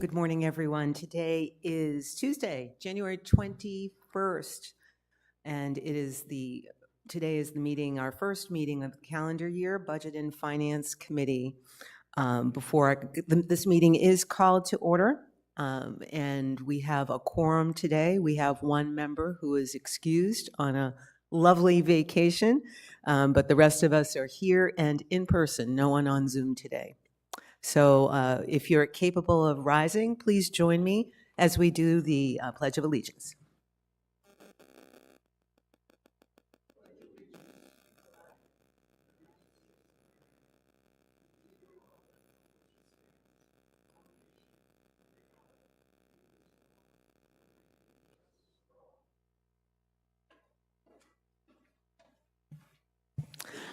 Good morning, everyone. Today is Tuesday, January 21st, and today is the meeting, our first meeting of the calendar year, Budget and Finance Committee. This meeting is called to order, and we have a quorum today. We have one member who is excused on a lovely vacation, but the rest of us are here and in person, no one on Zoom today. So if you're capable of rising, please join me as we do the Pledge of Allegiance.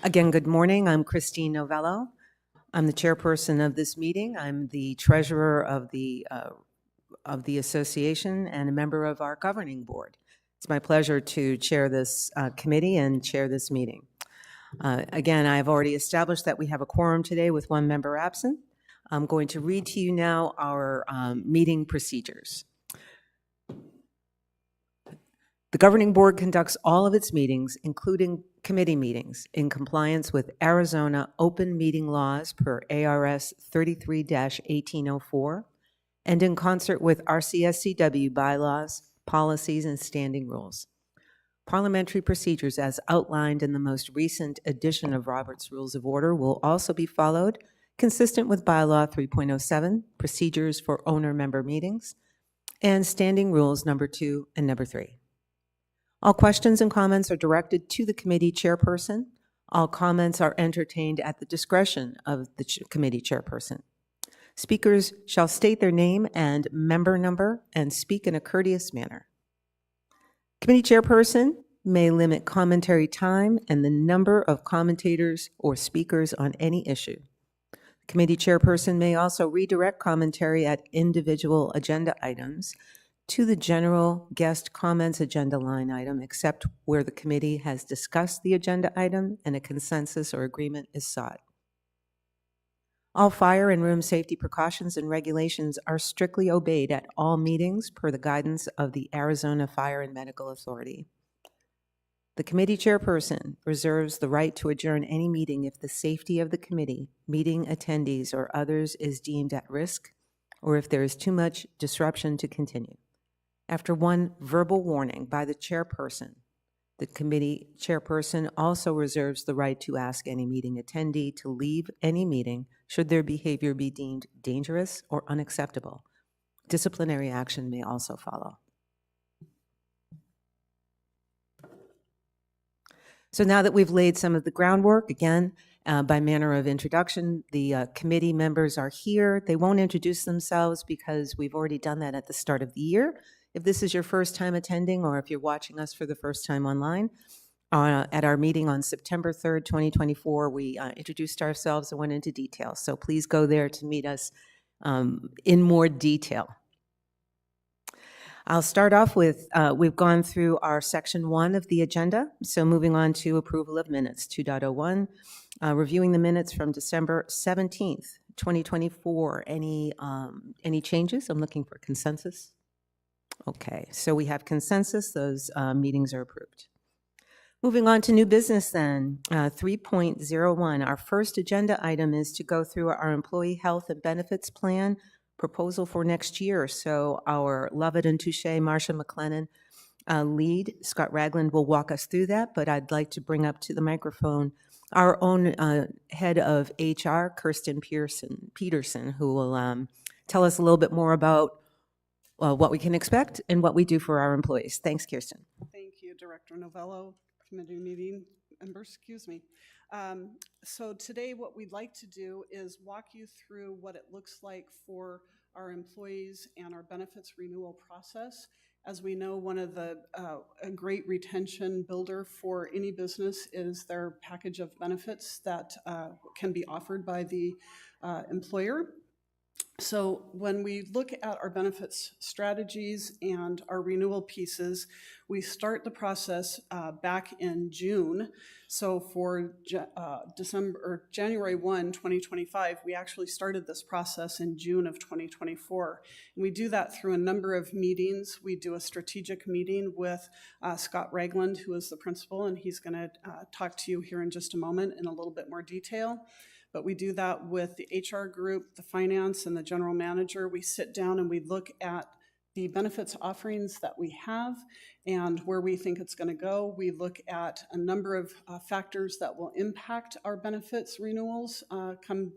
Again, good morning. I'm Christine Novello. I'm the chairperson of this meeting. I'm the treasurer of the association and a member of our governing board. It's my pleasure to chair this committee and chair this meeting. Again, I've already established that we have a quorum today with one member absent. I'm going to read to you now our meeting procedures. The governing board conducts all of its meetings, including committee meetings, in compliance with Arizona open meeting laws per ARS 33-1804 and in concert with RCSCW bylaws, policies, and standing rules. Parliamentary procedures as outlined in the most recent edition of Robert's Rules of Order will also be followed, consistent with Bylaw 3.07, Procedures for Owner-Member Meetings, and Standing Rules number 2 and number 3. All questions and comments are directed to the committee chairperson. All comments are entertained at the discretion of the committee chairperson. Speakers shall state their name and member number and speak in a courteous manner. Committee chairperson may limit commentary time and the number of commentators or speakers on any issue. The committee chairperson may also redirect commentary at individual agenda items to the general guest comments agenda line item, except where the committee has discussed the agenda item and a consensus or agreement is sought. All fire and room safety precautions and regulations are strictly obeyed at all meetings per the guidance of the Arizona Fire and Medical Authority. The committee chairperson reserves the right to adjourn any meeting if the safety of the committee, meeting attendees, or others is deemed at risk, or if there is too much disruption to continue. After one verbal warning by the chairperson, the committee chairperson also reserves the right to ask any meeting attendee to leave any meeting should their behavior be deemed dangerous or unacceptable. Disciplinary action may also follow. So now that we've laid some of the groundwork, again, by manner of introduction, the committee members are here. They won't introduce themselves because we've already done that at the start of the year. If this is your first time attending, or if you're watching us for the first time online, at our meeting on September 3rd, 2024, we introduced ourselves and went into detail. So please go there to meet us in more detail. I'll start off with, we've gone through our section 1 of the agenda. So moving on to approval of minutes, 2.01, reviewing the minutes from December 17th, 2024. Any changes? I'm looking for consensus. Okay, so we have consensus. Those meetings are approved. Moving on to new business then, 3.01. Our first agenda item is to go through our employee health and benefits plan proposal for next year. So our Lovett and Touche, Marsh and McLennan lead, Scott Ragland, will walk us through that, but I'd like to bring up to the microphone our own head of HR, Kirsten Peterson, who will tell us a little bit more about what we can expect and what we do for our employees. Thanks, Kirsten. Thank you, Director Novello, committee meeting members, excuse me. So today what we'd like to do is walk you through what it looks like for our employees and our benefits renewal process. As we know, one of the a great retention builder for any business is their package of benefits that can be offered by the employer. So when we look at our benefits strategies and our renewal pieces, we start the process back in June. So for January 1, 2025, we actually started this process in June of 2024. And we do that through a number of meetings. We do a strategic meeting with Scott Ragland, who is the principal, and he's going to talk to you here in just a moment in a little bit more detail. But we do that with the HR group, the finance, and the general manager. We sit down and we look at the benefits offerings that we have and where we think it's going to go. We look at a number of factors that will impact our benefits renewals come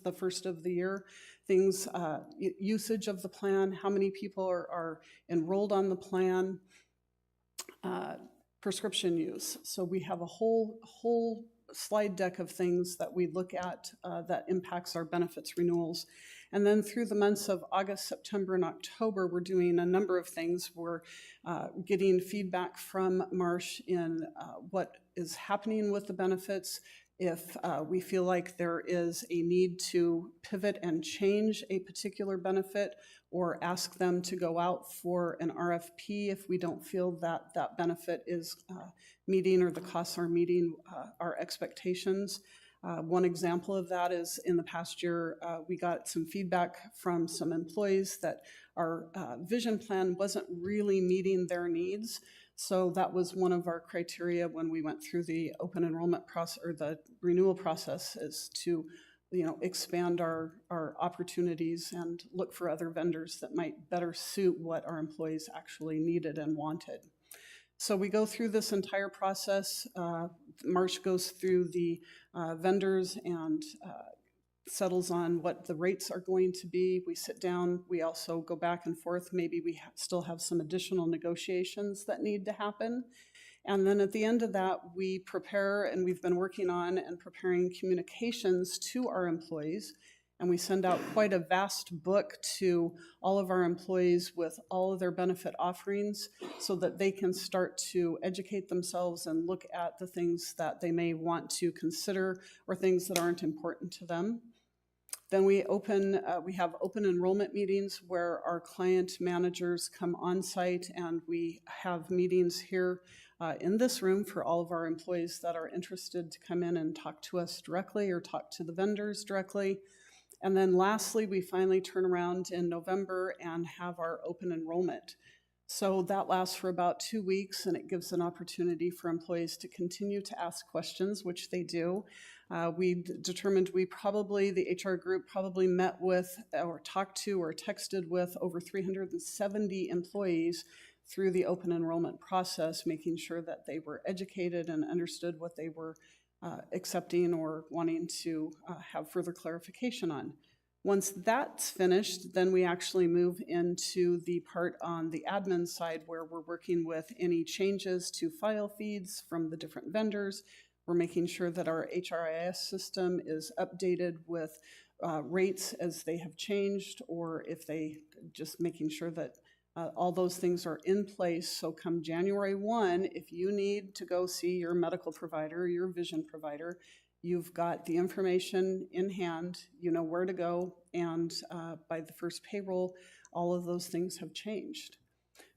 the first of the year. Things, usage of the plan, how many people are enrolled on the plan, prescription use. So we have a whole slide deck of things that we look at that impacts our benefits renewals. And then through the months of August, September, and October, we're doing a number of things. We're getting feedback from Marsh in what is happening with the benefits. If we feel like there is a need to pivot and change a particular benefit or ask them to go out for an RFP if we don't feel that that benefit is meeting or the costs are meeting our expectations. One example of that is in the past year, we got some feedback from some employees that our vision plan wasn't really meeting their needs. So that was one of our criteria when we went through the open enrollment process or the renewal process, is to expand our opportunities and look for other vendors that might better suit what our employees actually needed and wanted. So we go through this entire process. Marsh goes through the vendors and settles on what the rates are going to be. We sit down, we also go back and forth. Maybe we still have some additional negotiations that need to happen. And then at the end of that, we prepare, and we've been working on and preparing communications to our employees. And we send out quite a vast book to all of our employees with all of their benefit offerings so that they can start to educate themselves and look at the things that they may want to consider or things that aren't important to them. Then we have open enrollment meetings where our client managers come on site, and we have meetings here in this room for all of our employees that are interested to come in and talk to us directly or talk to the vendors directly. And then lastly, we finally turn around in November and have our open enrollment. So that lasts for about 2 weeks, and it gives an opportunity for employees to continue to ask questions, which they do. We determined the HR group probably met with or talked to or texted with over 370 employees through the open enrollment process, making sure that they were educated and understood what they were accepting or wanting to have further clarification on. Once that's finished, then we actually move into the part on the admin side where we're working with any changes to file feeds from the different vendors. We're making sure that our HRIS system is updated with rates as they have changed, or if they just making sure that all those things are in place. So come January 1, if you need to go see your medical provider, your vision provider, you've got the information in hand, you know where to go, and by the first payroll, all of those things have changed.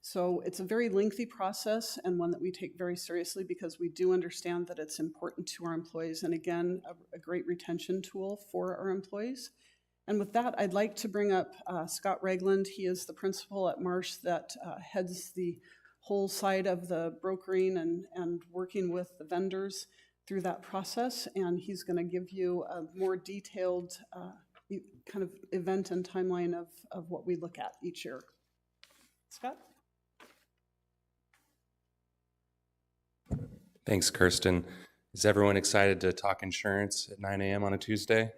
So it's a very lengthy process and one that we take very seriously because we do understand that it's important to our employees, and again, a great retention tool for our employees. And with that, I'd like to bring up Scott Ragland. He is the principal at Marsh that heads the whole side of the brokering and working with the vendors through that process. And he's going to give you a more detailed kind of event and timeline of what we look at each year. Scott? Thanks, Kirsten. Is everyone excited to talk insurance at 9 a.m. on a Tuesday?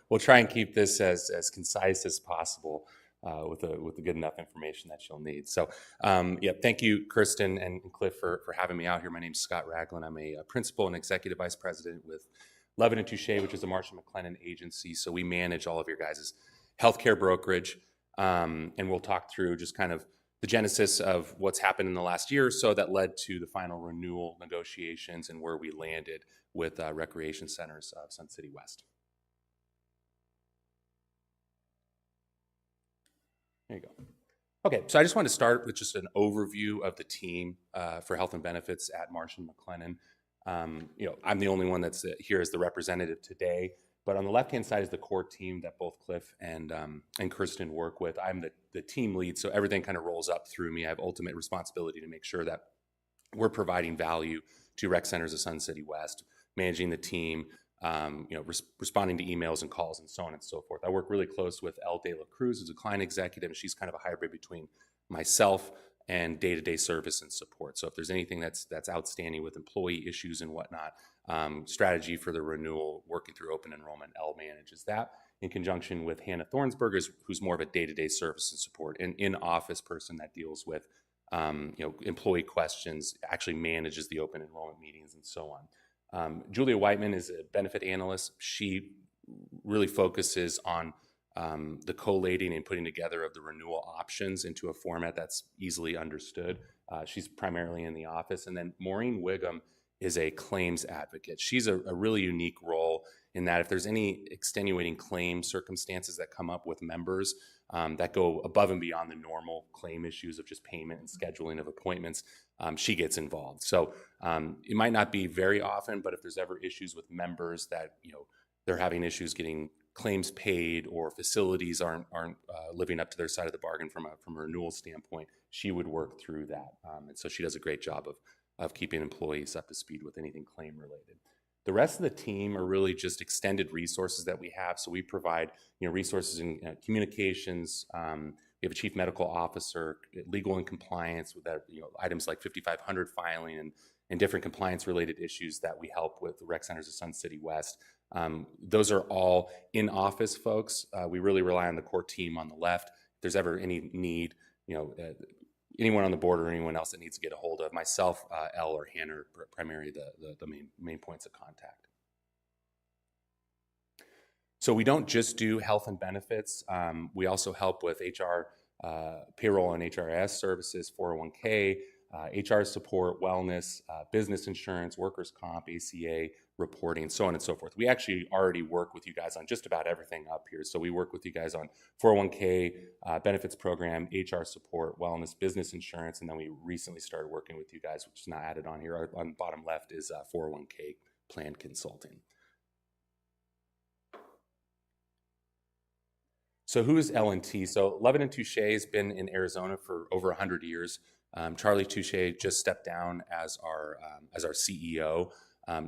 We'll try and keep this as concise as possible with the good enough information that you'll need. So, thank you, Kirsten and Cliff, for having me out here. My name's Scott Ragland. I'm a principal and executive vice president with Levin & Touche, which is a Marsh & McLennan agency. So we manage all of your guys' healthcare brokerage, and we'll talk through just kind of the genesis of what's happened in the last year or so that led to the final renewal negotiations and where we landed with Recreation Centers of Sun City West. There you go. Okay, so I just want to start with just an overview of the team for health and benefits at Marsh and McLennan. I'm the only one that's here as the representative today, but on the left-hand side is the core team that both Cliff and Kirsten work with. I'm the team lead, so everything kind of rolls up through me. I have ultimate responsibility to make sure that we're providing value to Rec Centers of Sun City West, managing the team, responding to emails and calls and so on and so forth. I work really close with Elle De La Cruz, who's a client executive, and she's kind of a hybrid between myself and day-to-day service and support. So if there's anything that's outstanding with employee issues and whatnot, strategy for the renewal, working through open enrollment, Elle manages that in conjunction with Hannah Thornsberg, who's more of a day-to-day service and support, an in-office person that deals with employee questions, actually manages the open enrollment meetings and so on. Julia Whiteman is a benefit analyst. She really focuses on the collating and putting together of the renewal options into a format that's easily understood. She's primarily in the office. And then Maureen Wiggum is a claims advocate. She's a really unique role in that if there's any extenuating claim circumstances that come up with members that go above and beyond the normal claim issues of just payment and scheduling of appointments, she gets involved. So it might not be very often, but if there's ever issues with members that, they're having issues getting claims paid or facilities aren't living up to their side of the bargain from a renewal standpoint, she would work through that. And so she does a great job of keeping employees up to speed with anything claim related. The rest of the team are really just extended resources that we have. So we provide resources in communications. We have a chief medical officer, legal and compliance with that, items like 5500 filing and different compliance related issues that we help with the Rec Centers of Sun City West. Those are all in-office folks. We really rely on the core team on the left. If there's ever any need, anyone on the board or anyone else that needs to get a hold of, myself, Elle, or Hannah are primarily the main points of contact. So we don't just do health and benefits. We also help with HR, payroll and HRS services, 401k, HR support, wellness, business insurance, workers' comp, ACA, reporting, so on and so forth. We actually already work with you guys on just about everything up here. So we work with you guys on 401k, benefits program, HR support, wellness, business insurance, and then we recently started working with you guys, which is not added on here. On the bottom left is 401k plan consulting. So who is L&T? So Levin & Touche has been in Arizona for over 100 years. Charlie Touche just stepped down as our CEO.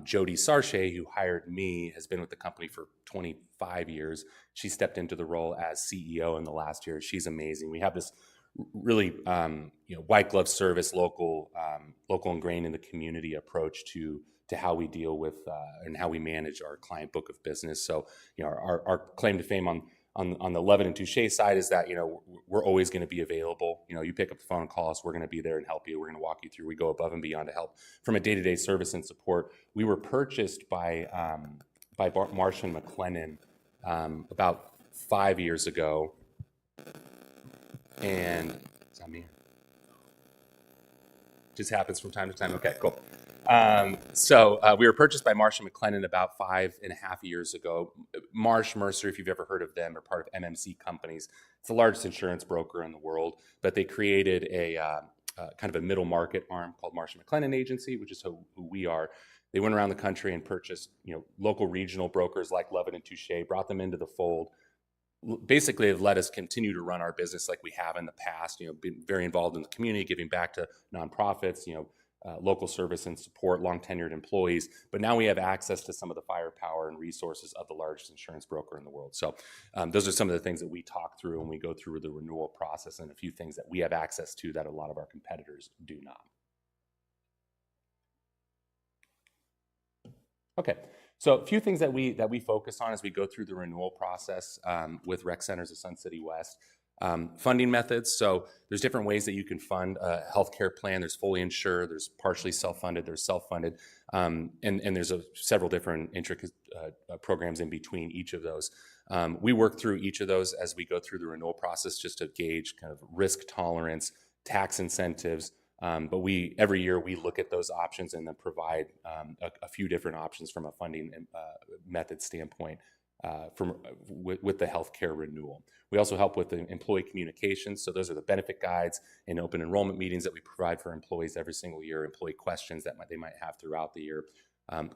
Jody Sarche, who hired me, has been with the company for 25 years. She stepped into the role as CEO in the last year. She's amazing. We have this really white glove service, local ingrained in the community approach to how we deal with and how we manage our client book of business. So our claim to fame on the Levin & Touche side is that, we're always going to be available. You pick up the phone and call us, we're going to be there and help you. We're going to walk you through. We go above and beyond to help from a day-to-day service and support. We were purchased by Marsh and McLennan about 5 years ago. And is that me? Just happens from time to time. Okay, cool. So we were purchased by Marsh and McLennan about 5.5 years ago. Marsh, Mercer, if you've ever heard of them, are part of MMC Companies. It's the largest insurance broker in the world, but they created a kind of a middle market arm called Marsh and McLennan Agency, which is who we are. They went around the country and purchased, local regional brokers like Levin & Touche, brought them into the fold. Basically, have let us continue to run our business like we have in the past. Been very involved in the community, giving back to nonprofits. Local service and support, long-tenured employees, but now we have access to some of the firepower and resources of the largest insurance broker in the world. So those are some of the things that we talk through when we go through the renewal process, and a few things that we have access to that a lot of our competitors do not. Okay, so a few things that we focus on as we go through the renewal process with Rec Centers of Sun City West. Funding methods. So there's different ways that you can fund a healthcare plan. There's fully insured, there's partially self-funded, there's self-funded, and there's several different intricate programs in between each of those. We work through each of those as we go through the renewal process just to gauge kind of risk tolerance, tax incentives. But every year we look at those options and then provide a few different options from a funding method standpoint with the healthcare renewal. We also help with the employee communications. So those are the benefit guides and open enrollment meetings that we provide for employees every single year, employee questions that they might have throughout the year.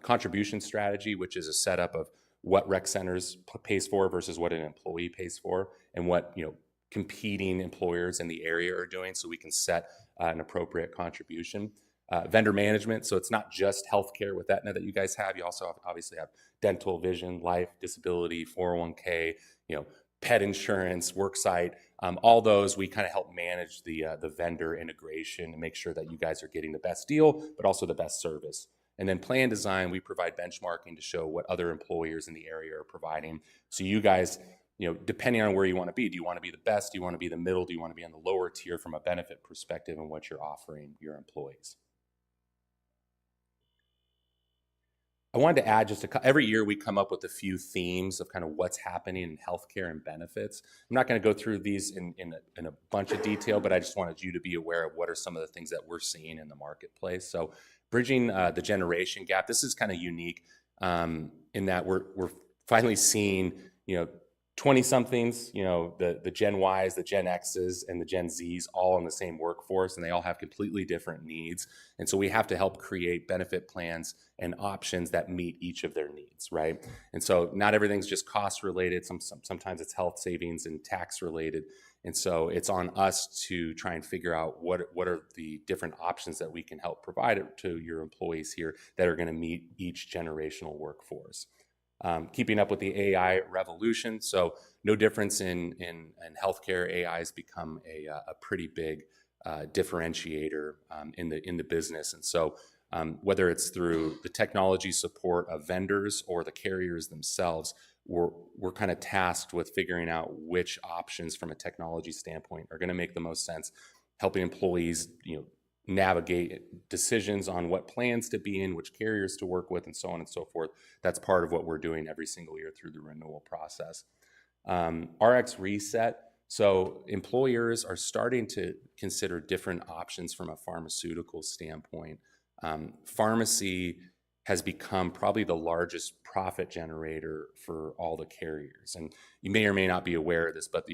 Contribution strategy, which is a setup of what rec centers pays for versus what an employee pays for, and what competing employers in the area are doing, so we can set an appropriate contribution. Vendor management, so it's not just healthcare with Aetna that you guys have. You also obviously have dental, vision, life, disability, 401k, pet insurance, worksite. All those we kind of help manage the vendor integration and make sure that you guys are getting the best deal, but also the best service. And then plan design, we provide benchmarking to show what other employers in the area are providing. So you guys, depending on where you want to be, do you want to be the best? Do you want to be the middle? Do you want to be on the lower tier from a benefit perspective and what you're offering your employees? I wanted to add every year we come up with a few themes of kind of what's happening in healthcare and benefits. I'm not going to go through these in a bunch of detail, but I just wanted you to be aware of what are some of the things that we're seeing in the marketplace. So bridging the generation gap, this is kind of unique in that we're finally seeing, 20-somethings, the Gen Ys, the Gen Xs, and the Gen Zs all in the same workforce, and they all have completely different needs. And so we have to help create benefit plans and options that meet each of their needs, right? And so not everything's just cost related. Sometimes it's health savings and tax related. And so it's on us to try and figure out what are the different options that we can help provide to your employees here that are going to meet each generational workforce. Keeping up with the AI revolution. So no difference in healthcare. AI has become a pretty big differentiator in the business. And so whether it's through the technology support of vendors or the carriers themselves, we're kind of tasked with figuring out which options from a technology standpoint are going to make the most sense, helping employees, navigate decisions on what plans to be in, which carriers to work with, and so on and so forth. That's part of what we're doing every single year through the renewal process. RX Reset. So employers are starting to consider different options from a pharmaceutical standpoint. Pharmacy has become probably the largest profit generator for all the carriers. And you may or may not be aware of this, but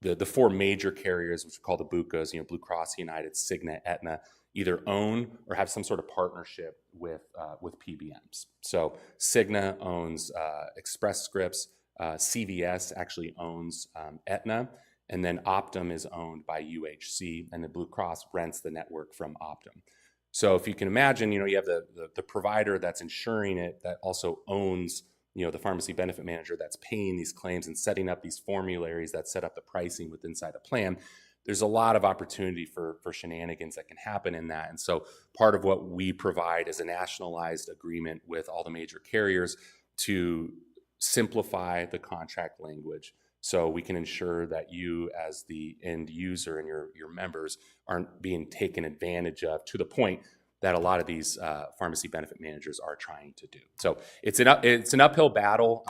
the four major carriers, which are called the BUCAs, Blue Cross, United, Cigna, Aetna, either own or have some sort of partnership with PBMs. So Cigna owns Express Scripts, CVS actually owns Aetna, and then Optum is owned by UHC, and the Blue Cross rents the network from Optum. So if you can imagine, you have the provider that's insuring it that also owns the pharmacy benefit manager that's paying these claims and setting up these formularies that set up the pricing with inside a plan. There's a lot of opportunity for shenanigans that can happen in that. And so part of what we provide is a nationalized agreement with all the major carriers to simplify the contract language so we can ensure that you as the end user and your members aren't being taken advantage of to the point that a lot of these pharmacy benefit managers are trying to do. So it's an uphill battle.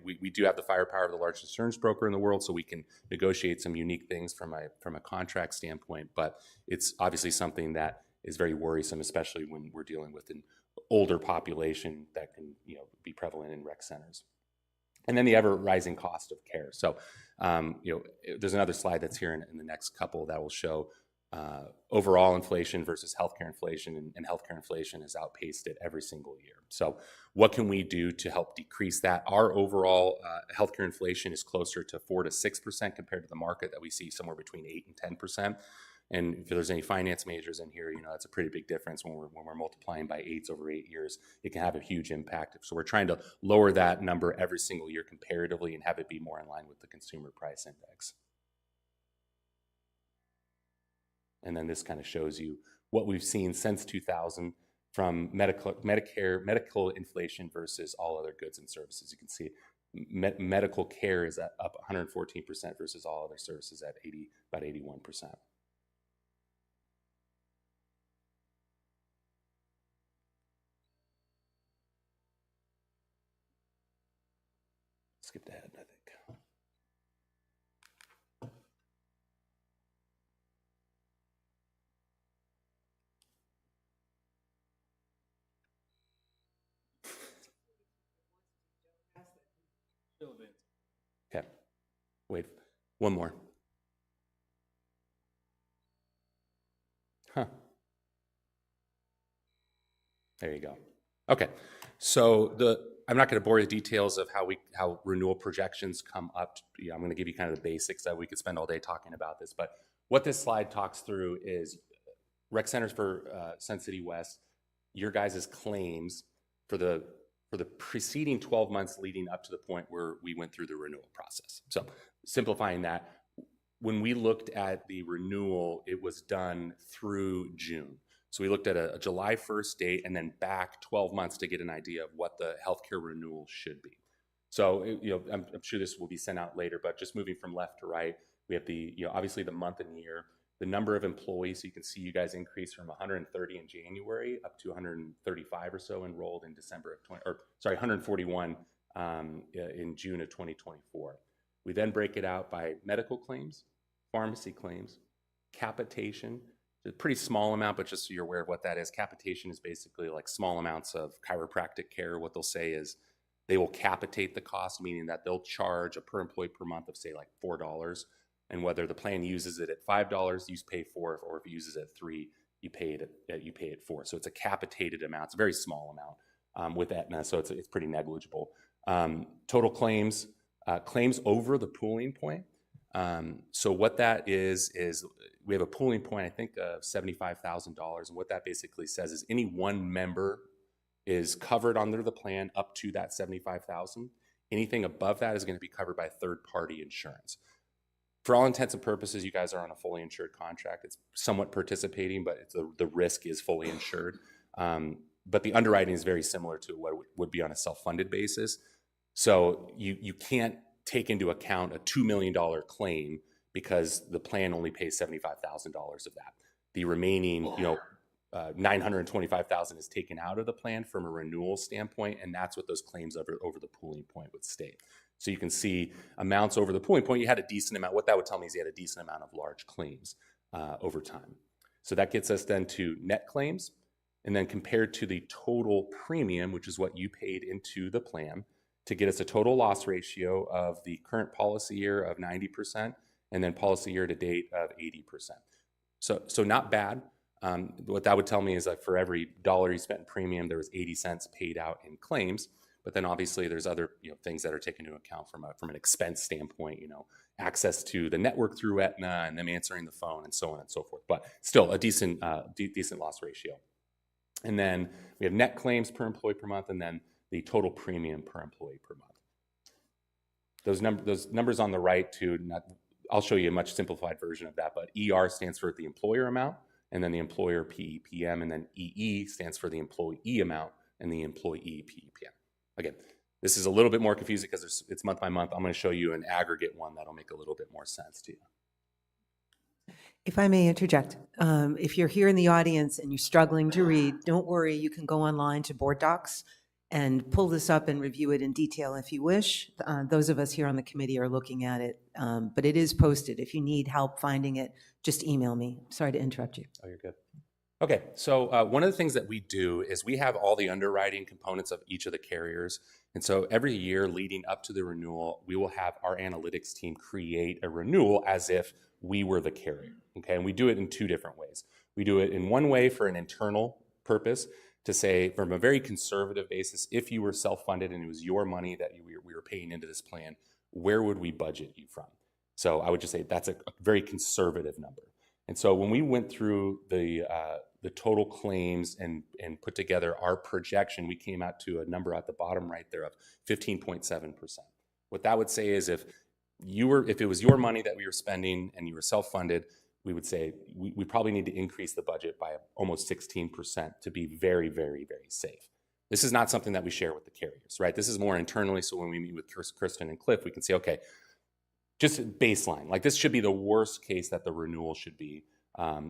We do have the firepower of the largest insurance broker in the world, so we can negotiate some unique things from a contract standpoint. But it's obviously something that is very worrisome, especially when we're dealing with an older population that can be prevalent in rec centers. And then the ever rising cost of care. So there's another slide that's here in the next couple that will show overall inflation versus healthcare inflation, and healthcare inflation has outpaced it every single year. So what can we do to help decrease that? Our overall healthcare inflation is closer to 4 to 6% compared to the market that we see somewhere between 8 and 10%. And if there's any finance majors in here, that's a pretty big difference when we're multiplying by 8s over 8 years. It can have a huge impact. So we're trying to lower that number every single year comparatively and have it be more in line with the consumer price index. And then this kind of shows you what we've seen since 2000 from medical inflation versus all other goods and services. You can see medical care is up 114% versus all other services at about 81%. Skipped ahead, I think. Okay, wait, one more. Huh. There you go. Okay, so I'm not going to bore you with details of how renewal projections come up. I'm going to give you kind of the basics that we could spend all day talking about this. But what this slide talks through is Rec Centers for Sun City West, your guys' claims for the preceding 12 months leading up to the point where we went through the renewal process. So simplifying that, when we looked at the renewal, it was done through June. So we looked at a July 1st date and then back 12 months to get an idea of what the healthcare renewal should be. So, I'm sure this will be sent out later, but just moving from left to right, we have obviously the month and year, the number of employees. So you can see you guys increased from 130 in January up to 135 or so enrolled in 141 in June of 2024. We then break it out by medical claims, pharmacy claims, capitation. It's a pretty small amount, but just so you're aware of what that is, capitation is basically like small amounts of chiropractic care. What they'll say is they will capitate the cost, meaning that they'll charge a per employee per month of say like $4. And whether the plan uses it at $5, you pay $4, or if it uses it at $3, you pay it $4. So it's a capitated amount. It's a very small amount with Aetna, so it's pretty negligible. Total claims, claims over the pooling point. So what that is we have a pooling point, I think, of $75,000. And what that basically says is any one member is covered under the plan up to that $75,000. Anything above that is going to be covered by third-party insurance. For all intents and purposes, you guys are on a fully insured contract. It's somewhat participating, but the risk is fully insured. But the underwriting is very similar to what would be on a self-funded basis. So you can't take into account a $2 million claim because the plan only pays $75,000 of that. The remaining, $925,000 is taken out of the plan from a renewal standpoint, and that's what those claims over the pooling point would state. So you can see amounts over the pooling point. You had a decent amount. What that would tell me is you had a decent amount of large claims over time. So that gets us then to net claims, and then compared to the total premium, which is what you paid into the plan, to get us a total loss ratio of the current policy year of 90%, and then policy year to date of 80%. So not bad. What that would tell me is that for every dollar you spent in premium, there was 80 cents paid out in claims. But then obviously there's other things that are taken into account from an expense standpoint, access to the network through Aetna and them answering the phone and so on and so forth. But still a decent loss ratio. And then we have net claims per employee per month, and then the total premium per employee per month. Those numbers on the right I'll show you a much simplified version of that, but ER stands for the employer amount, and then the employer PEPM, and then EE stands for the employee amount and the employee PEPM. Again, this is a little bit more confusing because it's month by month. I'm going to show you an aggregate one that'll make a little bit more sense to you. If I may interject, if you're here in the audience and you're struggling to read, don't worry, you can go online to Board Docs and pull this up and review it in detail if you wish. Those of us here on the committee are looking at it, but it is posted. If you need help finding it, just email me. Sorry to interrupt you. Oh, you're good. Okay, so one of the things that we do is we have all the underwriting components of each of the carriers. And so every year leading up to the renewal, we will have our analytics team create a renewal as if we were the carrier. Okay, and we do it in two different ways. We do it in one way for an internal purpose, to say from a very conservative basis, if you were self-funded and it was your money that we were paying into this plan, where would we budget you from? So I would just say that's a very conservative number. And so when we went through the total claims and put together our projection, we came out to a number at the bottom right there of 15.7%. What that would say is if it was your money that we were spending and you were self-funded, we would say we probably need to increase the budget by almost 16% to be very, very, very safe. This is not something that we share with the carriers, right? This is more internally, so when we meet with Kristen and Cliff, we can say, okay, just baseline. Like this should be the worst case that the renewal should be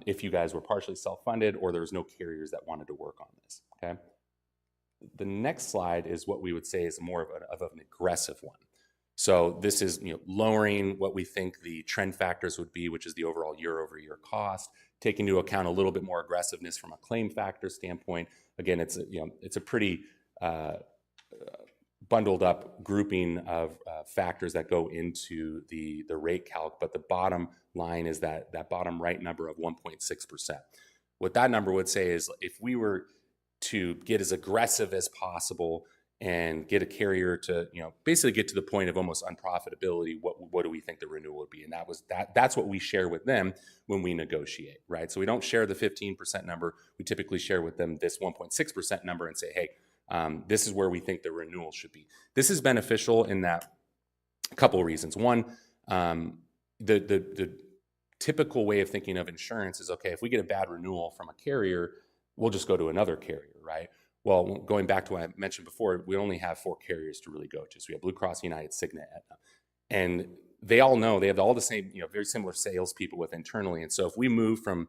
if you guys were partially self-funded or there was no carriers that wanted to work on this, okay? The next slide is what we would say is more of an aggressive one. So this is lowering what we think the trend factors would be, which is the overall year-over-year cost, taking into account a little bit more aggressiveness from a claim factor standpoint. Again, it's a pretty bundled up grouping of factors that go into the rate calc, but the bottom line is that bottom right number of 1.6%. What that number would say is if we were to get as aggressive as possible and get a carrier to, basically get to the point of almost unprofitability, what do we think the renewal would be? And that's what we share with them when we negotiate, right? So we don't share the 15% number. We typically share with them this 1.6% number and say, hey, this is where we think the renewal should be. This is beneficial in that a couple of reasons. One, the typical way of thinking of insurance is, okay, if we get a bad renewal from a carrier, we'll just go to another carrier, right? Well, going back to what I mentioned before, we only have 4 carriers to really go to. So we have Blue Cross, United, Cigna, Aetna. And they all know, they have all the same, very similar salespeople with internally. And so if we move from,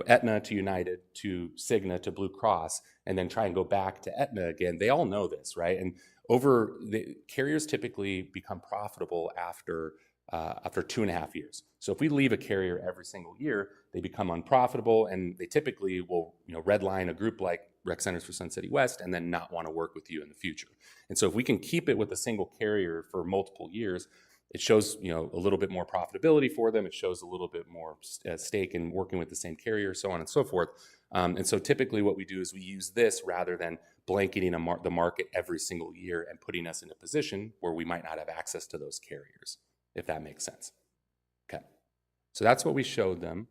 Aetna to United to Cigna to Blue Cross, and then try and go back to Aetna again, they all know this, right? And the carriers typically become profitable after 2.5 years. So if we leave a carrier every single year, they become unprofitable, and they typically will, redline a group like Rec Centers for Sun City West and then not want to work with you in the future. And so if we can keep it with a single carrier for multiple years, it shows, a little bit more profitability for them. It shows a little bit more stake in working with the same carrier, so on and so forth. And so typically what we do is we use this rather than blanketing the market every single year and putting us in a position where we might not have access to those carriers, if that makes sense. Okay, so that's what we showed them.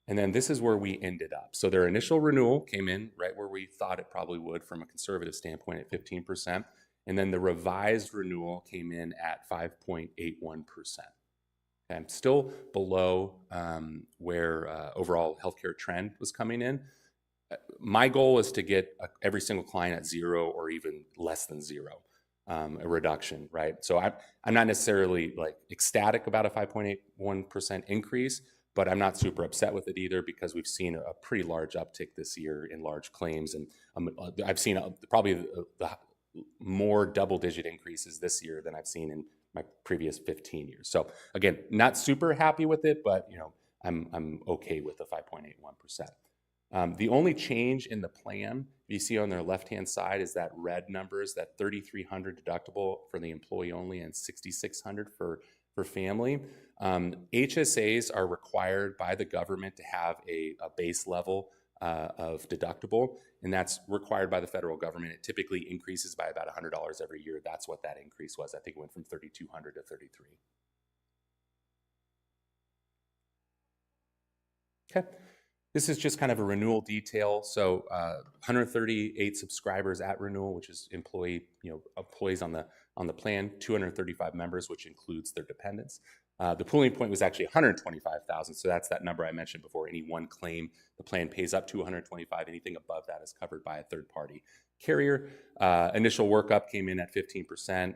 And then this is where we ended up. So their initial renewal came in right where we thought it probably would from a conservative standpoint at 15%. And then the revised renewal came in at 5.81%. Okay, still below where overall healthcare trend was coming in. My goal is to get every single client at 0 or even less than 0. A reduction, right? So I'm not necessarily like ecstatic about a 5.81% increase, but I'm not super upset with it either because we've seen a pretty large uptick this year in large claims, and I've seen probably the more double-digit increases this year than I've seen in my previous 15 years. So again, not super happy with it, but I'm okay with the 5.81%. The only change in the plan you see on their left-hand side is that red numbers, that $3,300 deductible for the employee only and $6,600 for family. HSAs are required by the government to have a base level of deductible, and that's required by the federal government. It typically increases by about $100 every year. That's what that increase was. I think it went from $3,200 to $3,300. Okay. This is just kind of a renewal detail. So 138 subscribers at renewal, which is employees on the plan, 235 members, which includes their dependents. The pooling point was actually 125,000. So that's that number I mentioned before. Any one claim, the plan pays up to 125. Anything above that is covered by a third-party carrier. Initial workup came in at 15%.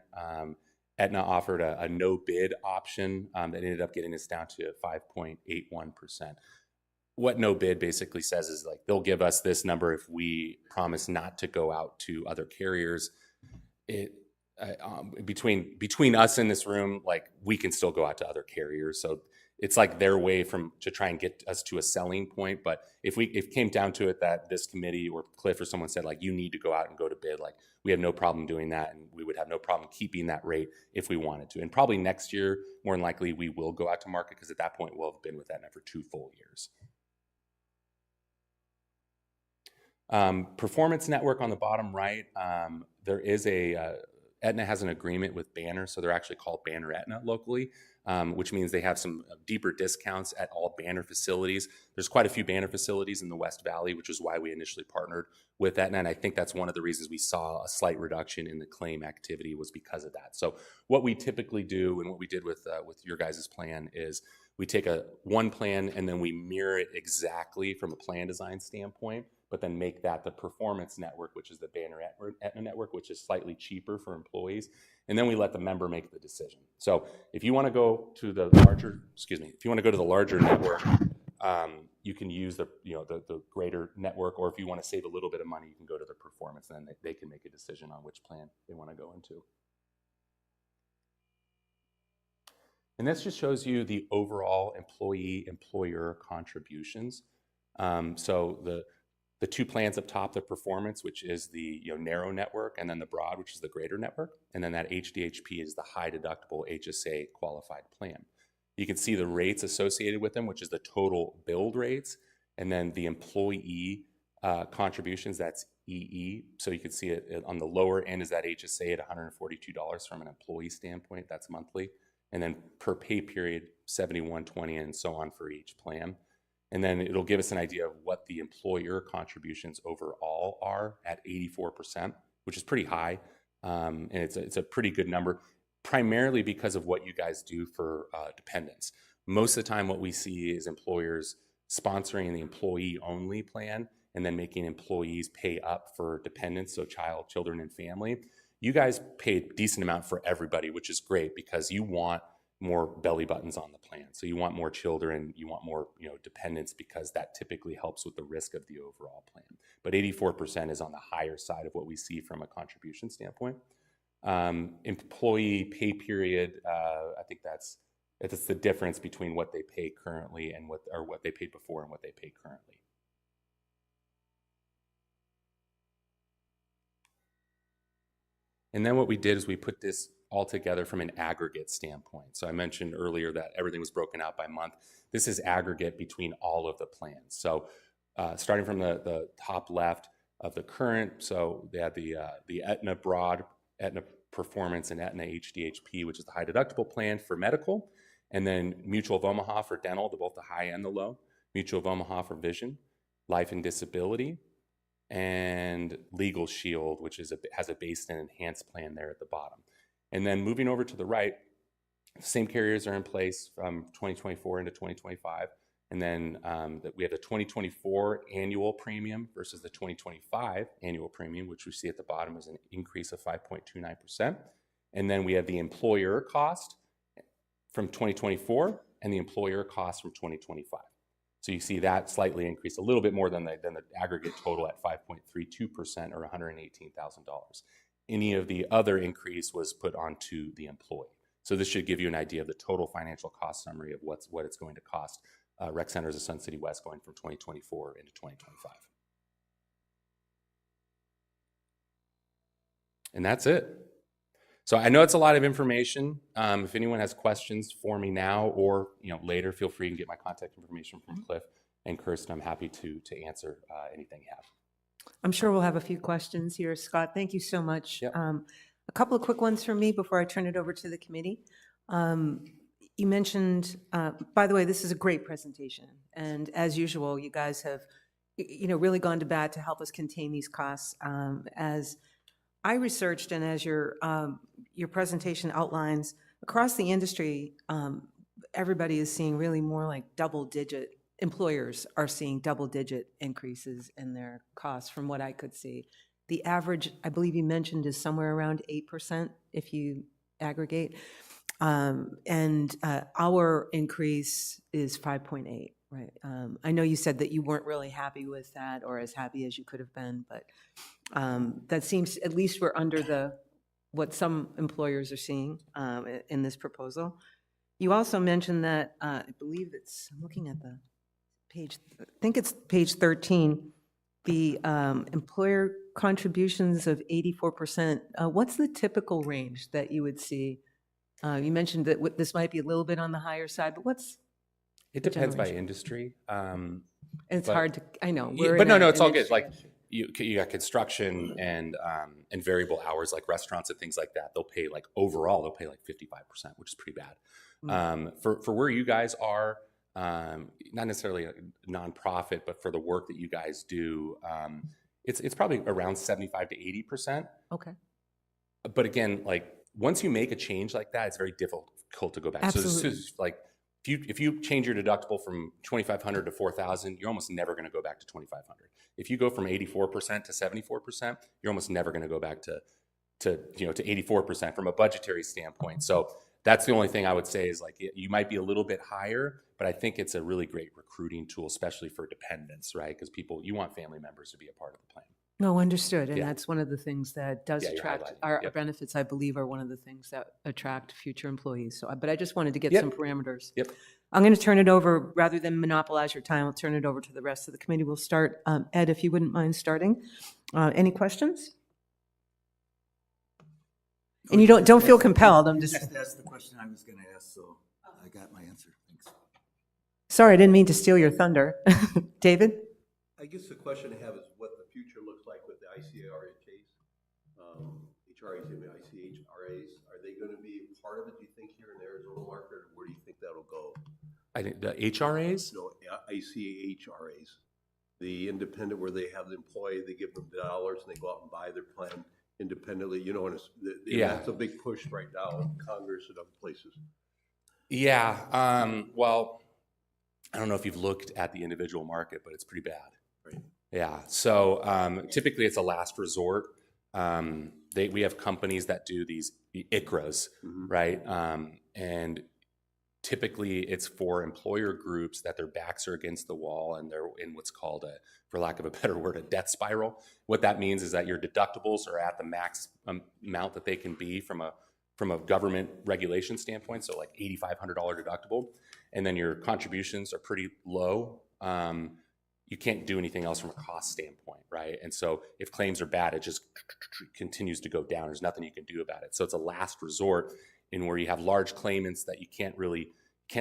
Aetna offered a no bid option that ended up getting us down to 5.81%. What no bid basically says is like they'll give us this number if we promise not to go out to other carriers. Between us in this room, like we can still go out to other carriers. So it's like their way to try and get us to a selling point. But if it came down to it that this committee or Cliff or someone said like you need to go out and go to bid, like we have no problem doing that, and we would have no problem keeping that rate if we wanted to. And probably next year, more than likely, we will go out to market because at that point we'll have been with Aetna for 2 full years. Performance Network on the bottom right, there is Aetna has an agreement with Banner, so they're actually called Banner Aetna locally, which means they have some deeper discounts at all Banner facilities. There's quite a few Banner facilities in the West Valley, which is why we initially partnered with Aetna, and I think that's one of the reasons we saw a slight reduction in the claim activity was because of that. So what we typically do and what we did with your guys' plan is we take one plan and then we mirror it exactly from a plan design standpoint, but then make that the Performance Network, which is the Banner Aetna network, which is slightly cheaper for employees. And then we let the member make the decision. So if you want to go to the larger network, you can use the greater network, or if you want to save a little bit of money, you can go to the Performance, and then they can make a decision on which plan they want to go into. And this just shows you the overall employee-employer contributions. So The two plans up top, the performance, which is the narrow network, and then the broad, which is the greater network. And then that HDHP is the high deductible HSA qualified plan. You can see the rates associated with them, which is the total billed rates, and then the employee contributions, that's EE. So you can see it on the lower end is that HSA at $142 from an employee standpoint, that's monthly. And then per pay period, $71.20 and so on for each plan. And then it'll give us an idea of what the employer contributions overall are at 84%, which is pretty high. And it's a pretty good number, primarily because of what you guys do for dependents. Most of the time what we see is employers sponsoring the employee-only plan and then making employees pay up for dependents, so children, and family. You guys pay a decent amount for everybody, which is great because you want more belly buttons on the plan. So you want more children, you want more dependents, because that typically helps with the risk of the overall plan. But 84% is on the higher side of what we see from a contribution standpoint. Employee pay period, I think that's the difference between what they pay currently and what they paid before and what they pay currently. And then what we did is we put this all together from an aggregate standpoint. So I mentioned earlier that everything was broken out by month. This is aggregate between all of the plans. So starting from the top left of the current, so they had the Aetna Broad, Aetna Performance, and Aetna HDHP, which is the high deductible plan for medical, and then Mutual of Omaha for dental, both the high and the low, Mutual of Omaha for vision, life and disability, and Legal Shield, which has a base and enhanced plan there at the bottom. And then moving over to the right, the same carriers are in place from 2024 into 2025. And then we have the 2024 annual premium versus the 2025 annual premium, which we see at the bottom is an increase of 5.29%. And then we have the employer cost from 2024 and the employer cost from 2025. So you see that slightly increased, a little bit more than the aggregate total at 5.32% or $118,000. Any of the other increase was put onto the employee. So this should give you an idea of the total financial cost summary of what it's going to cost Rec Centers of Sun City West going from 2024 into 2025. And that's it. So I know it's a lot of information. If anyone has questions for me now or later, feel free to get my contact information from Cliff and Kirsten. I'm happy to answer anything you have. I'm sure we'll have a few questions here, Scott. Thank you so much. Yep. A couple of quick ones from me before I turn it over to the committee. You mentioned, by the way, this is a great presentation. And as usual, you guys have really gone to bat to help us contain these costs. As I researched and as your presentation outlines, across the industry, everybody is seeing really more like double-digit, employers are seeing double-digit increases in their costs from what I could see. The average, I believe you mentioned, is somewhere around 8% if you aggregate. And our increase is 5.8, right? I know you said that you weren't really happy with that or as happy as you could have been, but that seems, at least we're under what some employers are seeing in this proposal. You also mentioned that, I believe I'm looking at the page, I think it's page 13, the employer contributions of 84%. What's the typical range that you would see? You mentioned that this might be a little bit on the higher side, but it depends by industry. It's hard to, I know. But no, it's all good. Like you got construction and variable hours like restaurants and things like that. They'll pay like 55%, which is pretty bad. For where you guys are, not necessarily a nonprofit, but for the work that you guys do, it's probably around 75 to 80%. Okay. But again, like once you make a change like that, it's very difficult to go back. Absolutely. So this is like if you change your deductible from $2,500 to $4,000, you're almost never going to go back to $2,500. If you go from 84% to 74%, you're almost never going to go back to 84% from a budgetary standpoint. So that's the only thing I would say is like you might be a little bit higher, but I think it's a really great recruiting tool, especially for dependents, right? Because you want family members to be a part of the plan. No, understood. And Yeah. that's one of the things that does Yeah, you're attract, highlighting. our Yep. benefits, I believe, are one of the things that attract future employees. So, but I just wanted to get Yep. some parameters. Yep. I'm going to turn it over, rather than monopolize your time, I'll turn it over to the rest of the committee. We'll start, Ed, if you wouldn't mind starting. Any questions? And you don't feel compelled, I'm just, That's the question I was going to ask, so I got my answer. Thanks. sorry, I didn't mean to steal your thunder. David? I guess the question I have is what the future looks like with the ICRHAs, HRAs, ICHRAs. Are they going to be part of it, do you think, here in the Arizona market, or where do you think that'll go? I think the HRAs. No, ICHRAs, the independent where they have the employee, they give them dollars and they go out and buy their plan independently. You know, and it's a big push right now in Congress and other places. Yeah. Well, I don't know if you've looked at the individual market, but it's pretty bad. Right. Yeah. So typically it's a last resort. We have companies that do these ICRAs, right? And typically it's for employer groups that their backs are against the wall and they're in what's called for lack of a better word, a death spiral. What that means is that your deductibles are at the max amount that they can be from a government regulation standpoint, so like $8,500 deductible, and then your contributions are pretty low. You can't do anything else from a cost standpoint, right? And so if claims are bad, it just continues to go down. There's nothing you can do about it. So it's a last resort in where you have large claimants that you can't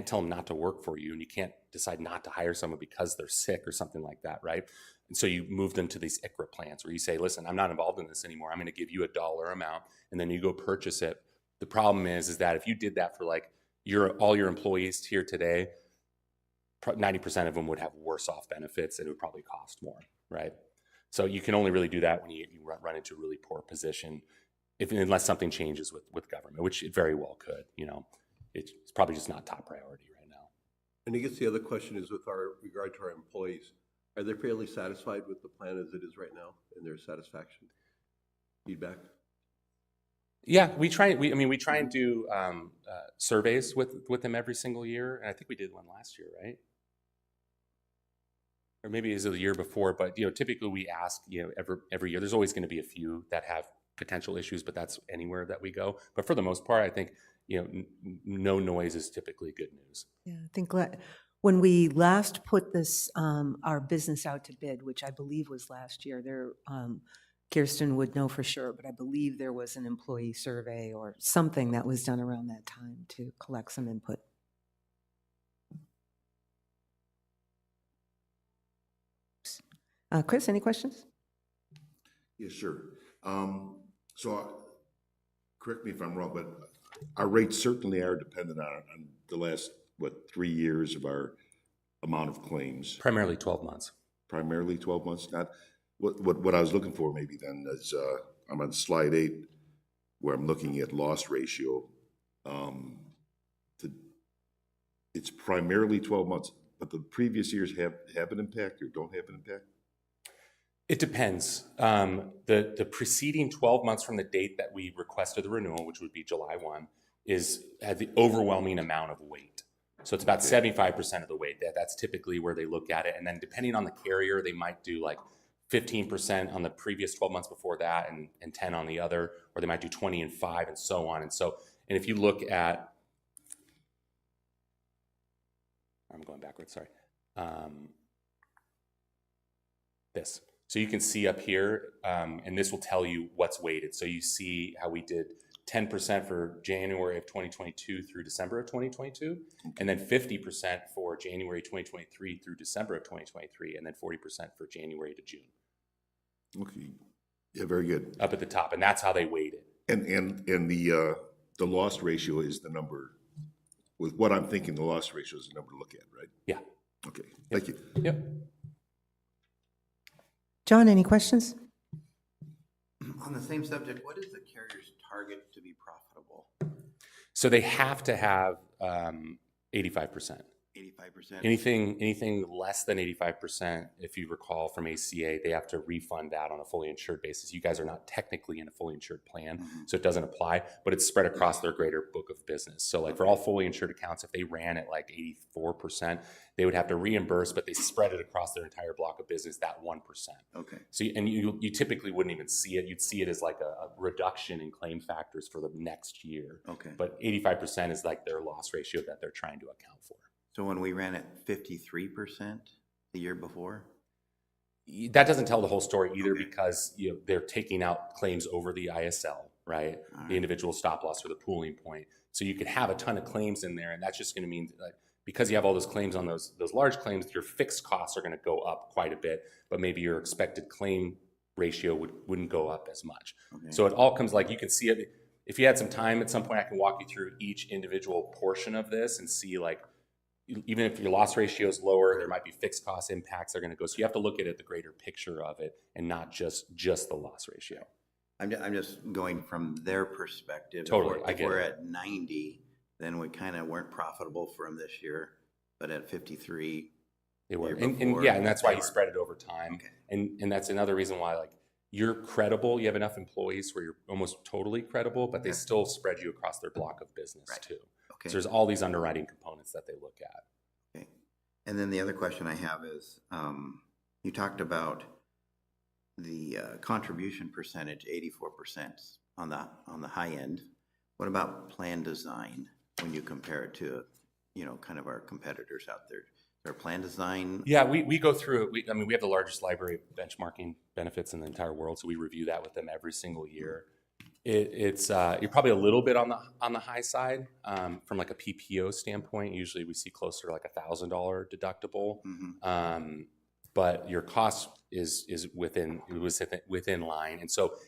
tell them not to work for you, and you can't decide not to hire someone because they're sick or something like that, right? And so you move them to these ICRA plans where you say, listen, I'm not involved in this anymore. I'm going to give you a dollar amount, and then you go purchase it. The problem is that if you did that for like all your employees here today, 90% of them would have worse off benefits and it would probably cost more, right? So you can only really do that when you run into a really poor position, unless something changes with government, which it very well could. You know, it's probably just not top priority right now. And I guess the other question is with regard to our employees, are they fairly satisfied with the plan as it is right now and their satisfaction? Feedback? Yeah, we try and do surveys with them every single year, and I think we did one last year, right? Or maybe it was the year before, but typically we ask every year. There's always going to be a few that have potential issues, but that's anywhere that we go. But for the most part, I think no noise is typically good news. Yeah, I think when we last put this, our business out to bid, which I believe was last year, Kirsten would know for sure, but I believe there was an employee survey or something that was done around that time to collect some input. Chris, any questions? Yeah, sure. Correct me if I'm wrong, but our rates certainly are dependent on the last, 3 years of our amount of claims. Primarily 12 months. Primarily 12 months. Not what I was looking for maybe then is I'm on slide 8 where I'm looking at loss ratio. It's primarily 12 months, but the previous years have an impact or don't have an impact? It depends. The preceding 12 months from the date that we requested the renewal, which would be July 1, had the overwhelming amount of weight. So it's about 75% of the weight. That's typically where they look at it. And then depending on the carrier, they might do like 15% on the previous 12 months before that and 10 on the other, or they might do 20 and 5 and so on. And if you look at, I'm going backwards, sorry. This. So you can see up here, and this will tell you what's weighted. So you see how we did 10% for January of 2022 through December of 2022, and then 50% for January 2023 through December of 2023, and then 40% for January to June. Okay. Yeah, very good. Up at the top, and that's how they weight it. And the loss ratio is the number. With what I'm thinking, the loss ratio is the number to look at, right? Yeah. Okay. Thank you. Yep. John, any questions? On the same subject, what is the carrier's target to be profitable? So they have to have 85%. 85%. 85%? Anything less than 85%, if you recall from ACA, they have to refund that on a fully insured basis. You guys are not technically in a fully insured plan, so it doesn't apply, but it's spread across their greater book of business. So like for all fully insured accounts, if they ran at like 84%, they would have to reimburse, but they spread it across their entire block of business, that 1%. Okay. So, you typically wouldn't even see it. You'd see it as like a reduction in claim factors for the next year. Okay. But 85% is like their loss ratio that they're trying to account for. So when we ran at 53% the year before? That doesn't tell the whole story either, Okay. because they're taking out claims over the ISL, right? The individual stop loss or the pooling point. So you could have a ton of claims in there, and that's just going to mean that because you have all those claims on those large claims, your fixed costs are going to go up quite a bit, but maybe your expected claim ratio wouldn't go up as much. Okay. So it all comes, like, you can see it. If you had some time at some point, I can walk you through each individual portion of this and see, like, even if your loss ratio is lower, there might be fixed cost impacts that are going to go. So you have to look at it, the greater picture of it, and not just the loss ratio. I'm just going from their perspective. Totally, I If get we're it. at 90, then we kind of weren't profitable for them this year, but at 53, They were, year and before, yeah, and that's why they you were. spread it over time. Okay. And that's another reason why, like, you're credible. You have enough employees where you're almost totally credible, but they still spread you across their block of business Right. too. Okay. So there's all these underwriting components that they look at. Okay. And then the other question I have is, you talked about the contribution percentage, 84% on the high end. What about plan design when you compare it to, kind of our competitors out there? Is there a plan design? Yeah, we go through it. We have the largest library of benchmarking benefits in the entire world, so we review that with them every single year. It's you're probably a little bit on the high side from like a PPO standpoint. Usually we see closer to like $1,000 deductible, but your cost is within line.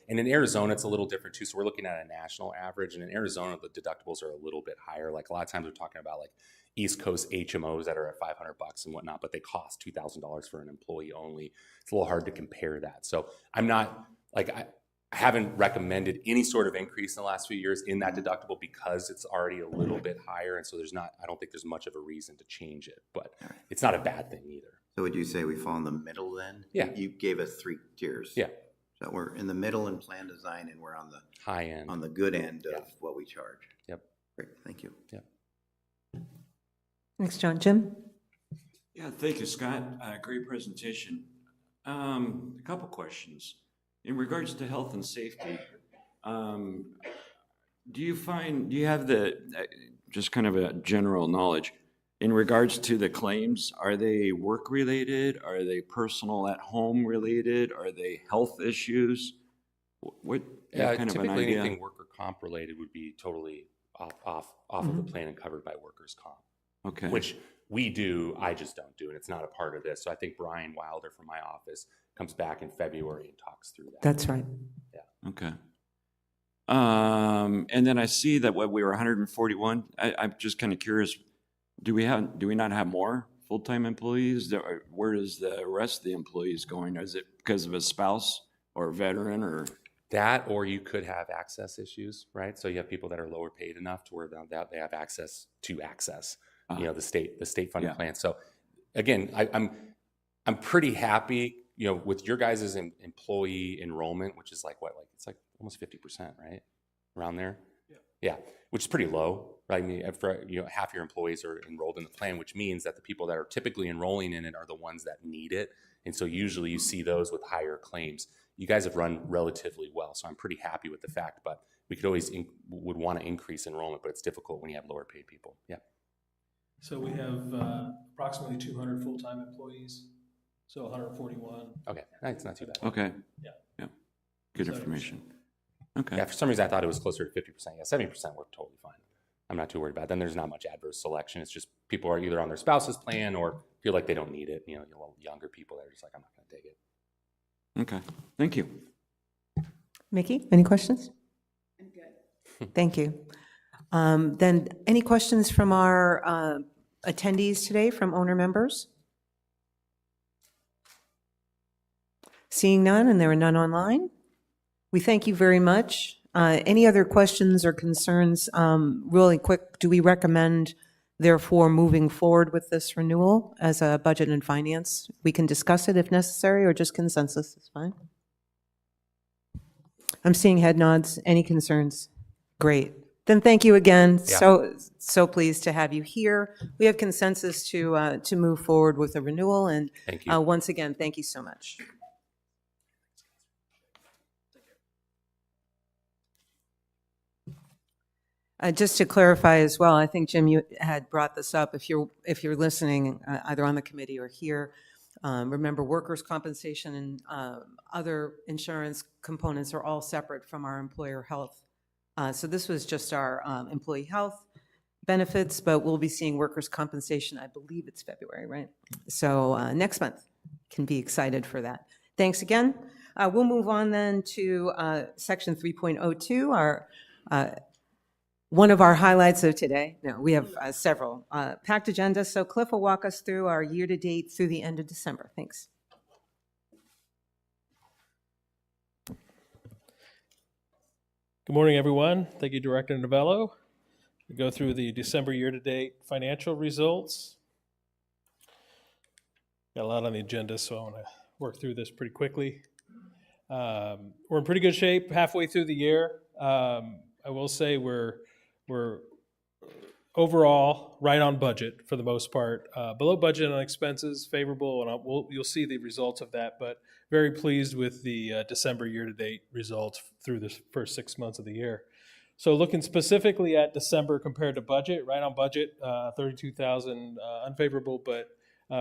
And in Arizona it's a little different too. So we're looking at a national average, and in Arizona the deductibles are a little bit higher. Like a lot of times we're talking about like East Coast HMOs that are at $500 and whatnot, but they cost $2,000 for an employee only. It's a little hard to compare that. So I'm not like I haven't recommended any sort of increase in the last few years in that deductible because it's already a little bit higher, and so I don't think there's much of a reason to change it, but it's not a bad thing either. So would you say we fall in the middle then? Yeah. You gave us 3 tiers. Yeah. So we're in the middle in plan design, and we're on the High end. good end of what we charge. Yep. Great, thank you. Yep. Next, Jim. Yeah, thank you, Scott. Great presentation. A couple questions. In regards to health and safety, do you have just kind of a general knowledge, in regards to the claims, are they work related? Are they personal at home related? Are they health issues? What kind of an typically idea? anything worker comp related would be totally off of the plan and covered by workers' comp. Okay. Which we do, I just don't do, and it's not a part of this. So I think Brian Wilder from my office comes back in February and talks through that. That's right. Okay. And then I see that we were 141. I'm just kind of curious. Do we not have more full-time employees? Where is the rest of the employees going? Is it because of a spouse or a veteran or? That, or you could have access issues, right? So you have people that are lower paid enough to where they have access to access, the state funded plan. So again, I'm pretty happy, with your guys' employee enrollment, which is it's like almost 50%, right? Around there. Yeah, which is pretty low, right? Half your employees are enrolled in the plan, which means that the people that are typically enrolling in it are the ones that need it. And so usually you see those with higher claims. You guys have run relatively well, so I'm pretty happy with the fact, but we could always would want to increase enrollment, but it's difficult when you have lower paid people. Yeah. So we have approximately 200 full-time employees, so 141. Okay, that's not too bad. Okay. Yeah. Good 70%. information. Okay. Yeah, for some reason I thought it was closer to 50%. Yeah, 70% worked totally fine. I'm not too worried about it. Then there's not much adverse selection. It's just people are either on their spouse's plan or feel like they don't need it. Younger people that are just like, I'm not going to take it. Okay. Thank you. Mickey, any questions? I'm good. Thank you. Then any questions from our attendees today, from owner members? Seeing none, and there are none online, we thank you very much. Any other questions or concerns? Really quick, do we recommend Therefore, moving forward with this renewal as a budget and finance, we can discuss it if necessary, or just consensus is fine. I'm seeing head nods. Any concerns? Great. Then thank you again. Yeah. So pleased to have you here. We have consensus to move forward with the renewal, and Thank you. once again, thank you so much. Just to clarify as well, I think, Jim, you had brought this up. If you're listening, either on the committee or here, remember workers' compensation and other insurance components are all separate from our employer health. So this was just our employee health benefits, but we'll be seeing workers' compensation, I believe it's February, right? So next month, can be excited for that. Thanks again. We'll move on then to section 3.02, our one of our highlights of today. No, we have several packed agenda. So Cliff will walk us through our year-to-date through the end of December. Thanks. Good morning, everyone. Thank you, Director Novello. We go through the December year-to-date financial results. Got a lot on the agenda, so I want to work through this pretty quickly. We're in pretty good shape halfway through the year. I will say we're overall right on budget for the most part. Below budget on expenses, favorable, and you'll see the results of that, but very pleased with the December year-to-date results through the first 6 months of the year. So looking specifically at December compared to budget, right on budget, 32,000 unfavorable, but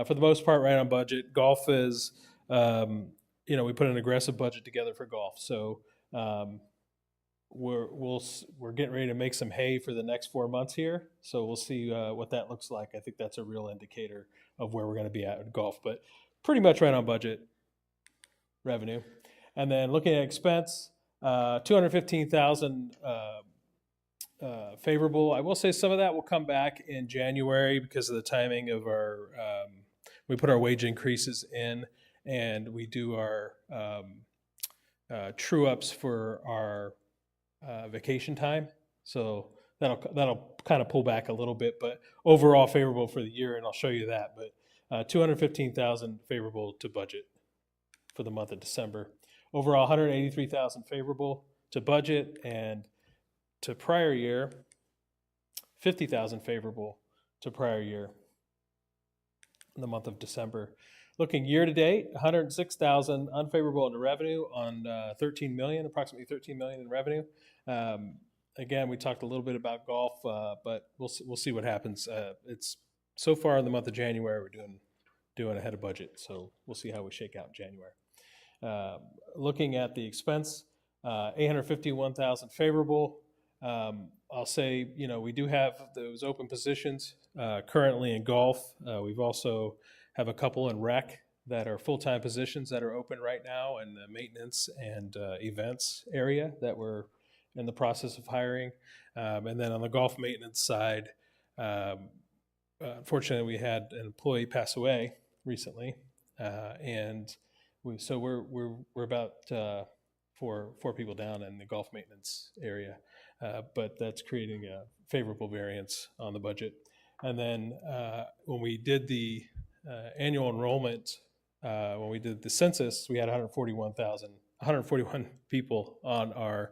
for the most part, right on budget. Golf is, we put an aggressive budget together for golf. So we're getting ready to make some hay for the next 4 months here. So we'll see what that looks like. I think that's a real indicator of where we're going to be at with golf, but pretty much right on budget revenue. And then looking at expense, 215,000 favorable. I will say some of that will come back in January because of the timing of our, we put our wage increases in, and we do our true ups for our vacation time. So that'll kind of pull back a little bit, but overall favorable for the year, and I'll show you that. But 215,000 favorable to budget for the month of December. Overall, 183,000 favorable to budget, and to prior year, 50,000 favorable to prior year in the month of December. Looking year to date, 106,000 unfavorable into revenue on approximately $13 million in revenue. Again, we talked a little bit about golf, but we'll see what happens. It's so far in the month of January, we're doing ahead of budget, so we'll see how we shake out in January. Looking at the expense, 851,000 favorable. I'll say, we do have those open positions currently in golf. We've also have a couple in rec that are full-time positions that are open right now in the maintenance and events area that we're in the process of hiring. And then on the golf maintenance side, unfortunately, we had an employee pass away recently, and we're about four people down in the golf maintenance area, but that's creating a favorable variance on the budget. And then when we did the annual enrollment, when we did the census, we had 141 people on our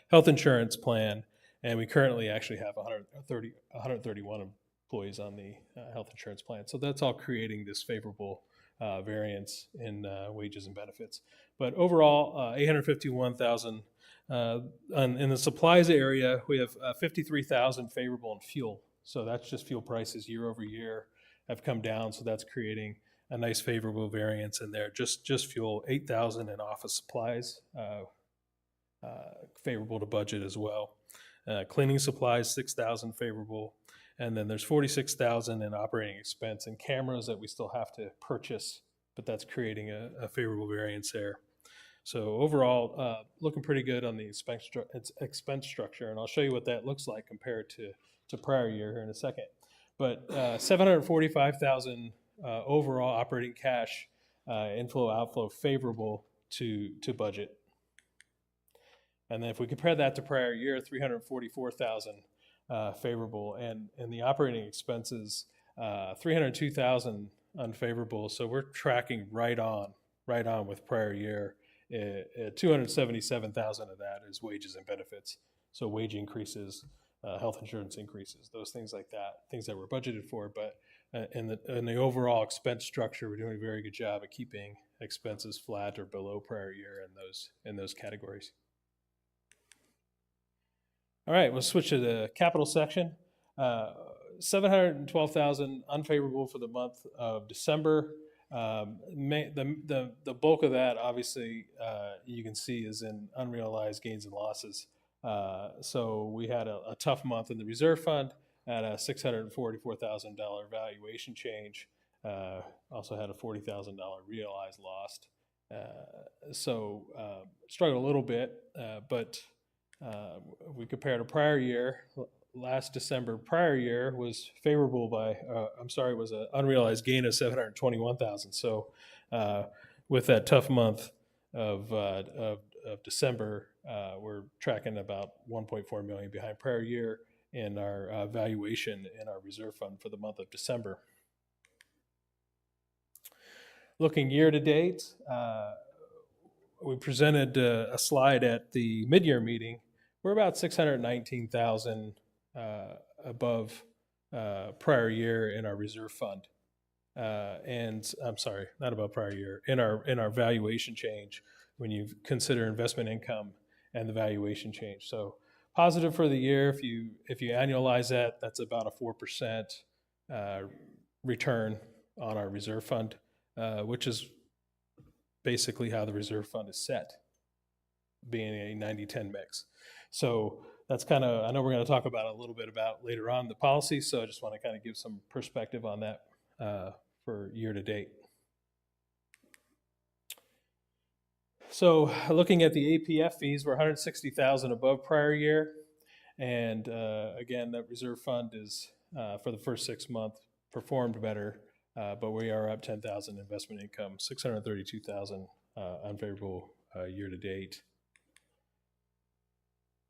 health insurance plan, and we currently actually have 131 employees on the health insurance plan. So that's all creating this favorable variance in wages and benefits. But overall, 851,000. In the supplies area, we have 53,000 favorable in fuel. So that's just fuel prices year over year have come down. So that's creating a nice favorable variance in there. Just fuel, 8,000 in office supplies, favorable to budget as well. Cleaning supplies, 6,000 favorable. And then there's 46,000 in operating expense and cameras that we still have to purchase, but that's creating a favorable variance there. So overall, looking pretty good on the expense structure, and I'll show you what that looks like compared to prior year here in a second. But 745,000 overall operating cash inflow outflow favorable to budget. And then if we compare that to prior year, 344,000 favorable, and the operating expenses, 302,000 unfavorable. So we're tracking right on with prior year. 277,000 of that is wages and benefits. So wage increases, health insurance increases, those things like that, things that were budgeted for. But in the overall expense structure, we're doing a very good job of keeping expenses flat or below prior year in those categories. All right, we'll switch to the capital section. 712,000 unfavorable for the month of December. The bulk of that, obviously, you can see is in unrealized gains and losses. So we had a tough month in the reserve fund at a $644,000 valuation change. Also had a $40,000 realized loss. So struggled a little bit, but we compared to prior year. Last December prior year was favorable by, was an unrealized gain of $721,000. So with that tough month of December, we're tracking about $1.4 million behind prior year in our valuation in our reserve fund for the month of December. Looking year to date, we presented a slide at the mid-year meeting. We're about 619,000 above prior year in our reserve fund, and I'm sorry, not above prior year, in our valuation change when you consider investment income and the valuation change. So positive for the year. If you annualize that, that's about a 4% return on our reserve fund, which is basically how the reserve fund is set, being a 90-10 mix. So that's kind of, I know we're going to talk about a little bit about later on the policy, so I just want to kind of give some perspective on that for year to date. So looking at the APF fees, we're 160,000 above prior year, and again, that reserve fund is for the first 6 months performed better, but we are up 10,000 investment income, 632,000 unfavorable year to date.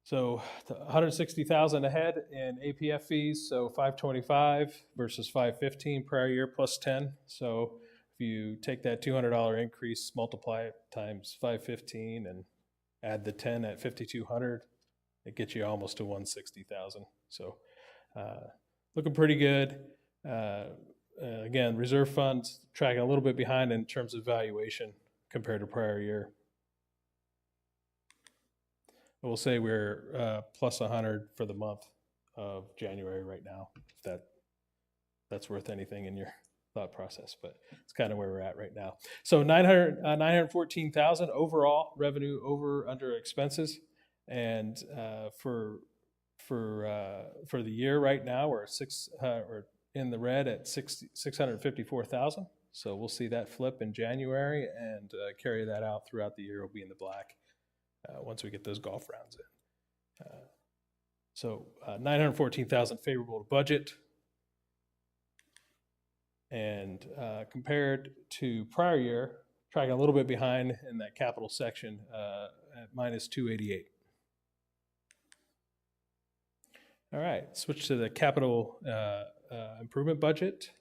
So 160,000 ahead in APF fees, so 525 versus 515 prior year plus 10. So if you take that $200 increase, multiply it times 515 and add the 10 at 5,200, it gets you almost to 160,000. So looking pretty good. Again, reserve funds tracking a little bit behind in terms of valuation compared to prior year. We'll say we're plus 100 for the month of January right now, if that's worth anything in your thought process, but it's kind of where we're at right now. So 914,000 overall revenue over under expenses, and for the year right now we're we're in the red at 654,000. So we'll see that flip in January and carry that out throughout the year. We'll be in the black once we get those golf rounds in. So 914,000 favorable to budget. And compared to prior year, tracking a little bit behind in that capital section at minus 288. All right, switch to the capital improvement budget.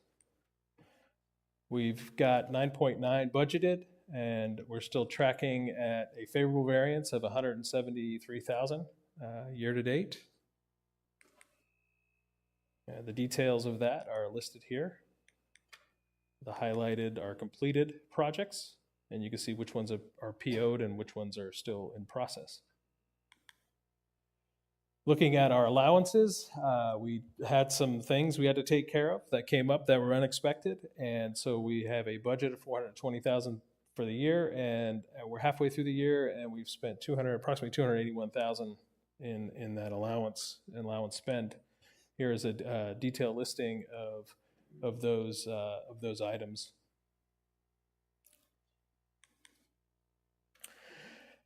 We've got 9.9 budgeted, and we're still tracking at a favorable variance of 173,000 year to date. The details of that are listed here. The highlighted are completed projects, and you can see which ones are PO'd and which ones are still in process. Looking at our allowances, we had some things we had to take care of that came up that were unexpected, and so we have a budget of 420,000 for the year, and we're halfway through the year, and we've spent approximately 281,000 in that allowance spend. Here is a detailed listing of those items.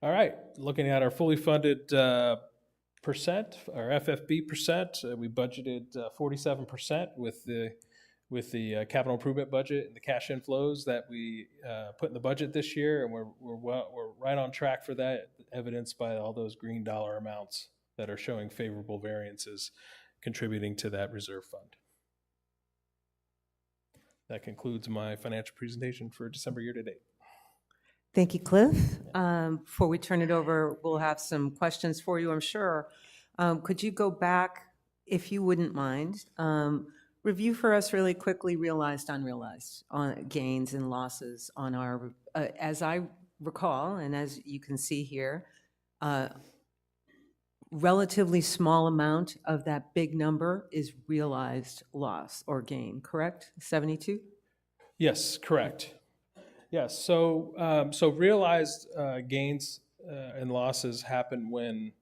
All right, looking at our fully funded percent, our FFB percent, we budgeted 47% with the capital improvement budget and the cash inflows that we put in the budget this year, and we're right on track for that, evidenced by all those green dollar amounts that are showing favorable variances contributing to that reserve fund. That concludes my financial presentation for December year-to-date. Thank you, Cliff. Before we turn it over, we'll have some questions for you, I'm sure. Could you go back, if you wouldn't mind, review for us really quickly realized, unrealized gains and losses on our, as I recall, and as you can see here, relatively small amount of that big number is realized loss or gain, correct? 72? Yes, correct. Yes, so realized gains and losses happen when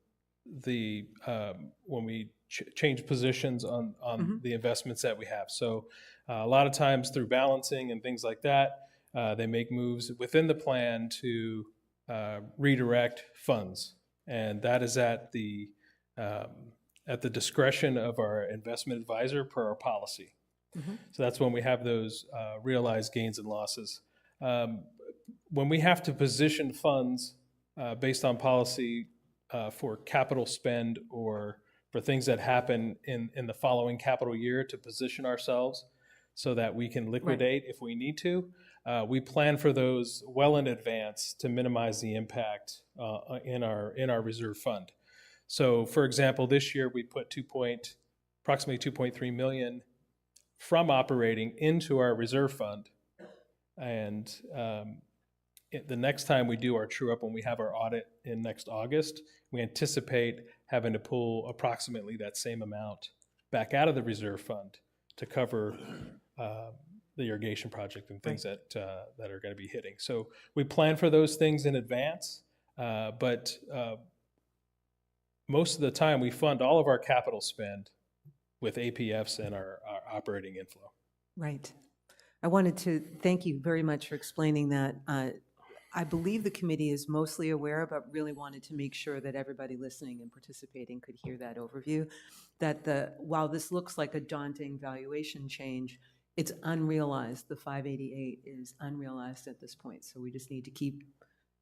we change positions on the investments that we have. So a lot of times through balancing and things like that, they make moves within the plan to redirect funds, and that is at the discretion of our investment advisor per our policy. So that's when we have those realized gains and losses. When we have to position funds based on policy for capital spend or for things that happen in the following capital year to position ourselves so that we can liquidate if we need to, we plan for those well in advance to minimize the impact in our reserve fund. So, for example, this year we put approximately 2.3 million from operating into our reserve fund, and the next time we do our true up, when we have our audit in next August, we anticipate having to pull approximately that same amount back out of the reserve fund to cover the irrigation project and things that are going to be hitting. So we plan for those things in advance, but most of the time we fund all of our capital spend with APFs and our operating inflow. Right. I wanted to thank you very much for explaining that. I believe the committee is mostly aware, but really wanted to make sure that everybody listening and participating could hear that overview, that while this looks like a daunting valuation change, it's unrealized. The 588 is unrealized at this point. So we just need to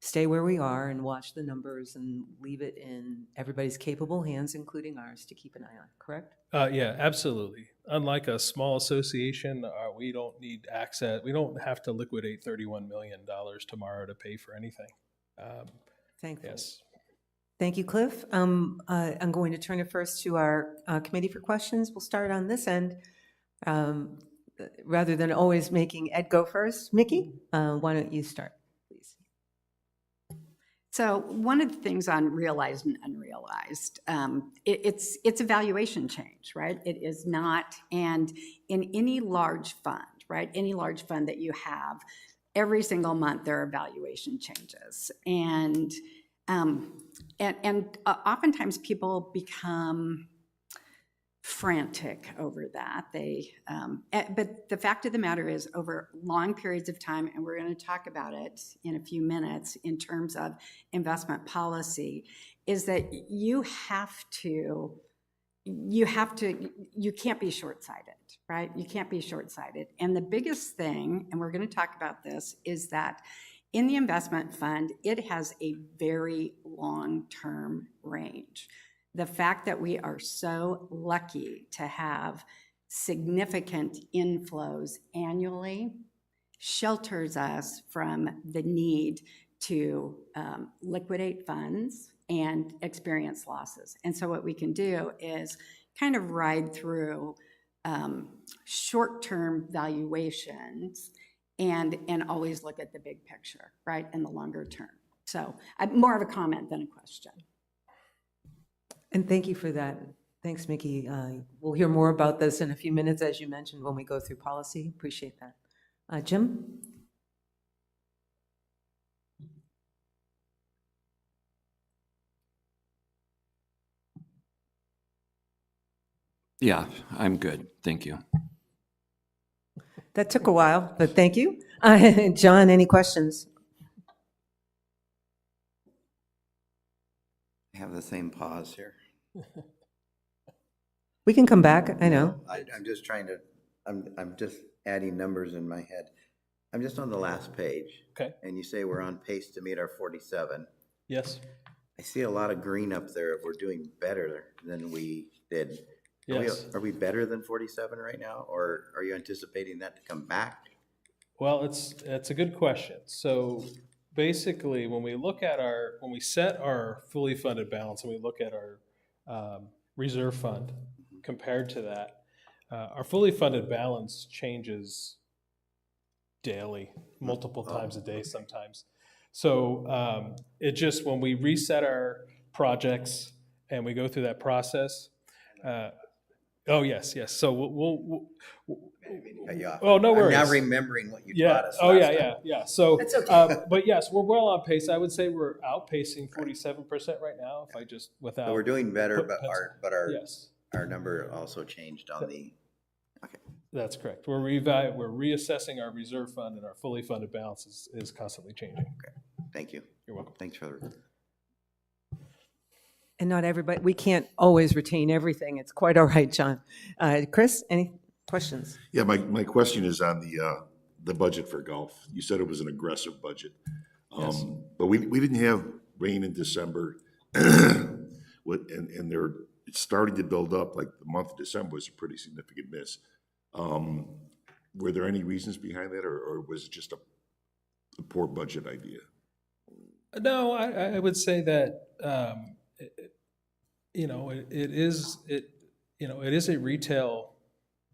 stay where we are and watch the numbers and leave it in everybody's capable hands, including ours, to keep an eye on, correct? Yeah, absolutely. Unlike a small association, we don't need access. We don't have to liquidate $31 million tomorrow to pay for anything. Thankfully. Yes. Thank you, Cliff. I'm going to turn it first to our committee for questions. We'll start on this end. Rather than always making Ed go first, Mickey, why don't you start, please? So one of the things on realized and unrealized, it's a valuation change, right? It is not, and in any large fund, right? Any large fund that you have, every single month there are valuation changes, and oftentimes people become frantic over that. But the fact of the matter is, over long periods of time, and we're going to talk about it in a few minutes in terms of investment policy, is that you can't be short-sighted, right? You can't be short-sighted. And the biggest thing, and we're going to talk about this, is that in the investment fund, it has a very long-term range. The fact that we are so lucky to have significant inflows annually shelters us from the need to liquidate funds and experience losses. And so what we can do is kind of ride through short-term valuations and always look at the big picture, right, in the longer term. So more of a comment than a question. And thank you for that. Thanks, Mickey. We'll hear more about this in a few minutes, as you mentioned, when we go through policy. Appreciate that. Jim? Yeah, I'm good. Thank you. That took a while, but thank you. John, any questions? I have the same pause here. We can come back, I know. I'm just trying to, I'm just adding numbers in my head. I'm just on the last page. Okay. And you say we're on pace to meet our 47. Yes. I see a lot of green up there if we're doing better than we did. Yes. Are we better than 47 right now, or are you anticipating that to come back? Well, it's a good question. So basically, when we set our fully funded balance and we look at our reserve fund compared to that, our fully funded balance changes daily, multiple times a day sometimes. So it just, when we reset our projects and we go through that process, oh, yes. So we'll Yeah. oh, no worries. I'm now remembering what you Yeah. taught us Oh, last yeah, time. yeah. So, That's okay. but yes, we're well on pace. I would say we're outpacing 47% right now. If I just without. So we're doing better, put but pencil- yes, our number also changed on the, okay. that's correct. We're reassessing our reserve fund, and our fully funded balance is constantly changing. Thank you. You're welcome. Thanks for the. And not everybody, we can't always retain everything. It's quite all right, John. Chris, any questions? Yeah, my question is on the budget for golf. You said it was an aggressive budget. Yes. But we didn't have rain in December. And it's starting to build up, like the month of December was a pretty significant miss. Were there any reasons behind that, or was it just a poor budget idea? No, I would say that it is a retail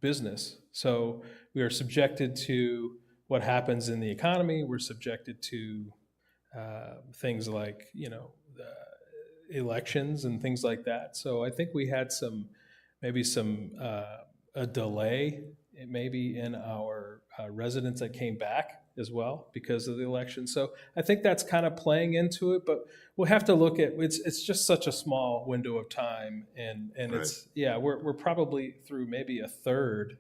business, so we are subjected to what happens in the economy. We're subjected to things like elections and things like that. So I think we had maybe a delay maybe in our residents that came back as well because of the election. So I think that's kind of playing into it, but we'll have to look at it's just such a small window of time, and Right. we're probably through maybe a third,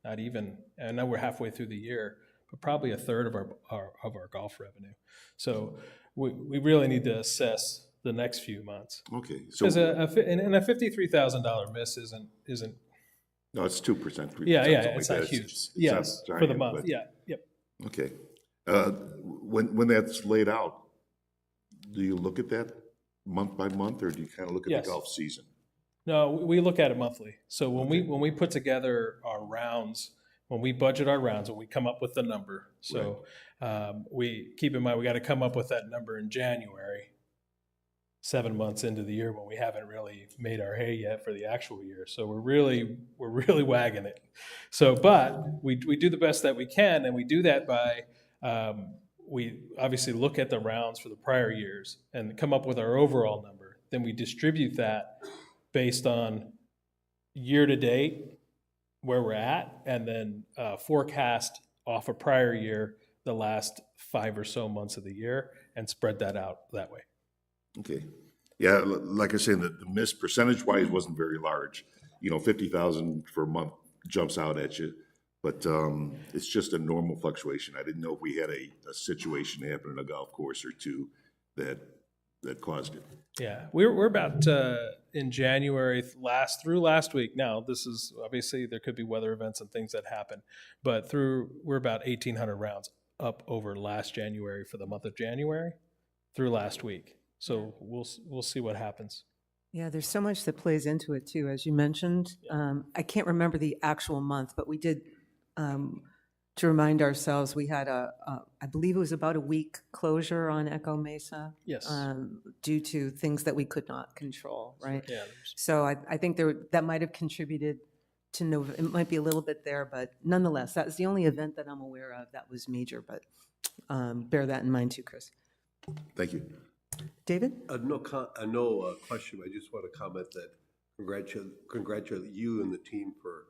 not even. I know we're halfway through the year, but probably a third of our golf revenue. So we really need to assess the next few months. Okay, so, Because a $53,000 miss isn't. no, it's 2%, 3%. Yeah, something it's like not that. huge. It's Yes, not for the giant, month. but- Yeah, yep. Okay. When that's laid out, do you look at that month by month, or do you kind of look at Yes. the golf season? No, we look at it monthly. So when we put together our rounds, when we budget our rounds, when we come up with the number, so we keep in mind we got to come up with that number in January, 7 months into the year when we haven't really made our hay yet for the actual year. So we're really wagging it. So, but we do the best that we can, and we do that by we obviously look at the rounds for the prior years and come up with our overall number. Then we distribute that based on year to date where we're at, and then forecast off a prior year the last 5 or so months of the year and spread that out that way. Okay. Yeah, like I said, the miss percentage-wise wasn't very large. 50,000 for a month jumps out at you, but it's just a normal fluctuation. I didn't know if we had a situation happen in a golf course or two that caused it. Yeah, we're about in January through last week. Now, this is obviously there could be weather events and things that happen, but we're about 1,800 rounds up over last January for the month of January through last week. So we'll see what happens. Yeah, there's so much that plays into it too, as you mentioned. I can't remember the actual month, but we did, to remind ourselves, we had I believe it was about a week closure on Echo Mesa. Yes. Due to things that we could not control, right? Yeah. So I think that might have contributed to it might be a little bit there, but nonetheless, that's the only event that I'm aware of that was major, but bear that in mind too, Chris. Thank you. David? No question. I just want to comment that congratulate you and the team for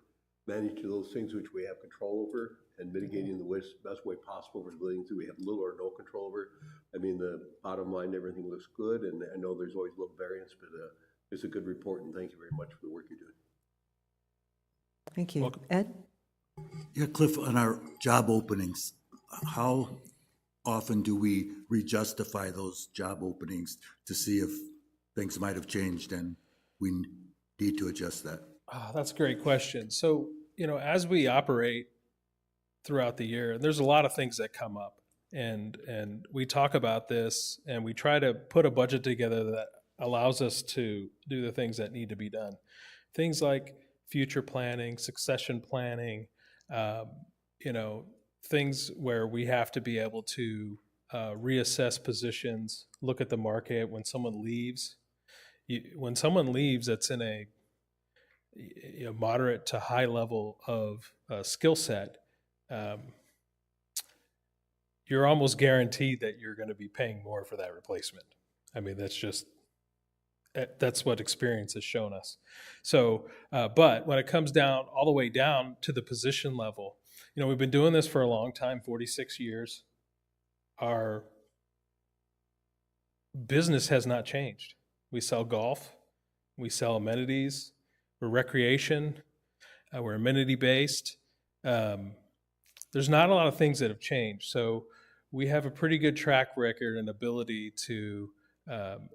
managing those things which we have control over and mitigating the best way possible for the things that we have little or no control over. I mean, the bottom line, everything looks good, and I know there's always a little variance, but it's a good report, and thank you very much for the work you're doing. Thank you. Welcome. Ed? Yeah, Cliff, on our job openings, how often do we re-justify those job openings to see if things might have changed and we need to adjust that? Oh, that's a great question. So, as we operate throughout the year, there's a lot of things that come up, and we talk about this, and we try to put a budget together that allows us to do the things that need to be done. Things like future planning, succession planning, you know, things where we have to be able to reassess positions, look at the market when someone leaves. When someone leaves that's in a moderate to high level of skill set, you're almost guaranteed that you're going to be paying more for that replacement. I mean, that's what experience has shown us. So, but when it comes down all the way down to the position level, you know, we've been doing this for a long time, 46 years. Our business has not changed. We sell golf, we sell amenities, we're recreation, we're amenity based. There's not a lot of things that have changed. So we have a pretty good track record and ability to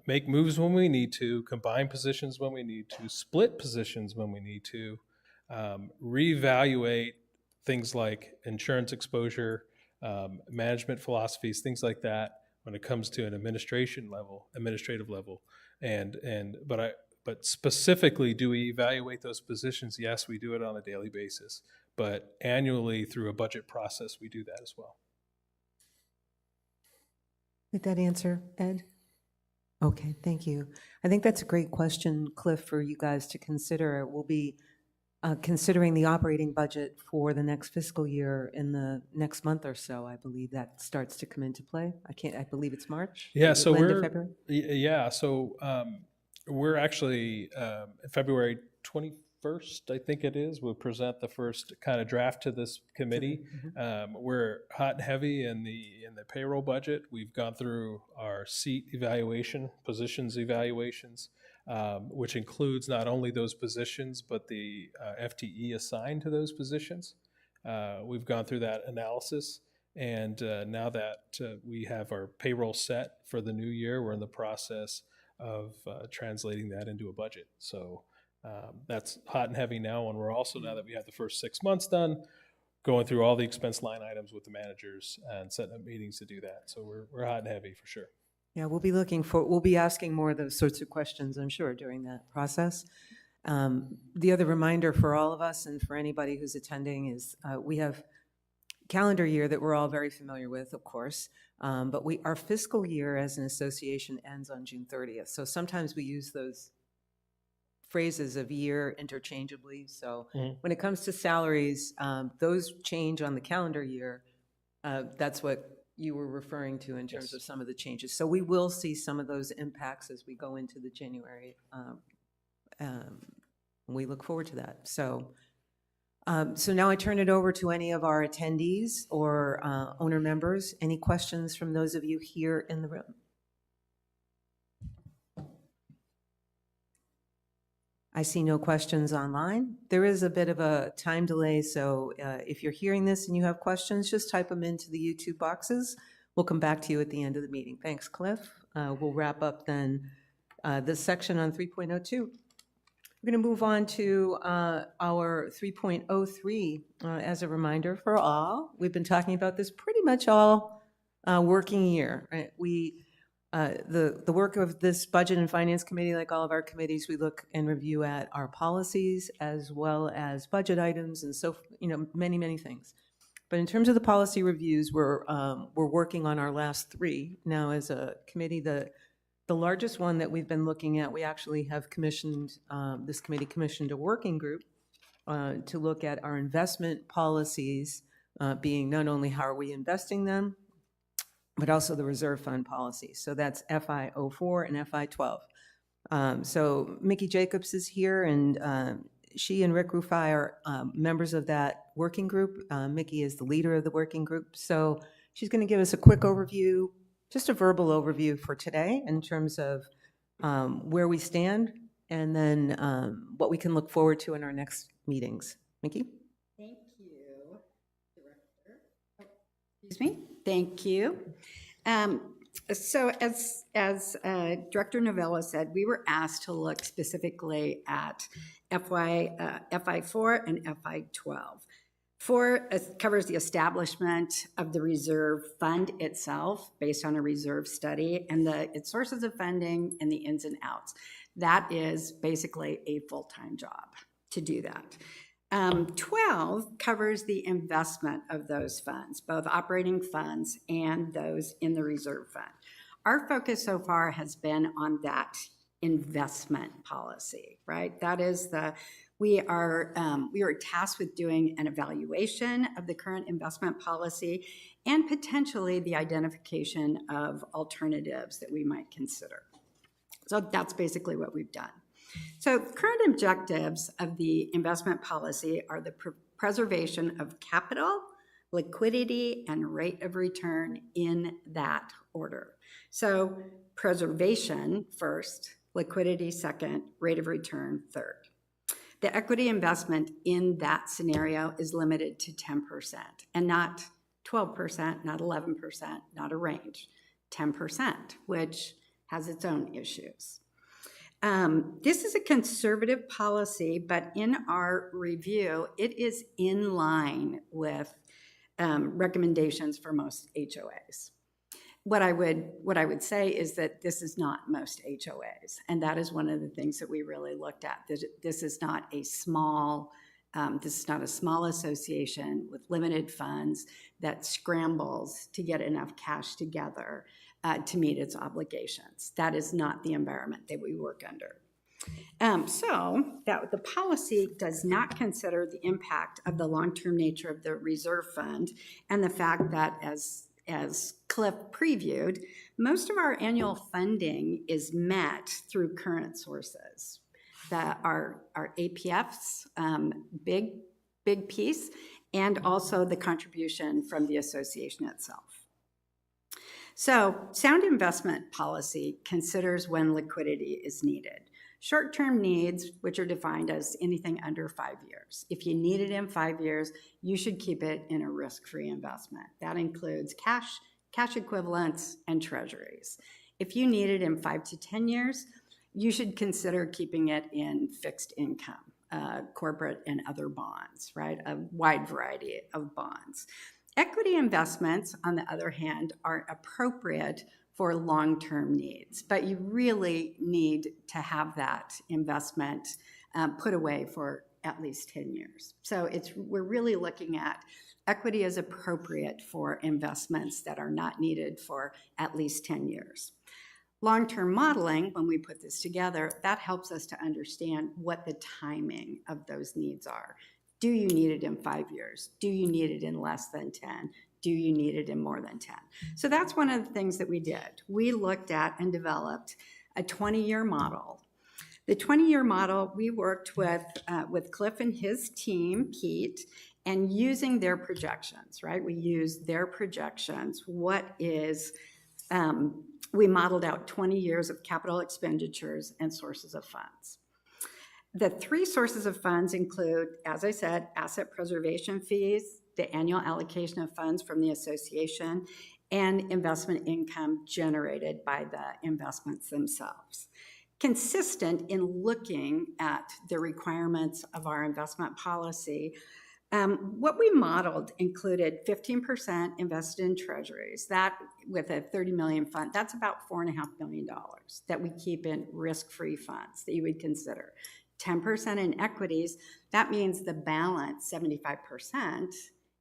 make moves when we need to, combine positions when we need to, split positions when we need to, reevaluate things like insurance exposure, management philosophies, things like that when it comes to an administrative level. But specifically, do we evaluate those positions? Yes, we do it on a daily basis, but annually through a budget process, we do that as well. Did that answer, Ed? Okay, thank you. I think that's a great question, Cliff, for you guys to consider. We'll be considering the operating budget for the next fiscal year in the next month or so. I believe that starts to come into play. I believe it's March? Yeah, so End of February? We're actually February 21st, I think it is. We'll present the first kind of draft to this committee. We're hot and heavy in the payroll budget. We've gone through our seat evaluation, positions evaluations, which includes not only those positions but the FTE assigned to those positions. We've gone through that analysis, and now that we have our payroll set for the new year, we're in the process of translating that into a budget. So that's hot and heavy now, and we're also, now that we have the first 6 months done, going through all the expense line items with the managers and setting up meetings to do that. So we're hot and heavy for sure. Yeah, we'll be asking more of those sorts of questions, I'm sure, during that process. The other reminder for all of us and for anybody who's attending is we have calendar year that we're all very familiar with, of course, but our fiscal year as an association ends on June 30th. So sometimes we use those phrases of year interchangeably. So when it comes to salaries, those change on the calendar year. That's what you were referring to in terms of some of the changes. So we will see some of those impacts as we go into the January. We look forward to that. So now I turn it over to any of our attendees or owner members. Any questions from those of you here in the room? I see no questions online. There is a bit of a time delay, so if you're hearing this and you have questions, just type them into the YouTube boxes. We'll come back to you at the end of the meeting. Thanks, Cliff. We'll wrap up then this section on 3.02. We're going to move on to our 3.03. As a reminder for all, we've been talking about this pretty much all working year. Right? The work of this Budget and Finance Committee, like all of our committees, we look and review at our policies as well as budget items and so, many, many things. But in terms of the policy reviews, we're working on our last three now as a committee. The largest one that we've been looking at, we actually have commissioned, this committee commissioned a working group to look at our investment policies, being not only how are we investing them, but also the reserve fund policy. So that's FY04 and FY12. So Mickey Jacobs is here, and she and Rick Rufai are members of that working group. Mickey is the leader of the working group. So she's going to give us a quick overview, just a verbal overview for today in terms of where we stand and then what we can look forward to in our next meetings. Mickey? Thank you, Director. Oh, excuse me. Thank you. So as Director Novella said, we were asked to look specifically at FY4 and FY12. 4 covers the establishment of the reserve fund itself based on a reserve study and its sources of funding and the ins and outs. That is basically a full-time job to do that. 12 covers the investment of those funds, both operating funds and those in the reserve fund. Our focus so far has been on that investment policy, right? That is we are tasked with doing an evaluation of the current investment policy and potentially the identification of alternatives that we might consider. So that's basically what we've done. So current objectives of the investment policy are the preservation of capital, liquidity, and rate of return in that order. So preservation first, liquidity second, rate of return third. The equity investment in that scenario is limited to 10% and not 12%, not 11%, not a range, 10%, which has its own issues. This is a conservative policy, but in our review, it is in line with recommendations for most HOAs. What I would say is that this is not most HOAs, and that is one of the things that we really looked at. This is not a small association with limited funds that scrambles to get enough cash together to meet its obligations. That is not the environment that we work under. So that the policy does not consider the impact of the long-term nature of the reserve fund and the fact that, as Cliff previewed, most of our annual funding is met through current sources. Our APF's big piece, and also the contribution from the association itself. So sound investment policy considers when liquidity is needed. Short-term needs, which are defined as anything under 5 years. If you need it in 5 years, you should keep it in a risk-free investment. That includes cash equivalents, and treasuries. If you need it in 5 to 10 years, you should consider keeping it in fixed income, corporate and other bonds, right? A wide variety of bonds. Equity investments, on the other hand, are appropriate for long-term needs, but you really need to have that investment put away for at least 10 years. So we're really looking at equity as appropriate for investments that are not needed for at least 10 years. Long-term modeling, when we put this together, that helps us to understand what the timing of those needs are. Do you need it in 5 years? Do you need it in less than 10? Do you need it in more than 10? So that's one of the things that we did. We looked at and developed a 20-year model. The 20-year model, we worked with Cliff and his team, Pete, and using their projections, right? We used their projections. We modeled out 20 years of capital expenditures and sources of funds. The 3 sources of funds include, as I said, asset preservation fees, the annual allocation of funds from the association, and investment income generated by the investments themselves. Consistent in looking at the requirements of our investment policy, what we modeled included 15% invested in treasuries. That, with a $30 million fund, that's about $4.5 million that we keep in risk-free funds that you would consider. 10% in equities, that means the balance, 75%,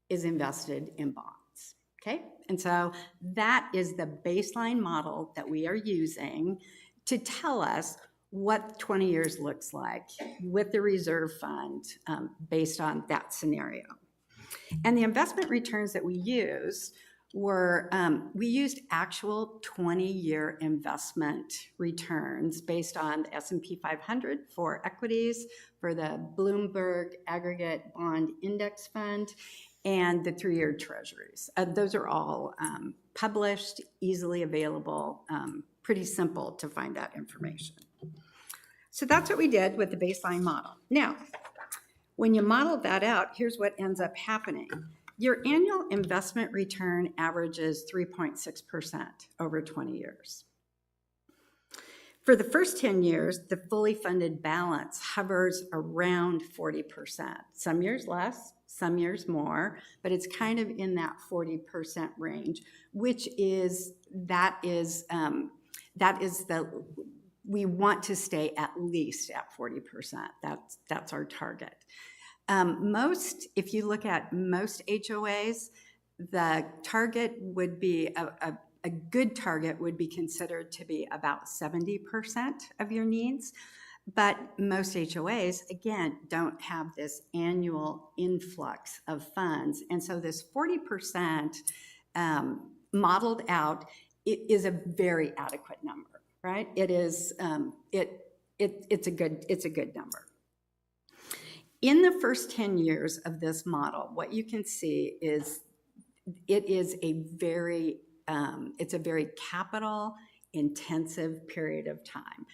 is invested in bonds, okay? And so that is the baseline model that we are using to tell us what 20 years looks like with the reserve fund based on that scenario. And the investment returns that we used were, we used actual 20-year investment returns based on the S&P 500 for equities, for the Bloomberg Aggregate Bond Index Fund, and the 3-year treasuries. Those are all published, easily available, pretty simple to find that information. So that's what we did with the baseline model. Now, when you model that out, here's what ends up happening. Your annual investment return averages 3.6% over 20 years. For the first 10 years, the fully funded balance hovers around 40%. Some years less, some years more, but it's kind of in that 40% range, which is, that is the we want to stay at least at 40%. That's our target. If you look at most HOAs, the target would be, a good target would be considered to be about 70% of your needs. But most HOAs, again, don't have this annual influx of funds. And so this 40% modeled out, it is a very adequate number, right? It is, it's a good number. In the first 10 years of this model, what you can see is it is a very capital intensive period of time.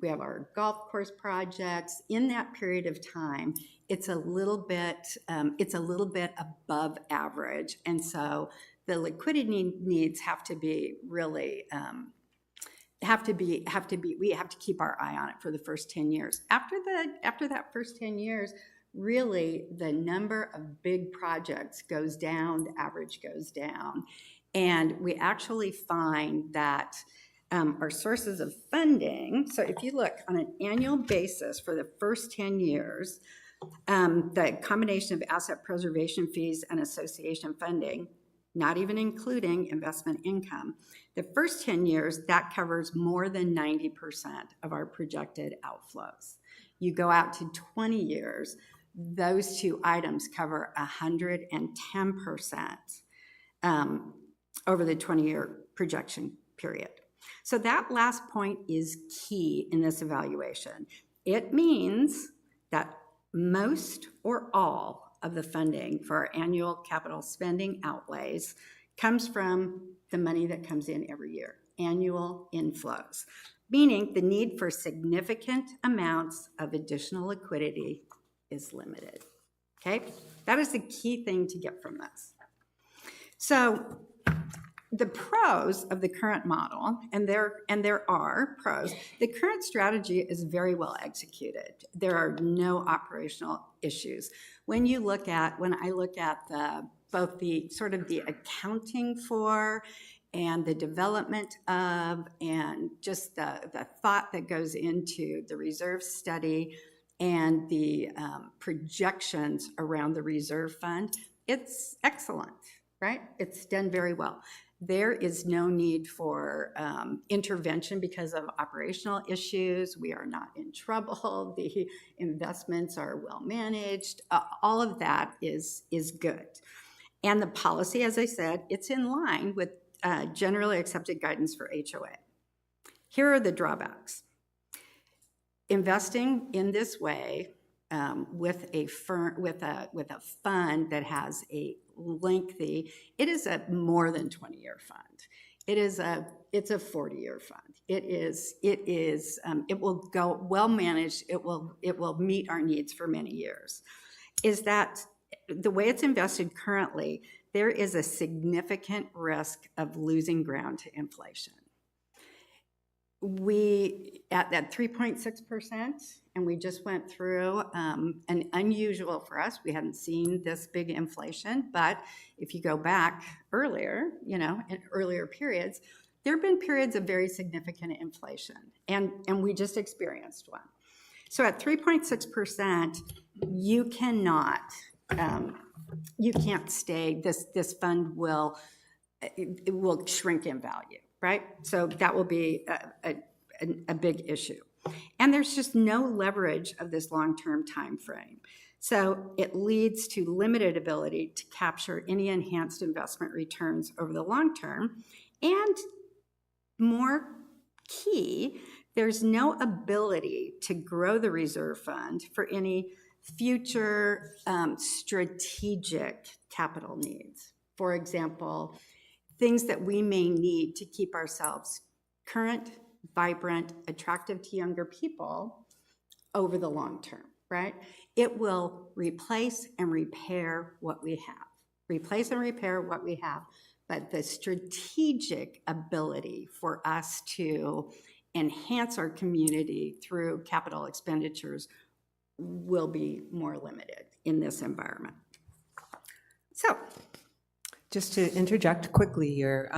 We have our golf course projects. In that period of time, it's a little bit above average, and so the liquidity needs have to be really we have to keep our eye on it for the first 10 years. After that first 10 years, really the number of big projects goes down, the average goes down, and we actually find that our sources of funding, so if you look on an annual basis for the first 10 years, the combination of asset preservation fees and association funding, not even including investment income, the first 10 years, that covers more than 90% of our projected outflows. You go out to 20 years, those two items cover 110% over the 20-year projection period. So that last point is key in this evaluation. It means that most or all of the funding for our annual capital spending outlays comes from the money that comes in every year, annual inflows, meaning the need for significant amounts of additional liquidity is limited, okay? That is the key thing to get from this. So the pros of the current model, and there are pros, the current strategy is very well executed. There are no operational issues. When I look at both the sort of the accounting for and the development of and just the thought that goes into the reserve study and the projections around the reserve fund, it's excellent, right? It's done very well. There is no need for intervention because of operational issues. We are not in trouble. The investments are well managed. All of that is good. And the policy, as I said, it's in line with generally accepted guidance for HOA. Here are the drawbacks. Investing in this way with a fund that has a lengthy, it is a more than 20-year fund. It's a 40-year fund. It will go well managed. It will meet our needs for many years. Is that the way it's invested currently, there is a significant risk of losing ground to inflation. We, at that 3.6%, and we just went through an unusual for us, we hadn't seen this big inflation, but if you go back earlier, in earlier periods, there have been periods of very significant inflation, and we just experienced one. So at 3.6%, you can't stay, this fund will shrink in value, right? So that will be a big issue. And there's just no leverage of this long-term time frame. So it leads to limited ability to capture any enhanced investment returns over the long term. And more key, there's no ability to grow the reserve fund for any future strategic capital needs. For example, things that we may need to keep ourselves current, vibrant, attractive to younger people over the long term, right? It will replace and repair what we have. Replace and repair what we have, but the strategic ability for us to enhance our community through capital expenditures will be more limited in this environment. So, Just to interject quickly here,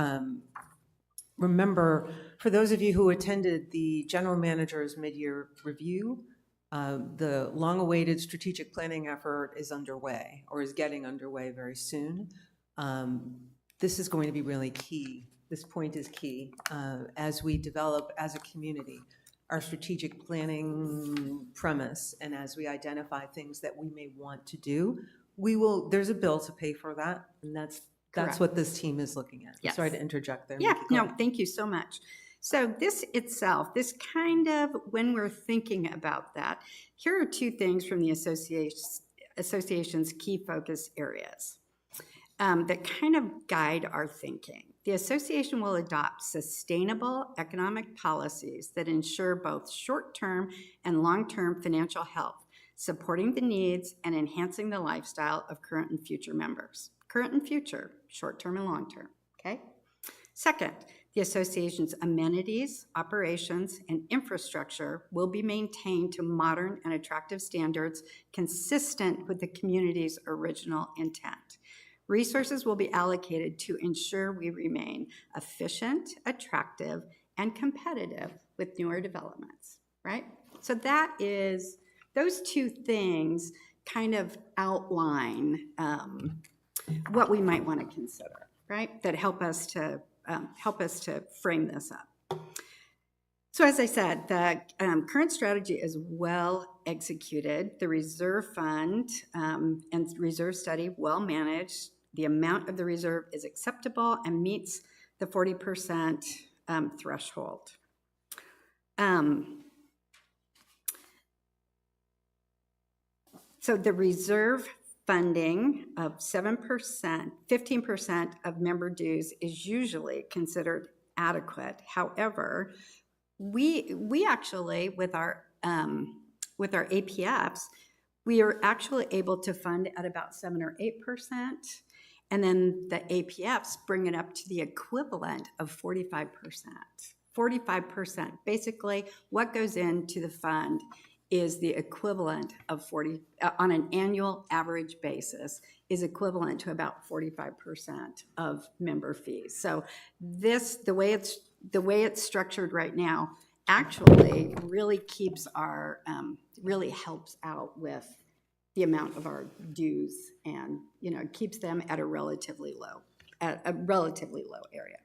remember, for those of you who attended the general manager's mid-year review, the long-awaited strategic planning effort is underway, or is getting underway very soon. This is going to be really key. This point is key as we develop as a community our strategic planning premise, and as we identify things that we may want to do, there's a bill to pay for that, and that's Correct. what this team is looking at. Yes. Sorry to interject there. Yeah, Nikki, go no, ahead. thank you so much. So this itself, this kind of, when we're thinking about that, here are two things from the association's key focus areas that kind of guide our thinking. The association will adopt sustainable economic policies that ensure both short-term and long-term financial health, supporting the needs and enhancing the lifestyle of current and future members. Current and future, short-term and long-term, okay? Second, the association's amenities, operations, and infrastructure will be maintained to modern and attractive standards consistent with the community's original intent. Resources will be allocated to ensure we remain efficient, attractive, and competitive with newer developments, right? So that is, those two things kind of outline what we might want to consider, right? That help us to frame this up. So as I said, the current strategy is well executed. The reserve fund and reserve study well managed. The amount of the reserve is acceptable and meets the 40% threshold. So the reserve funding of 7%, 15% of member dues is usually considered adequate. However, we actually, with our APFs, we are actually able to fund at about 7 or 8%, and then the APFs bring it up to the equivalent of 45%. 45%. Basically, what goes into the fund is the equivalent of 40, on an annual average basis, is equivalent to about 45% of member fees. So this, the way it's structured right now, actually really keeps our, really helps out with the amount of our dues, and keeps them at a relatively low area.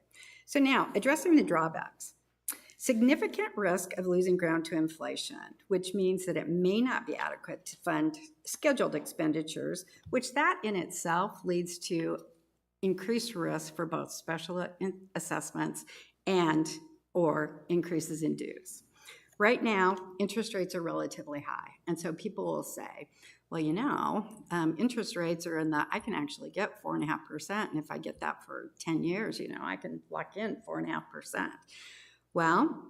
So now, addressing the drawbacks. Significant risk of losing ground to inflation, which means that it may not be adequate to fund scheduled expenditures, which that in itself leads to increased risk for both special assessments and or increases in dues. Right now, interest rates are relatively high, and so people will say, well, interest rates are in the, I can actually get 4.5%, and if I get that for 10 years, I can lock in 4.5%. Well,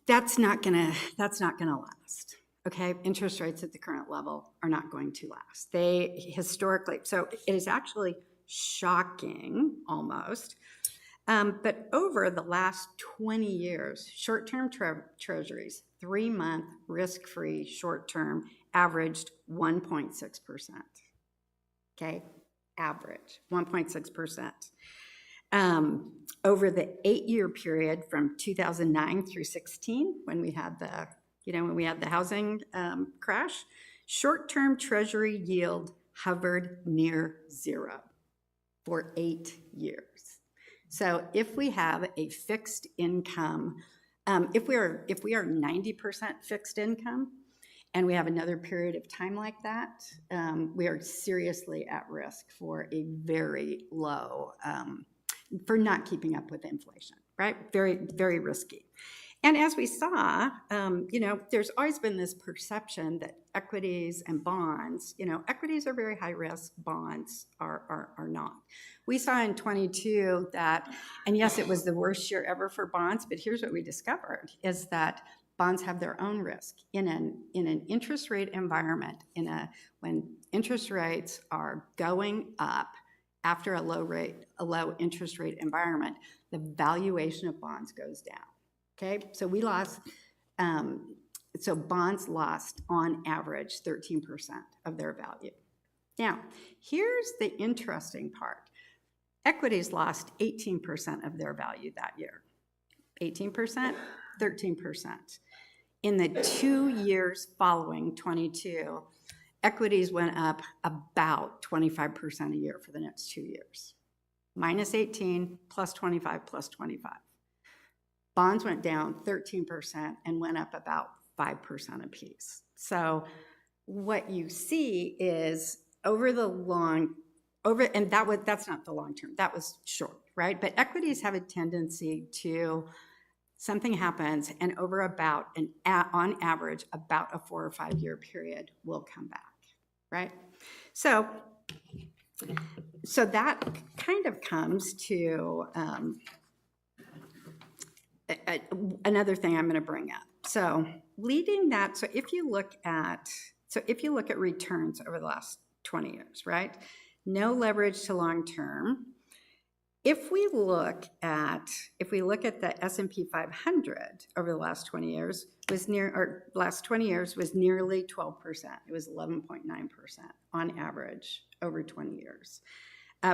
that's not gonna last. Okay, interest rates at the current level are not going to last. They historically, so it is actually shocking almost. But over the last 20 years, short-term treasuries, 3-month risk-free short-term, averaged 1.6%. Okay, average 1.6%. Over the 8-year period from 2009 through 16, when we had the housing crash, short-term treasury yield hovered near zero for 8 years. So if we have a fixed income, if we are 90% fixed income, and we have another period of time like that, we are seriously at risk for a very low, for not keeping up with inflation, right? Very, very risky. And as we saw, there's always been this perception that equities and bonds, equities are very high risk, bonds are not. We saw in 22 that, and yes, it was the worst year ever for bonds, but here's what we discovered, is that bonds have their own risk. In an interest rate environment, when interest rates are going up, after a low interest rate environment, the valuation of bonds goes down. Okay, so so bonds lost on average 13% of their value. Now, here's the interesting part. Equities lost 18% of their value that year. 18%, 13%. In the 2 years following 22, equities went up about 25% a year for the next 2 years. Minus 18, plus 25, plus 25. Bonds went down 13% and went up about 5% apiece. So what you see is that's not the long term, that was short, right? But equities have a tendency to, something happens and over about on average, about a 4 or 5 year period will come back, right? So that kind of comes to another thing I'm going to bring up. So leading that, so if you look at returns over the last 20 years, right? No leverage to long term. If we look at the S&P 500 over the last 20 years was nearly 12%. It was 11.9% on average over 20 years,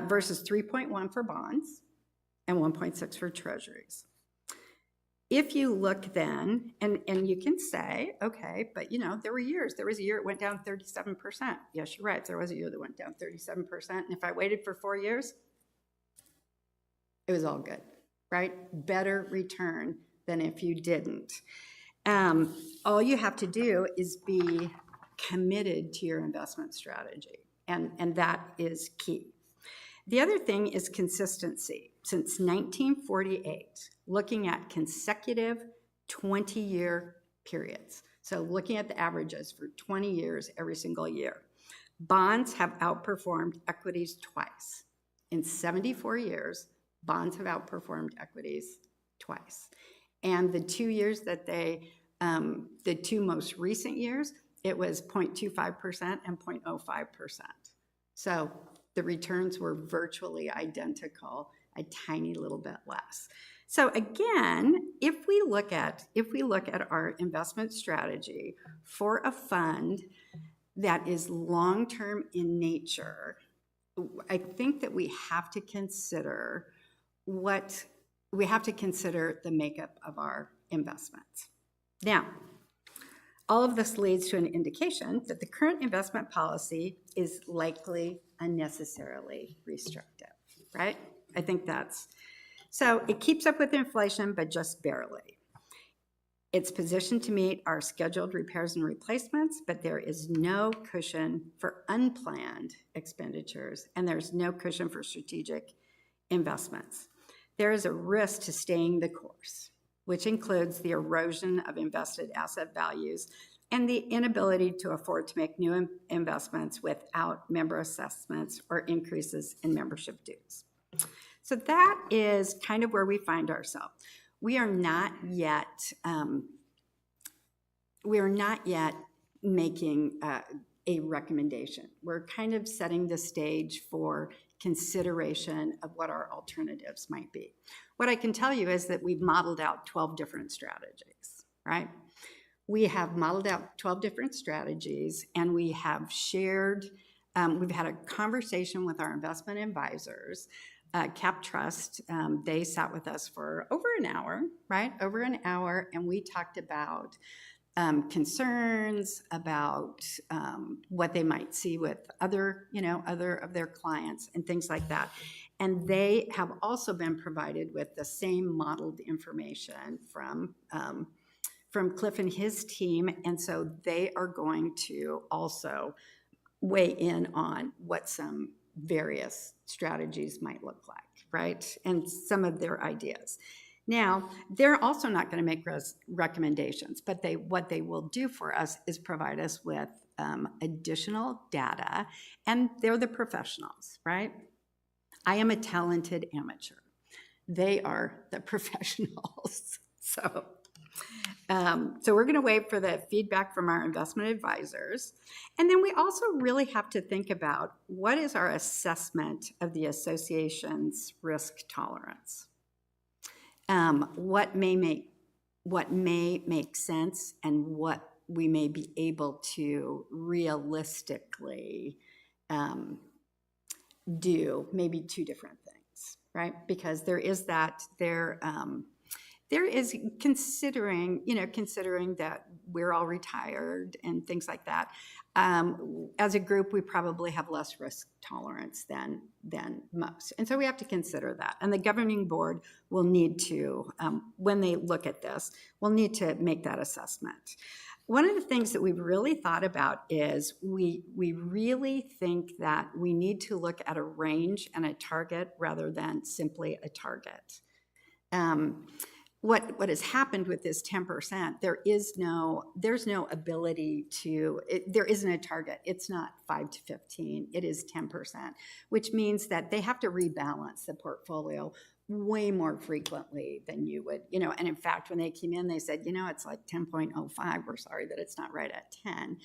versus 3.1 for bonds and 1.6 for treasuries. If you look then, and you can say, okay, but there was a year it went down 37%. Yes, you're right, there was a year that went down 37%. And if I waited for 4 years, it was all good, right? Better return than if you didn't. All you have to do is be committed to your investment strategy, and that is key. The other thing is consistency. Since 1948, looking at consecutive 20-year periods, so looking at the averages for 20 years every single year, bonds have outperformed equities twice. In 74 years, bonds have outperformed equities twice. And the 2 years that the 2 most recent years, it was 0.25% and 0.05%. So the returns were virtually identical, a tiny little bit less. So again, if we look at our investment strategy for a fund that is long-term in nature, I think that we have to consider the makeup of our investments. Now, all of this leads to an indication that the current investment policy is likely unnecessarily restrictive, right? I think so it keeps up with inflation, but just barely. It's positioned to meet our scheduled repairs and replacements, but there is no cushion for unplanned expenditures, and there's no cushion for strategic investments. There is a risk to staying the course, which includes the erosion of invested asset values and the inability to afford to make new investments without member assessments or increases in membership dues. So that is kind of where we find ourselves. We are not yet making a recommendation. We're kind of setting the stage for consideration of what our alternatives might be. What I can tell you is that we've modeled out 12 different strategies, right? We have modeled out 12 different strategies, and we have shared, we've had a conversation with our investment advisors. Cap Trust, they sat with us for over an hour, right? Over an hour, and we talked about concerns, about what they might see with other of their clients and things like that. And they have also been provided with the same modeled information from Cliff and his team, and so they are going to also weigh in on what some various strategies might look like, right? And some of their ideas. Now, they're also not going to make recommendations, but what they will do for us is provide us with additional data, and they're the professionals, right? I am a talented amateur. They are the professionals. So we're going to wait for the feedback from our investment advisors. And then we also really have to think about what is our assessment of the association's risk tolerance. What may make sense and what we may be able to realistically do, maybe two different things. increase, right? Because there is that, there is considering, considering that we're all retired and things like that. As a group, we probably have less risk tolerance than most. And so we have to consider that. And the governing board will need to, when they look at this, will need to make that assessment. One of the things that we've really thought about is we really think that we need to look at a range and a target rather than simply a target. What has happened with this 10%, there's no ability to, there isn't a target. It's not 5 to 15, it is 10%, which means that they have to rebalance the portfolio way more frequently than you would, and in fact, when they came in, they said, it's like 10.05, we're sorry that it's not right at 10.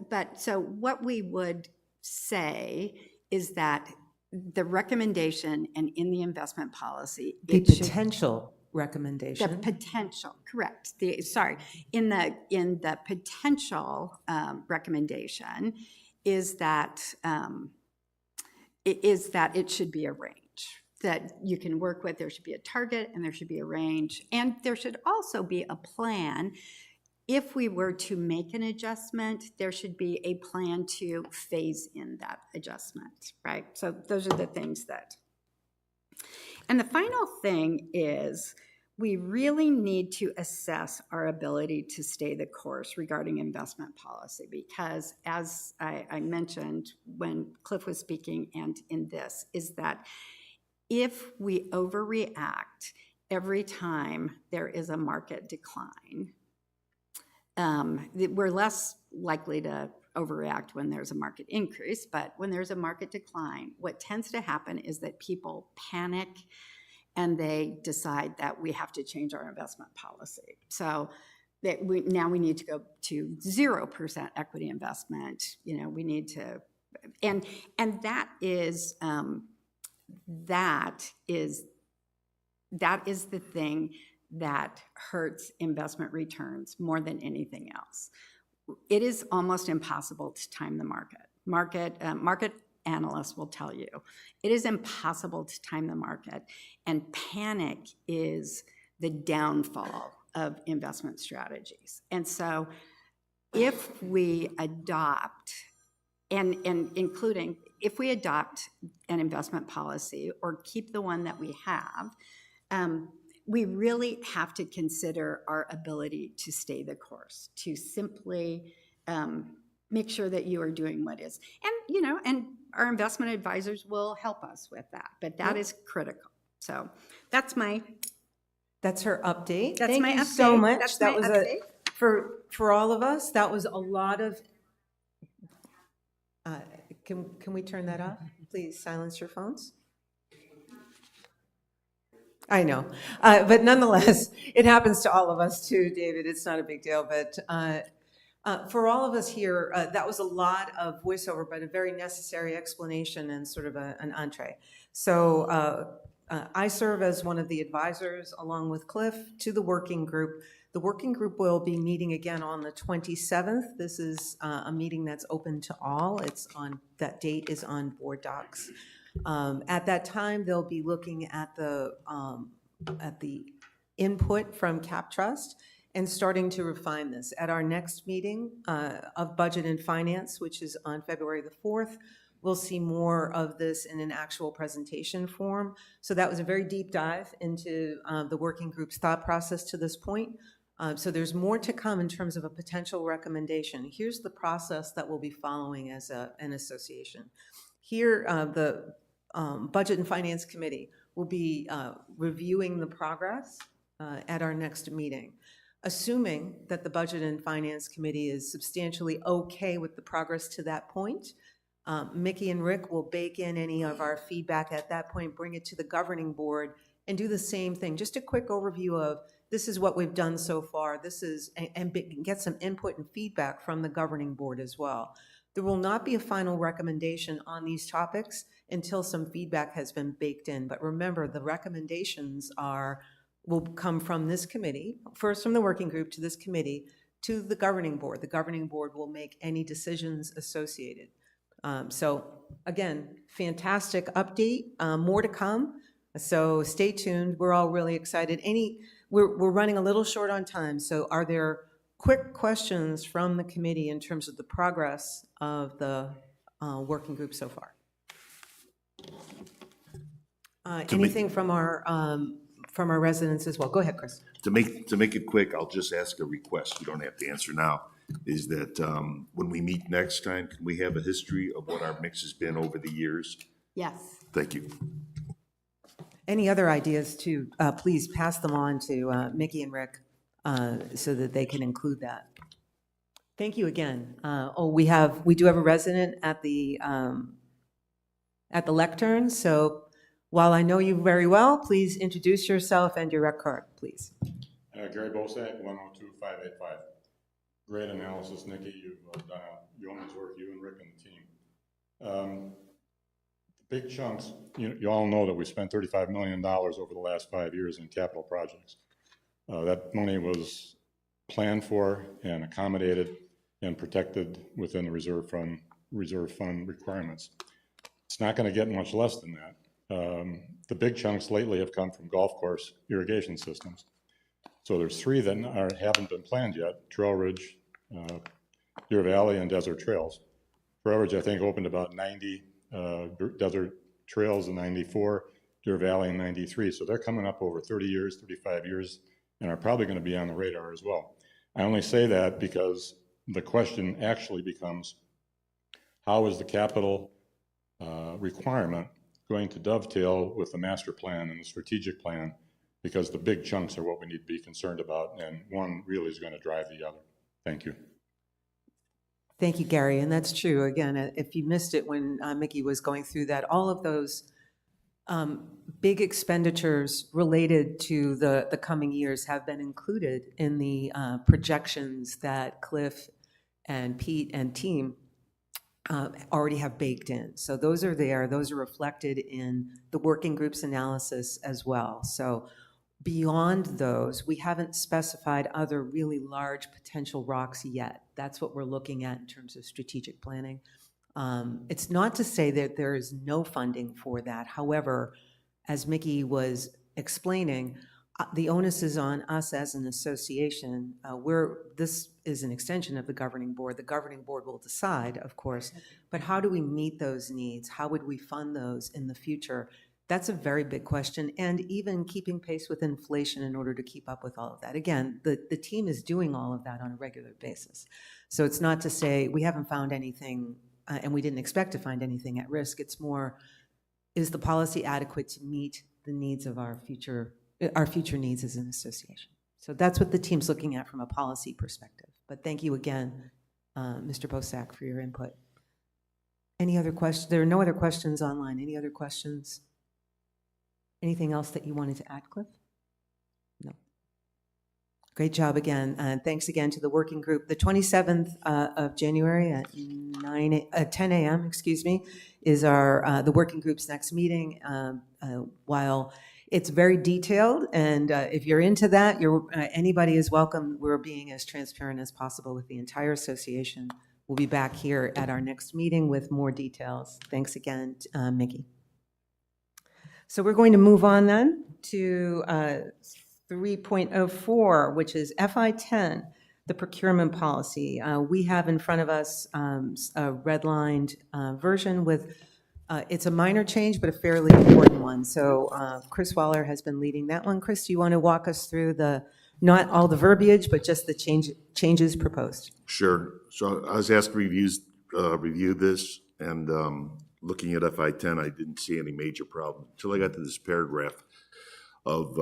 But so what we would say is that the recommendation and in the investment policy, The it should- potential recommendation. the potential, correct. In the potential recommendation is that it should be a range that you can work with. There should be a target and there should be a range, and there should also be a plan. If we were to make an adjustment, there should be a plan to phase in that adjustment, right? So those are the things that. And the final thing is we really need to assess our ability to stay the course regarding investment policy, because as I mentioned when Cliff was speaking and in this, is that if we overreact every time there is a market decline, we're less likely to overreact when there's a market increase, but when there's a market decline, what tends to happen is that people panic and they decide that we have to change our investment policy. So that now we need to go to 0% equity investment. We need to, and that is the thing that hurts investment returns more than anything else. It is almost impossible to time the market. Market analysts will tell you it is impossible to time the market, and panic is the downfall of investment strategies. And so if we adopt, and including if we adopt an investment policy or keep the one that we have, we really have to consider our ability to stay the course, to simply make sure that you are doing what is. And our investment advisors will help us with that, but that is critical. So that's her update. Thank my you update. so much. That's That my was update. for all of us, that was a lot of, can we turn that off? Please silence your phones. I know, but nonetheless, it happens to all of us too, David. It's not a big deal, but for all of us here, that was a lot of voiceover, but a very necessary explanation and sort of an entree. So I serve as one of the advisors, along with Cliff, to the working group. The working group will be meeting again on the 27th. This is a meeting that's open to all. That date is on board docs. At that time, they'll be looking at the input from Cap Trust and starting to refine this. At our next meeting of Budget and Finance, which is on February the 4th, we'll see more of this in an actual presentation form. So that was a very deep dive into the working group's thought process to this point. So there's more to come in terms of a potential recommendation. Here's the process that we'll be following as an association. Here, the Budget and Finance Committee will be reviewing the progress at our next meeting. Assuming that the Budget and Finance Committee is substantially okay with the progress to that point, Mickey and Rick will bake in any of our feedback at that point, bring it to the governing board, and do the same thing. Just a quick overview of this is what we've done so far. And get some input and feedback from the governing board as well. There will not be a final recommendation on these topics until some feedback has been baked in. But remember, the recommendations will come from this committee, first from the working group to this committee, to the governing board. The governing board will make any decisions associated. So again, fantastic update, more to come. So stay tuned. We're all really excited. We're running a little short on time. So are there quick questions from the committee in terms of the progress of the working group so far? Anything from our residents as well? Go ahead, Chris. To make it quick, I'll just ask a request. You don't have to answer now. Is that when we meet next time, can we have a history of what our mix has been over the years? Yes. Thank you. Any other ideas too, please pass them on to Mickey and Rick so that they can include that. Thank you again. We do have a resident at the lectern, so while I know you very well, please introduce yourself and your rec card, please. Gary Bosak, 102585. Great analysis, Nikki. You've done yeoman's work, you and Rick and the team. Big chunks, you all know that we spent $35 million over the last 5 years in capital projects. That money was planned for and accommodated and protected within the reserve fund requirements. It's not going to get much less than that. The big chunks lately have come from golf course irrigation systems. So there's 3 that haven't been planned yet: Trail Ridge, Deer Valley, and Desert Trails. Trail Ridge, I think, opened about 90, Desert Trails in 94, Deer Valley in 93. So they're coming up over 30 years, 35 years, and are probably going to be on the radar as well. I only say that because the question actually becomes, how is the capital requirement going to dovetail with the master plan and the strategic plan? Because the big chunks are what we need to be concerned about, and one really is going to drive the other. Thank you. Thank you, Gary, and that's true. Again, if you missed it when Mickey was going through that, all of those big expenditures related to the coming years have been included in the projections that Cliff and Pete and team already have baked in. So those are there. Those are reflected in the working group's analysis as well. So beyond those, we haven't specified other really large potential rocks yet. That's what we're looking at in terms of strategic planning. It's not to say that there is no funding for that. However, as Mickey was explaining, the onus is on us as an association. This is an extension of the governing board. The governing board will decide, of course, but how do we meet those needs? How would we fund those in the future? That's a very big question, and even keeping pace with inflation in order to keep up with all of that. Again, the team is doing all of that on a regular basis. So it's not to say we haven't found anything, and we didn't expect to find anything at risk. It's more, is the policy adequate to meet the needs of our future needs as an association? So that's what the team's looking at from a policy perspective. But thank you again, Mr. Bosak, for your input. Any other questions? There are no other questions online. Any other questions? Anything else that you wanted to add, Cliff? No. Great job again. Thanks again to the working group. The 27th of January at 10 a.m., excuse me, is the working group's next meeting. While it's very detailed, and if you're into that, anybody is welcome. We're being as transparent as possible with the entire association. We'll be back here at our next meeting with more details. Thanks again, Mickey. So we're going to move on then to 3.04, which is FY10, the procurement policy. We have in front of us a redlined version with, it's a minor change, but a fairly important one. So Chris Waller has been leading that one. Chris, do you want to walk us through not all the verbiage, but just the changes proposed? Sure. So I was asked to review this, and looking at FI10, I didn't see any major problem until I got to this paragraph of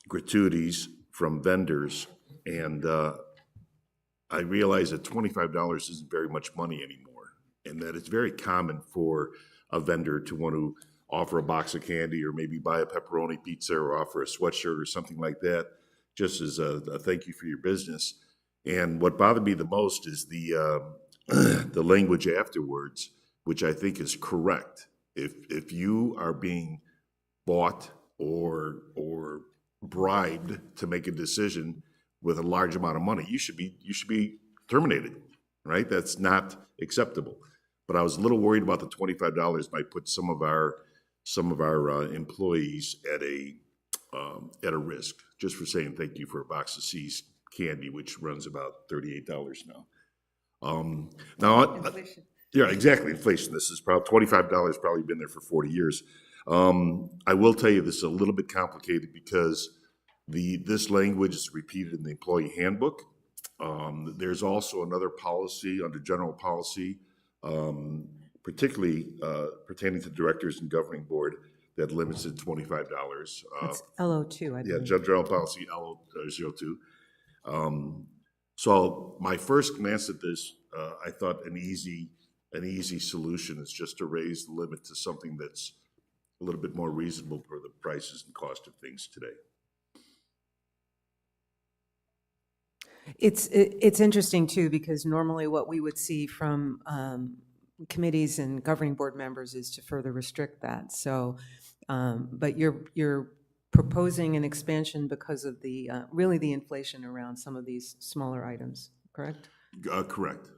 gratuities from vendors, and I realized that $25 isn't very much money anymore, and that it's very common for a vendor to want to offer a box of candy or maybe buy a pepperoni pizza or offer a sweatshirt or something like that, just as a thank you for your business. And what bothered me the most is the language afterwards, which I think is correct. If you are being bought or bribed to make a decision with a large amount of money, you should be terminated, right? That's not acceptable. but I was a little worried about the $25 might put some of our employees at a risk, just for saying thank you for a box of C's candy, which runs about $38 now. Yeah, exactly, inflation. This is probably $25, probably been there for 40 years. I will tell you this is a little bit complicated because this language is repeated in the employee handbook. There's also another policy under general policy, particularly pertaining to directors and governing board, that limits it to $25. It's LO2, I Yeah, believe. general policy LO02. So my first glance at this, I thought an easy solution is just to raise the limit to something that's a little bit more reasonable for the prices and cost of things today. It's interesting too, because normally what we would see from committees and governing board members is to further restrict that. So, but you're proposing an expansion because of the really the inflation around some of these smaller items, correct? Correct.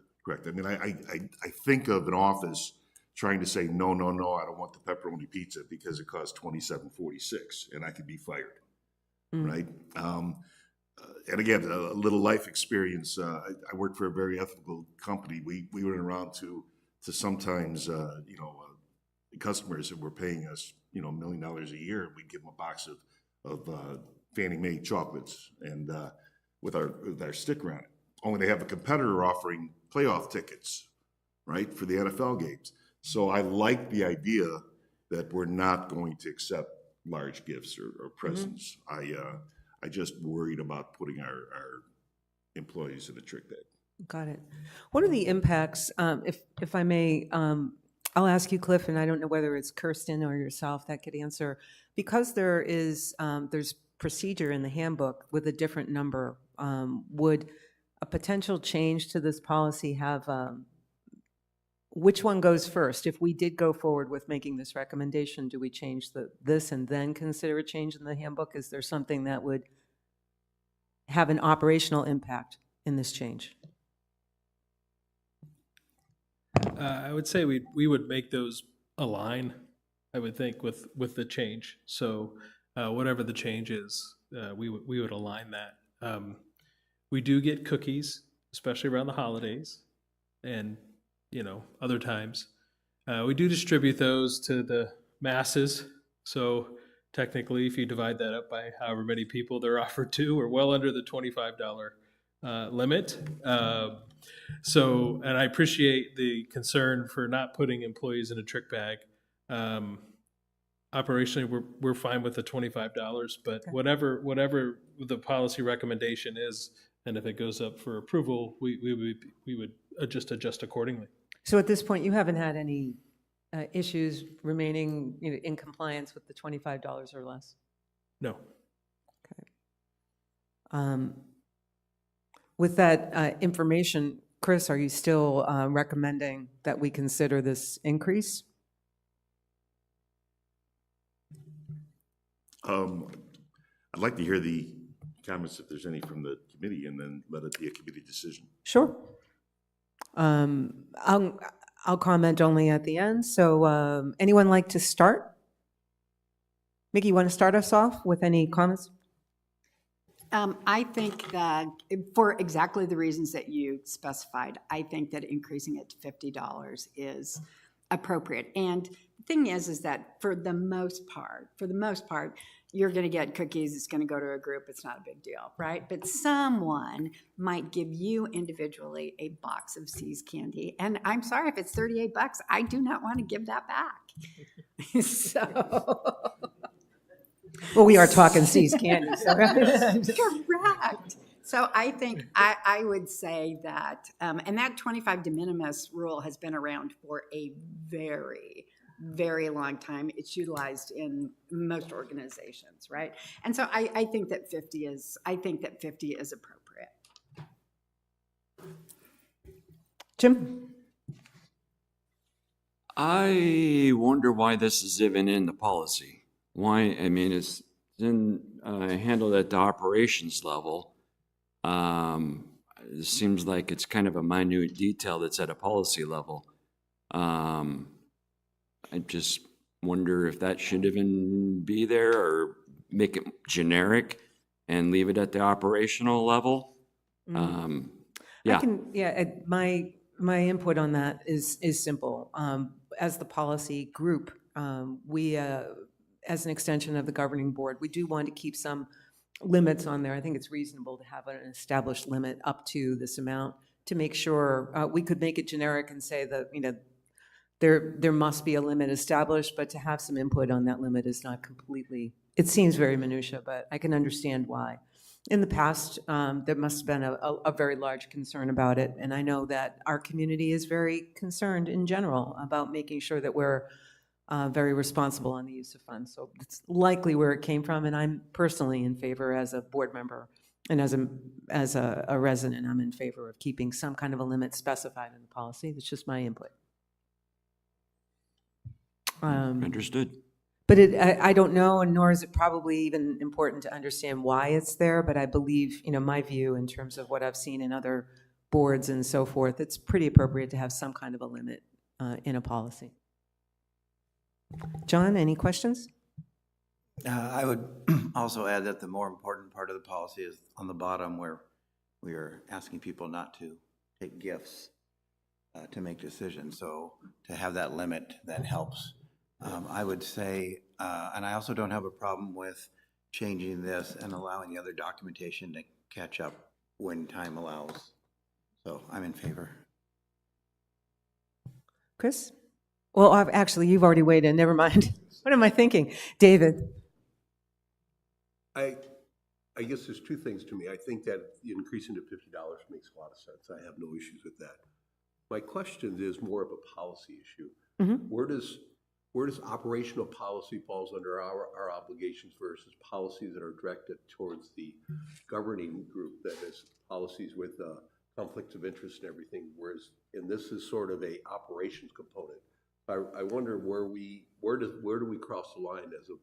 I mean, I think of an office trying to say, no, I don't want the pepperoni pizza because it costs $27.46 and I could be fired, right? And again, a little life experience. I worked for a very ethical company. We went around to sometimes, customers that were paying us, $1 million a year, and we'd give them a box of Fannie Mae chocolates and with our sticker on it. Only they have a competitor offering playoff tickets, right, for the NFL games. So I like the idea that we're not going to accept large gifts or presents. I just worried about putting our employees in a trick bag. Got it. What are the impacts, if I may, I'll ask you, Cliff, and I don't know whether it's Kirsten or yourself that could answer. Because there's procedure in the handbook with a different number, would a potential change to this policy have, which one goes first? If we did go forward with making this recommendation, do we change this and then consider a change in the handbook? Is there something that would have an operational impact in this change? I would say we would make those align, I would think, with the change. So whatever the change is, we would align that. We do get cookies, especially around the holidays and, other times. We do distribute those to the masses. So technically, if you divide that up by however many people they're offered to, we're well under the $25 limit. And I appreciate the concern for not putting employees in a trick bag. Operationally, we're fine with the $25, but whatever the policy recommendation is, and if it goes up for approval, we would adjust accordingly. So at this point, you haven't had any issues remaining in compliance with the $25 or less? No. Okay. With that information, Chris, are you still recommending that we consider this increase? I'd like to hear the comments, if there's any, from the committee, and then let it be a committee decision. Sure. I'll comment only at the end. So anyone like to start? Mickey, you want to start us off with any comments? I think that for exactly the reasons that you specified, I think that increasing it to $50 is appropriate. And the thing is that for the most part, you're going to get cookies. It's going to go to a group. It's not a big deal, right? But someone might give you individually a box of C's candy. And I'm sorry, if it's $38, I do not want to give that back. So... Well, we are talking C's candy. So. Correct. So I think I would say that, and that 25 de minimis rule has been around for a very, very long time. It's utilized in most organizations, right? And so I think that 50 is appropriate. Jim? I wonder why this is even in the policy. Why? I mean, it's then handled at the operations level. It seems like it's kind of a minute detail that's at a policy level. I just wonder if that should even be there or make it generic and leave it at the operational level. I Yeah. can, my input on that is simple. As the policy group, we, as an extension of the governing board, we do want to keep some limits on there. I think it's reasonable to have an established limit up to this amount to make sure, we could make it generic and say that, there must be a limit established, but to have some input on that limit is not completely, it seems very minutia, but I can understand why. In the past, there must have been a very large concern about it, and I know that our community is very concerned in general about making sure that we're very responsible on the use of funds. So it's likely where it came from, and I'm personally in favor as a board member and as a resident, I'm in favor of keeping some kind of a limit specified in the policy. That's just my input. Understood. But I don't know, and nor is it probably even important to understand why it's there, but I believe, my view in terms of what I've seen in other boards and so forth, it's pretty appropriate to have some kind of a limit in a policy. John, any questions? I would also add that the more important part of the policy is on the bottom where we are asking people not to take gifts to make decisions. So to have that limit, that helps. I would say, and I also don't have a problem with changing this and allowing the other documentation to catch up when time allows. So I'm in favor. Chris? Well, actually, you've already weighed in. Never mind. What am I thinking? David? I guess there's two things to me. I think that increasing to $50 makes a lot of sense. I have no issues with that. My question is more of a policy issue. Mm-hmm. Where does operational policy falls under our obligations versus policies that are directed towards the governing group, that is policies with conflicts of interest and everything, and this is sort of a operations component. I wonder where do we cross the line as a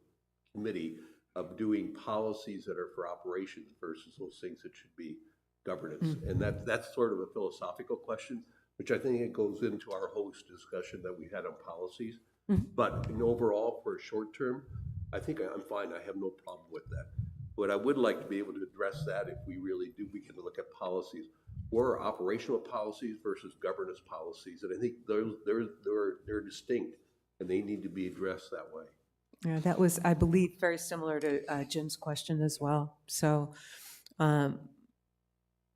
committee of doing policies that are for operations versus those things that should be governance? And that's sort of a philosophical question, which I think it goes into our host discussion that we had on policies. But overall, for a short term, I think I'm fine. I have no problem with that. But I would like to be able to address that if we really do. We can look at policies. Where are operational policies versus governance policies? And I think they're distinct, and they need to be addressed that way. Yeah, that was, I believe, very similar to Jim's question as well. So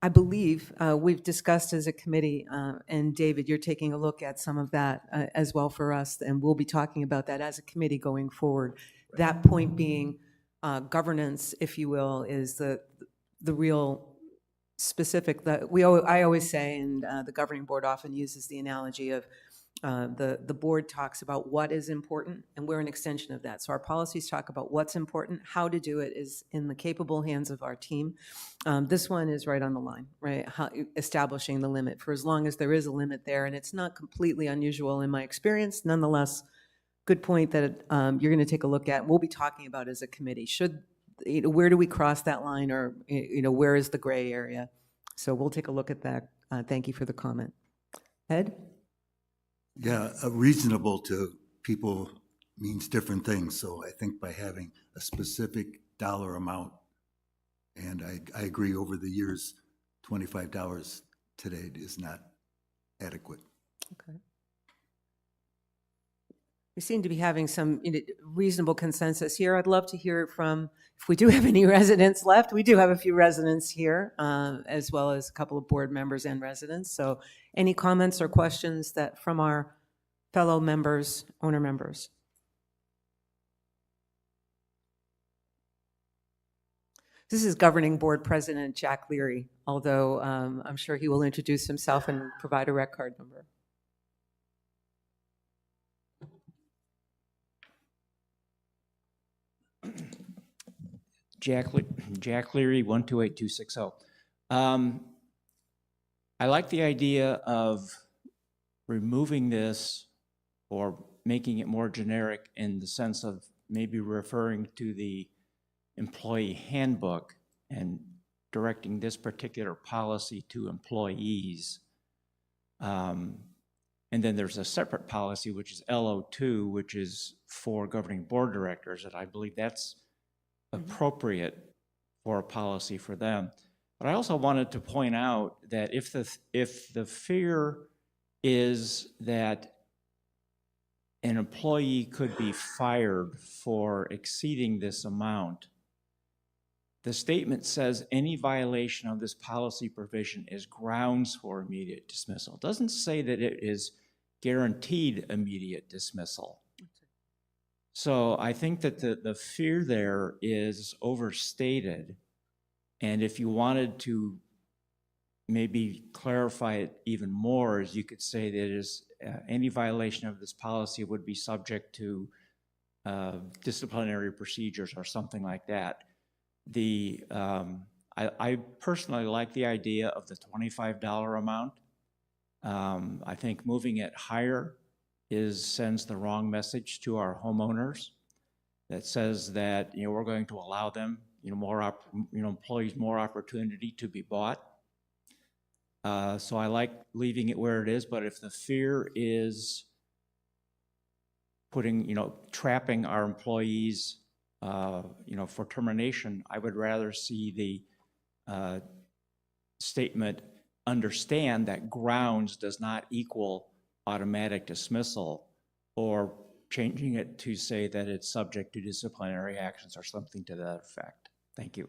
I believe we've discussed as a committee, and David, you're taking a look at some of that as well for us, and we'll be talking about that as a committee going forward. Right. That point being governance, if you will, is the real specific that I always say, and the governing board often uses the analogy of the board talks about what is important, and we're an extension of that. So our policies talk about what's important. How to do it is in the capable hands of our team. This one is right on the line, right? Establishing the limit for as long as there is a limit there, and it's not completely unusual in my experience. Nonetheless, good point that you're going to take a look at. We'll be talking about as a committee. Where do we cross that line, or where is the gray area? So we'll take a look at that. Thank you for the comment. Ed? Yeah, reasonable to people means different things. So I think by having a specific dollar amount, and I agree over the years, $25 today is not adequate. Okay. We seem to be having some reasonable consensus here. I'd love to hear from, if we do have any residents left, we do have a few residents here, as well as a couple of board members and residents. So any comments or questions from our fellow members, owner members? This is Governing Board President Jack Leary, although I'm sure he will introduce himself and provide a rec card number. Jack Leary, 128260. I like the idea of removing this or making it more generic in the sense of maybe referring to the employee handbook and directing this particular policy to employees. And then there's a separate policy, which is LO2, which is for governing board directors, and I believe that's appropriate for a policy for them. But I also wanted to point out that if the fear is that an employee could be fired for exceeding this amount, the statement says any violation of this policy provision is grounds for immediate dismissal. It doesn't say that it is guaranteed immediate dismissal. So I think that the fear there is overstated. And if you wanted to maybe clarify it even more, is you could say that it is any violation of this policy would be subject to disciplinary procedures or something like that. I personally like the idea of the $25 amount. I think moving it higher sends the wrong message to our homeowners. That says that we're going to allow them employees more opportunity to be bought. So I like leaving it where it is, but if the fear is trapping our employees, for termination, I would rather see the statement understand that grounds does not equal automatic dismissal, or changing it to say that it's subject to disciplinary actions or something to that effect. Thank you.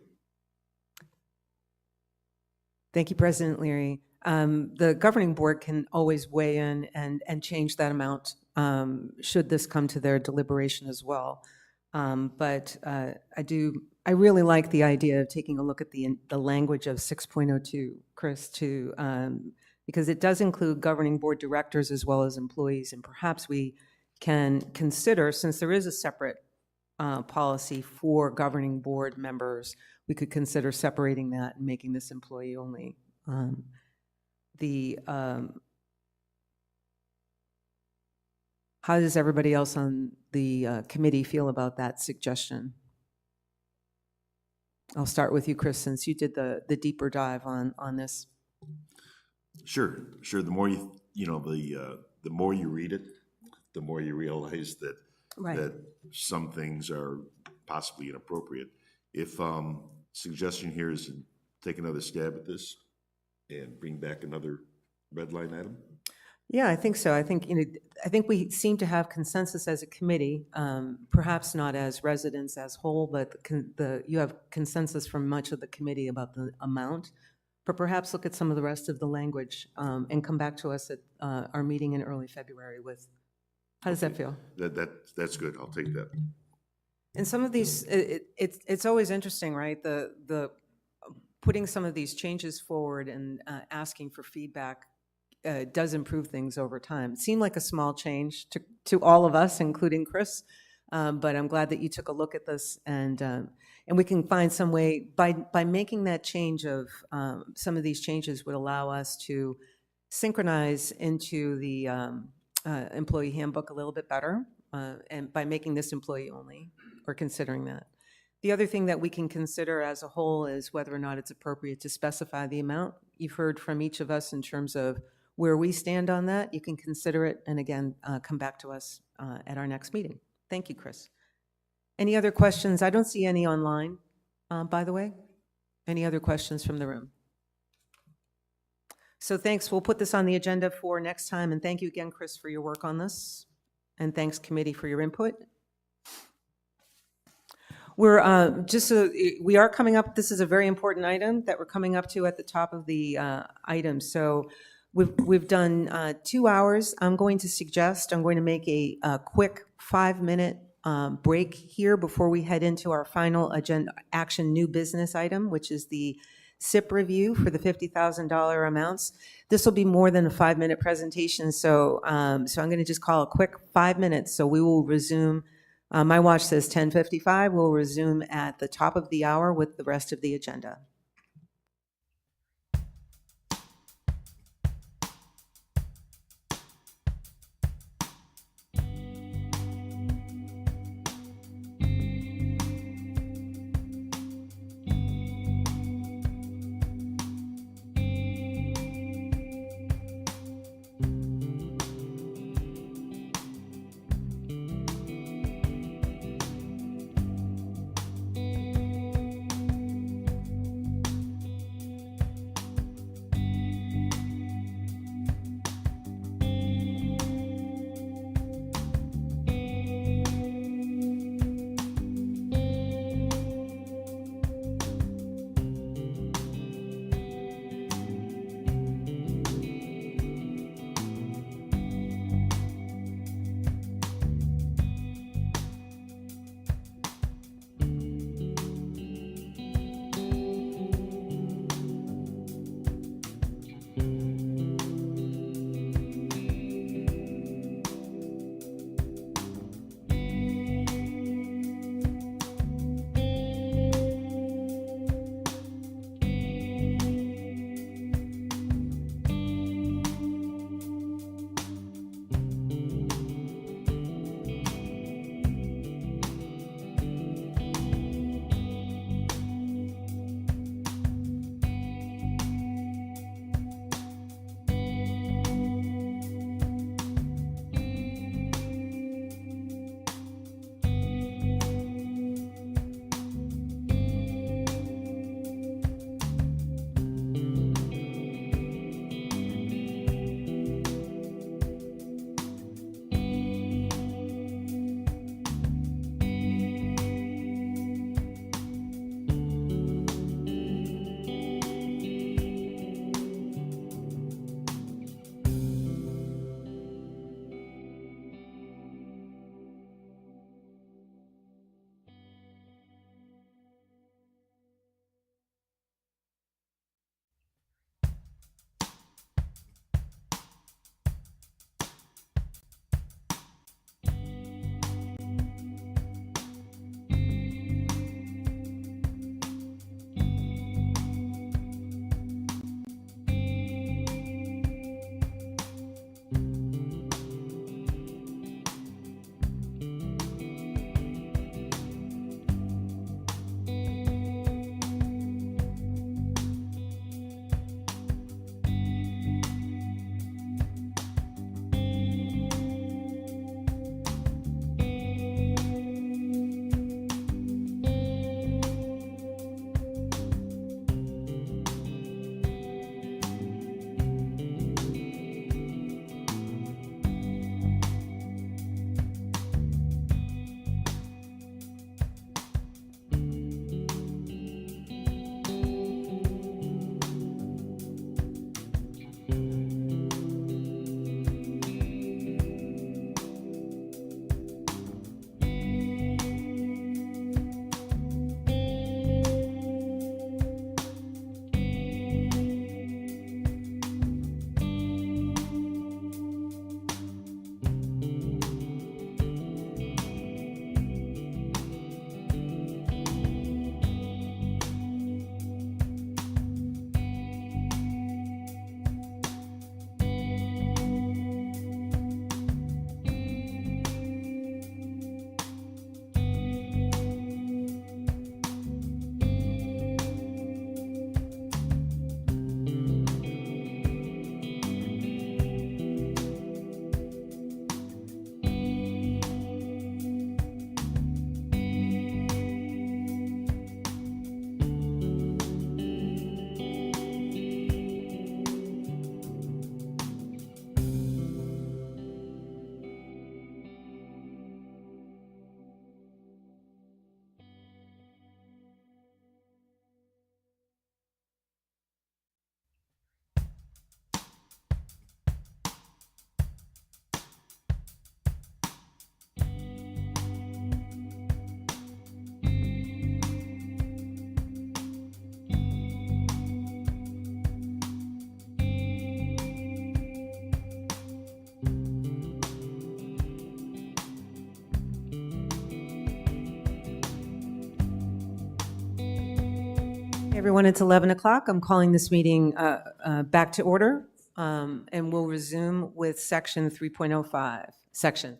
Thank you, President Leary. The governing board can always weigh in and change that amount should this come to their deliberation as well. But I really like the idea of taking a look at the language of 6.02, Chris, because it does include governing board directors as well as employees, and perhaps we can consider, since there is a separate policy for governing board members, we could consider separating that and making this employee only. How does everybody else on the committee feel about that suggestion? I'll start with you, Chris, since you did the deeper dive on this. Sure. The more the more you read it, the more you realize that Right. that some things are possibly inappropriate. If suggestion here is to take another stab at this and bring back another red line item. Yeah, I think so. I think we seem to have consensus as a committee, perhaps not as residents as whole, but you have consensus from much of the committee about the amount. But perhaps look at some of the rest of the language and come back to us at our meeting in early February with. How does that feel? That's good. I'll take that. And some of these, it's always interesting, right? The putting some of these changes forward and asking for feedback does improve things over time. It seemed like a small change to all of us, including Chris, but I'm glad that you took a look at this, and we can find some way by making that change of some of these changes would allow us to synchronize into the employee handbook a little bit better, and by making this employee only, or considering that. The other thing that we can consider as a whole is whether or not it's appropriate to specify the amount. You've heard from each of us in terms of where we stand on that. You can consider it, and again, come back to us at our next meeting. Thank you, Chris. Any other questions? I don't see any online, by the way. Any other questions from the room? So thanks. We'll put this on the agenda for next time, and thank you again, Chris, for your work on this, and thanks, committee, for your input. We're we are coming up. This is a very important item that we're coming up to at the top of the item. So we've done 2 hours. I'm going to make a quick 5-minute break here before we head into our final agenda action new business item, which is the CIP review for the $50,000 amounts. This will be more than a 5-minute presentation, so I'm going to just call a quick 5 minutes. So we will resume. My watch says 10:55. We'll resume at the top of the hour with the rest of the agenda. Everyone, it's 11 o'clock. I'm calling this meeting back to order, and we'll resume with section 3.05,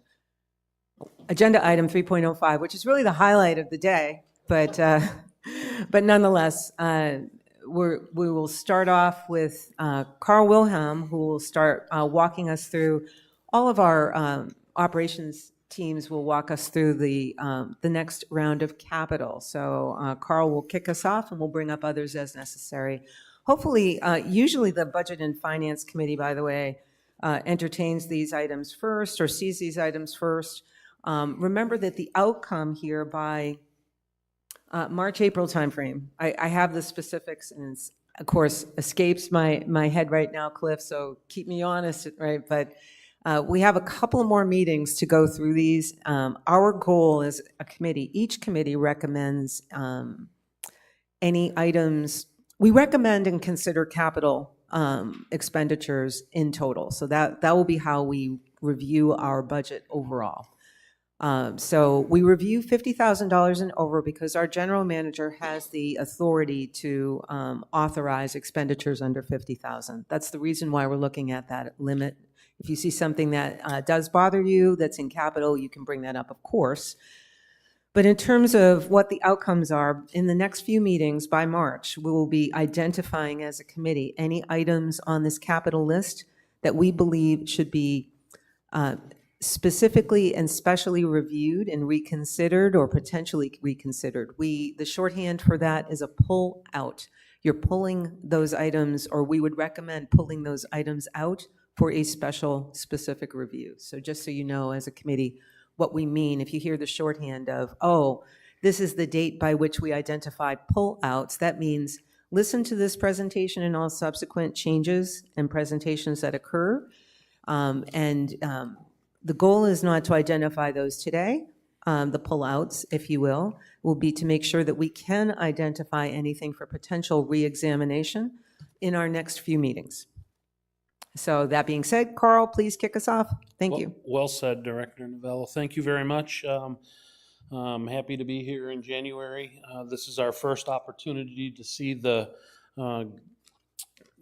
agenda item 3.05, which is really the highlight of the day, but nonetheless, we will start off with Carl Wilhelm, who will start walking us through all of our operations teams will walk us through the next round of capital. So Carl will kick us off, and we'll bring up others as necessary. Hopefully, usually the Budget and Finance Committee, by the way, entertains these items first or sees these items first. Remember that the outcome here by March, April timeframe, I have the specifics, and it's, of course, escapes my head right now, Cliff, so keep me honest, right? But we have a couple more meetings to go through these. Our goal as a committee, each committee recommends any items. We recommend and consider capital expenditures in total. So that will be how we review our budget overall. So we review $50,000 and over because our general manager has the authority to authorize expenditures under $50,000. That's the reason why we're looking at that limit. If you see something that does bother you that's in capital, you can bring that up, of course. But in terms of what the outcomes are, in the next few meetings by March, we will be identifying as a committee any items on this capital list that we believe should be specifically and specially reviewed and reconsidered or potentially reconsidered. The shorthand for that is a pull out. You're pulling those items, or we would recommend pulling those items out for a special specific review. So just so you know as a committee what we mean, if you hear the shorthand of, oh, this is the date by which we identified pull-outs, that means listen to this presentation and all subsequent changes and presentations that occur. The goal is not to identify those today. The pull-outs, if you will be to make sure that we can identify anything for potential re-examination in our next few meetings. So that being said, Carl, please kick us off. Thank you. Well said, Director Novello. Thank you very much. I'm happy to be here in January. This is our first opportunity to see the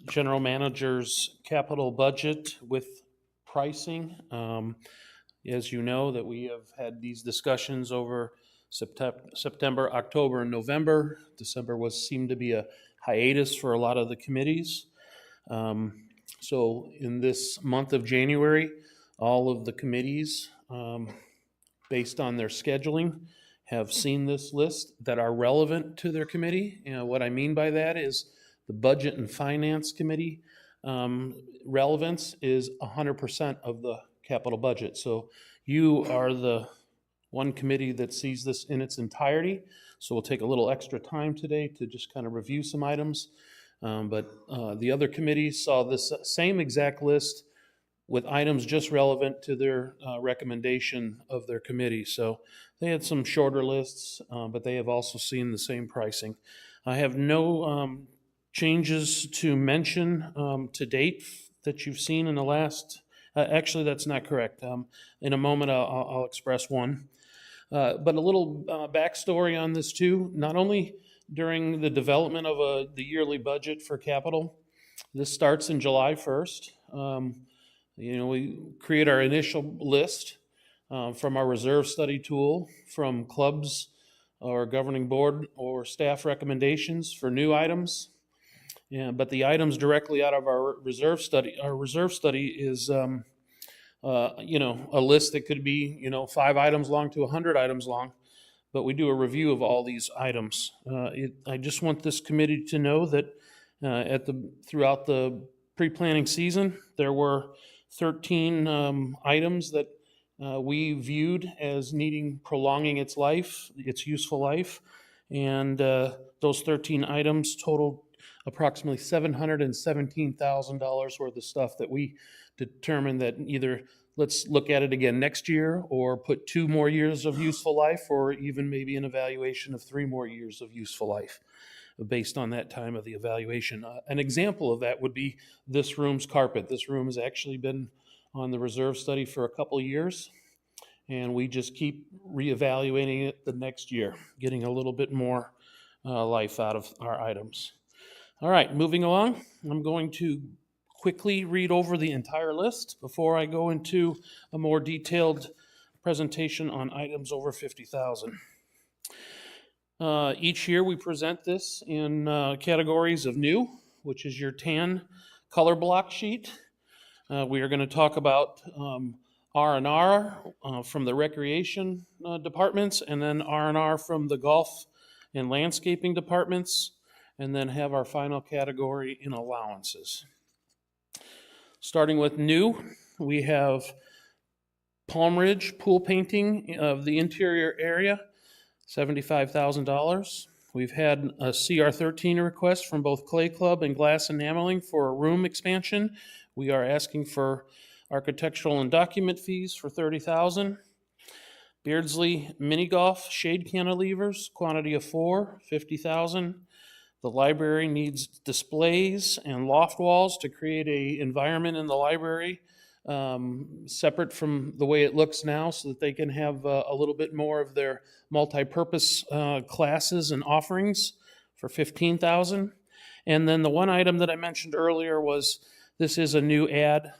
General Manager's capital budget with pricing. As you know, that we have had these discussions over September, October, and November. December seemed to be a hiatus for a lot of the committees. So in this month of January, all of the committees, based on their scheduling, have seen this list that are relevant to their committee. What I mean by that is the Budget and Finance Committee relevance is 100% of the capital budget. So you are the one committee that sees this in its entirety. So we'll take a little extra time today to just kind of review some items. But the other committees saw this same exact list with items just relevant to their recommendation of their committee. So they had some shorter lists, but they have also seen the same pricing. I have no changes to mention to date that you've seen in the last, actually that's not correct. In a moment I'll express one. But a little backstory on this too. Not only during the development of the yearly budget for capital, this starts in July 1st. We create our initial list from our reserve study tool, from clubs or governing board or staff recommendations for new items. But the items directly out of our reserve study is a list that could be 5 items long to 100 items long. But we do a review of all these items. I just want this committee to know that throughout the pre-planning season, there were 13 items that we viewed as needing prolonging its useful life. And those 13 items totaled approximately $717,000 worth of stuff that we determined that either let's look at it again next year, or put 2 more years of useful life, or even maybe an evaluation of 3 more years of useful life based on that time of the evaluation. An example of that would be this room's carpet. This room has actually been on the reserve study for a couple of years, and we just keep reevaluating it the next year, getting a little bit more life out of our items. All right, moving along. I'm going to quickly read over the entire list before I go into a more detailed presentation on items over 50,000. Each year we present this in categories of new, which is your tan color block sheet. We are going to talk about R&R from the recreation departments, and then R&R from the golf and landscaping departments, and then have our final category in allowances. Starting with new, we have Palm Ridge pool painting of the interior area, $75,000. We've had a CR13 request from both Clay Club and Glass Enameling for a room expansion. We are asking for architectural and document fees for $30,000. Beardsley mini golf shade cantilevers, quantity of 4, $50,000. The library needs displays and loft walls to create an environment in the library separate from the way it looks now, so that they can have a little bit more of their multi-purpose classes and offerings for $15,000. And then the one item that I mentioned earlier was, this is a new ad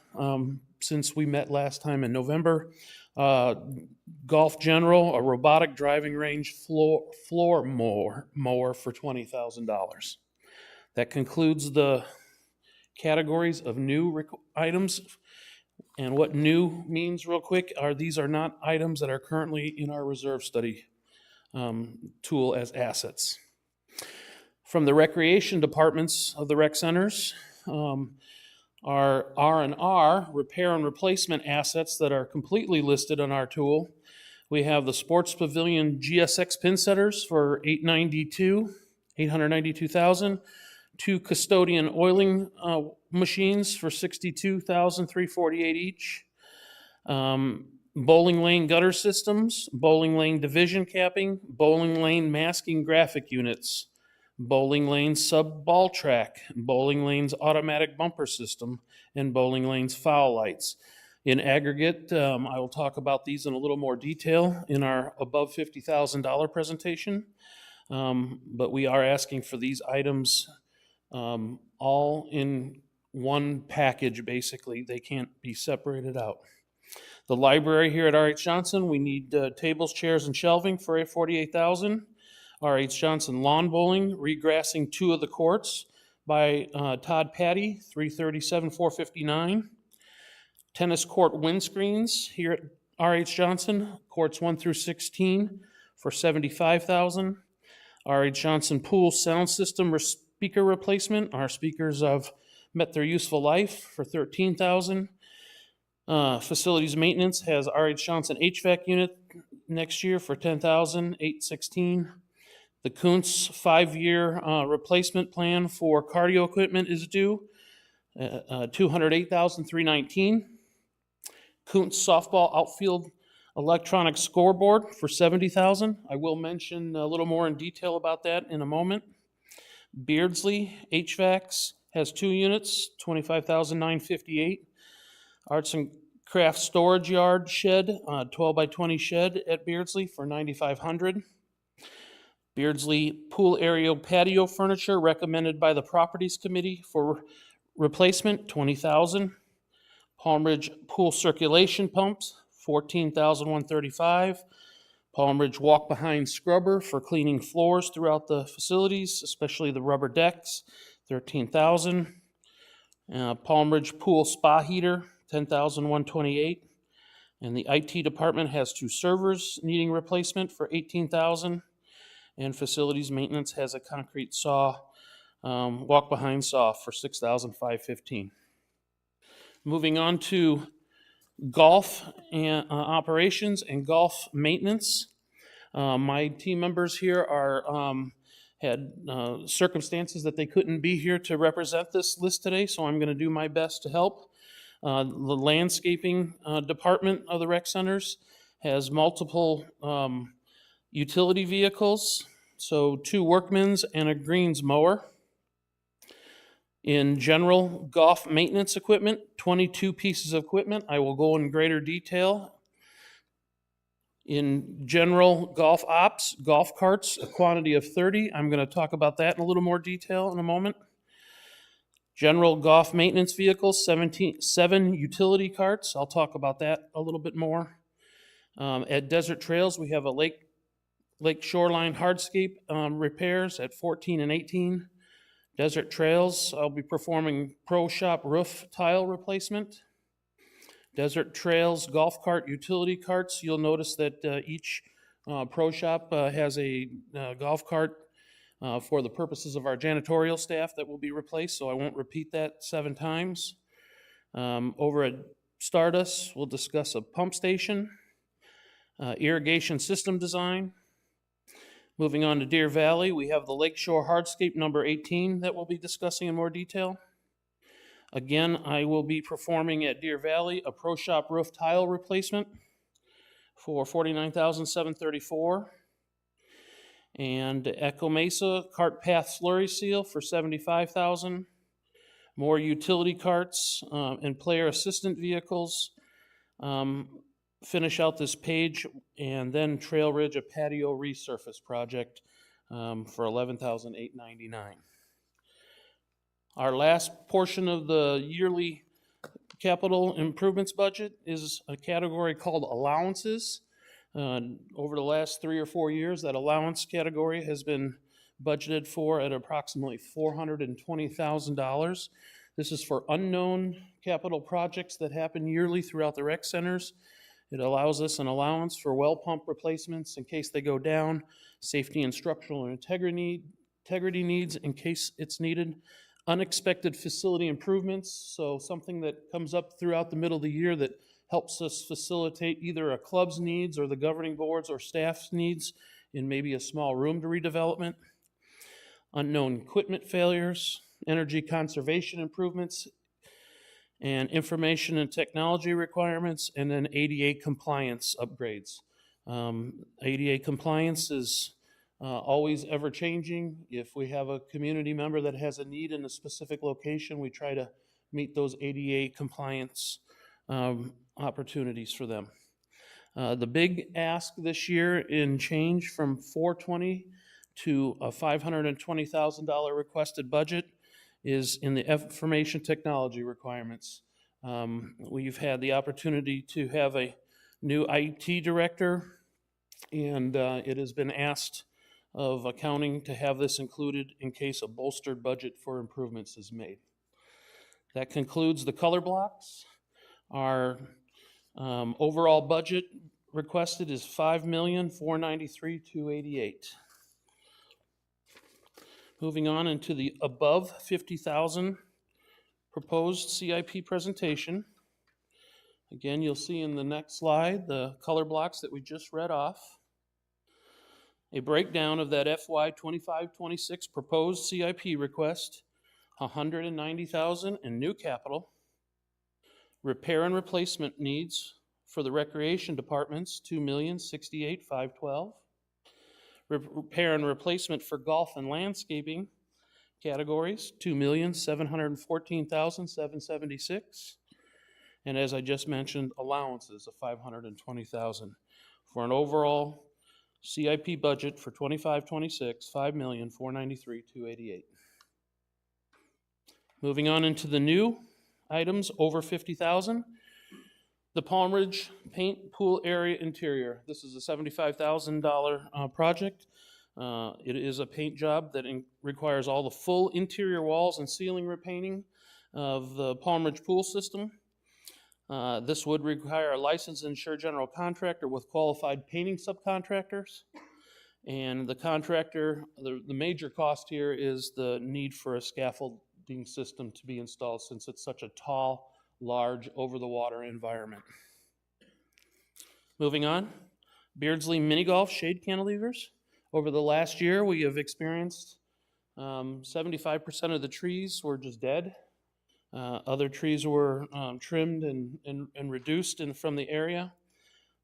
since we met last time in November. Golf General, a robotic driving range floor mower for $20,000. That concludes the categories of new items. And what new means, real quick, these are not items that are currently in our reserve study tool as assets. From the recreation departments of the rec centers, our R&R, repair and replacement assets that are completely listed on our tool. We have the Sports Pavilion GSX pin setters for $892,000. 2 custodian oiling machines for $62,348 each. Bowling lane gutter systems, bowling lane division capping, bowling lane masking graphic units, bowling lane sub ball track, bowling lane's automatic bumper system, and bowling lane's foul lights. In aggregate, I will talk about these in a little more detail in our above $50,000 presentation. But we are asking for these items all in one package, basically. They can't be separated out. The library here at R.H. Johnson, we need tables, chairs, and shelving for $48,000. R.H. Johnson lawn bowling, regrassing 2 of the courts by Todd Patty, $337,459. Tennis court windscreens here at R.H. Johnson, courts 1 through 16 for $75,000. R.H. Johnson pool sound system speaker replacement. Our speakers have met their useful life for $13,000. Facilities maintenance has R.H. Johnson HVAC unit next year for $10,816. The Kuntz 5-year replacement plan for cardio equipment is due, $208,319. Kuntz softball outfield electronic scoreboard for $70,000. I will mention a little more in detail about that in a moment. Beardsley HVACs has 2 units, $25,958. Arts and Crafts storage yard shed, 12 by 20 shed at Beardsley for $9,500. Beardsley pool area patio furniture recommended by the Properties Committee for replacement, $20,000. Palm Ridge pool circulation pumps, $14,135. Palm Ridge walk-behind scrubber for cleaning floors throughout the facilities, especially the rubber decks, $13,000. Palm Ridge pool spa heater, $10,128. And the IT department has 2 servers needing replacement for $18,000. And facilities maintenance has a concrete saw, walk-behind saw for $6,515. Moving on to golf and operations and golf maintenance. My team members here had circumstances that they couldn't be here to represent this list today, so I'm going to do my best to help. The landscaping department of the rec centers has multiple utility vehicles, so 2 Workmans and a greens mower. In general golf maintenance equipment, 22 pieces of equipment. I will go in greater detail In general golf ops, golf carts, a quantity of 30. I'm going to talk about that in a little more detail in a moment. General golf maintenance vehicles, 7 utility carts. I'll talk about that a little bit more. At Desert Trails, we have a lake shoreline hardscape repairs at 14 and 18. Desert Trails, I'll be performing pro shop roof tile replacement. Desert Trails golf cart utility carts, you'll notice that each pro shop has a golf cart for the purposes of our janitorial staff that will be replaced, so I won't repeat that 7 times. Over at Stardust, we'll discuss a pump station, irrigation system design. Moving on to Deer Valley, we have the Lakeshore Hardscape number 18 that we'll be discussing in more detail. Again, I will be performing at Deer Valley a pro shop roof tile replacement for $49,734. And Echo Mesa cart path slurry seal for $75,000. More utility carts and player assistant vehicles. Finish out this page, and then Trail Ridge, a patio resurface project for $11,899. Our last portion of the yearly capital improvements budget is a category called allowances. Over the last 3 or 4 years, that allowance category has been budgeted for at approximately $420,000. This is for unknown capital projects that happen yearly throughout the rec centers. It allows us an allowance for well pump replacements in case they go down, safety and structural integrity needs in case it's needed, unexpected facility improvements, so something that comes up throughout the middle of the year that helps us facilitate either a club's needs or the governing board's or staff's needs in maybe a small room to redevelopment, unknown equipment failures, energy conservation improvements, and information and technology requirements, and then ADA compliance upgrades. ADA compliance is always ever changing. If we have a community member that has a need in a specific location, we try to meet those ADA compliance opportunities for them. The big ask this year in change from $420,000 to a $520,000 requested budget is in the information technology requirements. We've had the opportunity to have a new IT director, and it has been asked of accounting to have this included in case a bolstered budget for improvements is made. That concludes the color blocks. Our overall budget requested is $5,493,288. Moving on into the above $50,000 proposed CIP presentation. Again, you'll see in the next slide the color blocks that we just read off. A breakdown of that FY2025-26 proposed CIP request, $190,000 in new capital. Repair and replacement needs for the recreation departments, $2,068,512. Repair and replacement for golf and landscaping categories, $2,714,776. And as I just mentioned, allowances of $520,000 for an overall CIP budget for 25-26, $5,493,288. Moving on into the new items over $50,000. The Palm Ridge Paint Pool Area Interior. This is a $75,000 project. It is a paint job that requires all the full interior walls and ceiling repainting of the Palm Ridge pool system. This would require a licensed insured general contractor with qualified painting subcontractors. And the contractor, the major cost here is the need for a scaffolding system to be installed since it's such a tall, large, over-the-water environment. Moving on, Beardsley Mini Golf Shade Cantilevers. Over the last year, we have experienced 75% of the trees were just dead. Other trees were trimmed and reduced from the area.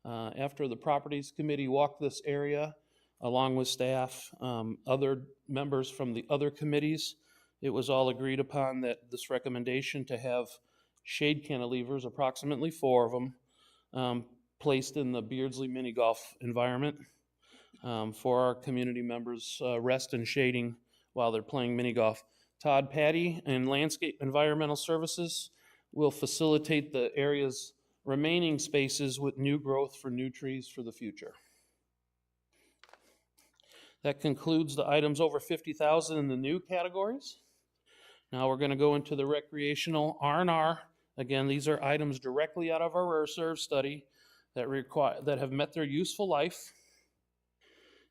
After the Properties Committee walked this area, along with staff, other members from the other committees, it was all agreed upon that this recommendation to have shade cantilevers, approximately 4 of them, placed in the Beardsley mini golf environment for our community members' rest and shading while they're playing mini golf. Todd Patty and Landscape Environmental Services will facilitate the area's remaining spaces with new growth for new trees for the future. That concludes the items over 50,000 in the new categories. Now we're going to go into the recreational R&R. Again, these are items directly out of our reserve study that have met their useful life.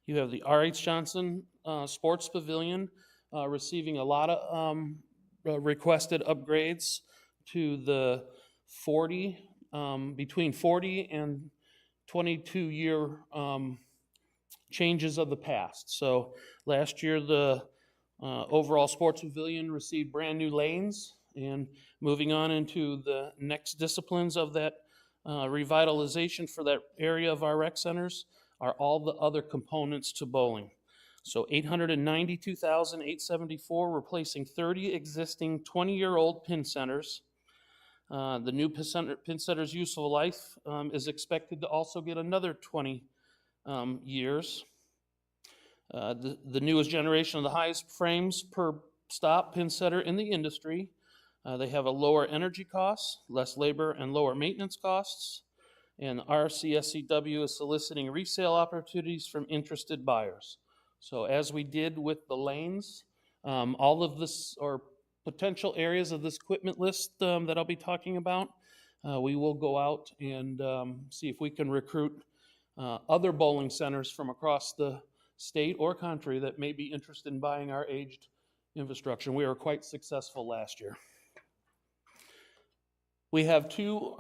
You have the R.H. Johnson Sports Pavilion receiving a lot of requested upgrades to the between 40 and 22-year changes of the past. So last year, the overall Sports Pavilion received brand new lanes, and moving on into the next disciplines of that revitalization for that area of our rec centers are all the other components to bowling. So $892,874, replacing 30 existing 20-year-old pin centers. The new pin center's useful life is expected to also get another 20 years. The newest generation of the highest frames per stop pin setter in the industry. They have a lower energy cost, less labor, and lower maintenance costs. And RCSCW is soliciting resale opportunities from interested buyers. So as we did with the lanes, all of this, or potential areas of this equipment list that I'll be talking about, we will go out and see if we can recruit other bowling centers from across the state or country that may be interested in buying our aged infrastructure. We were quite successful last year. We have two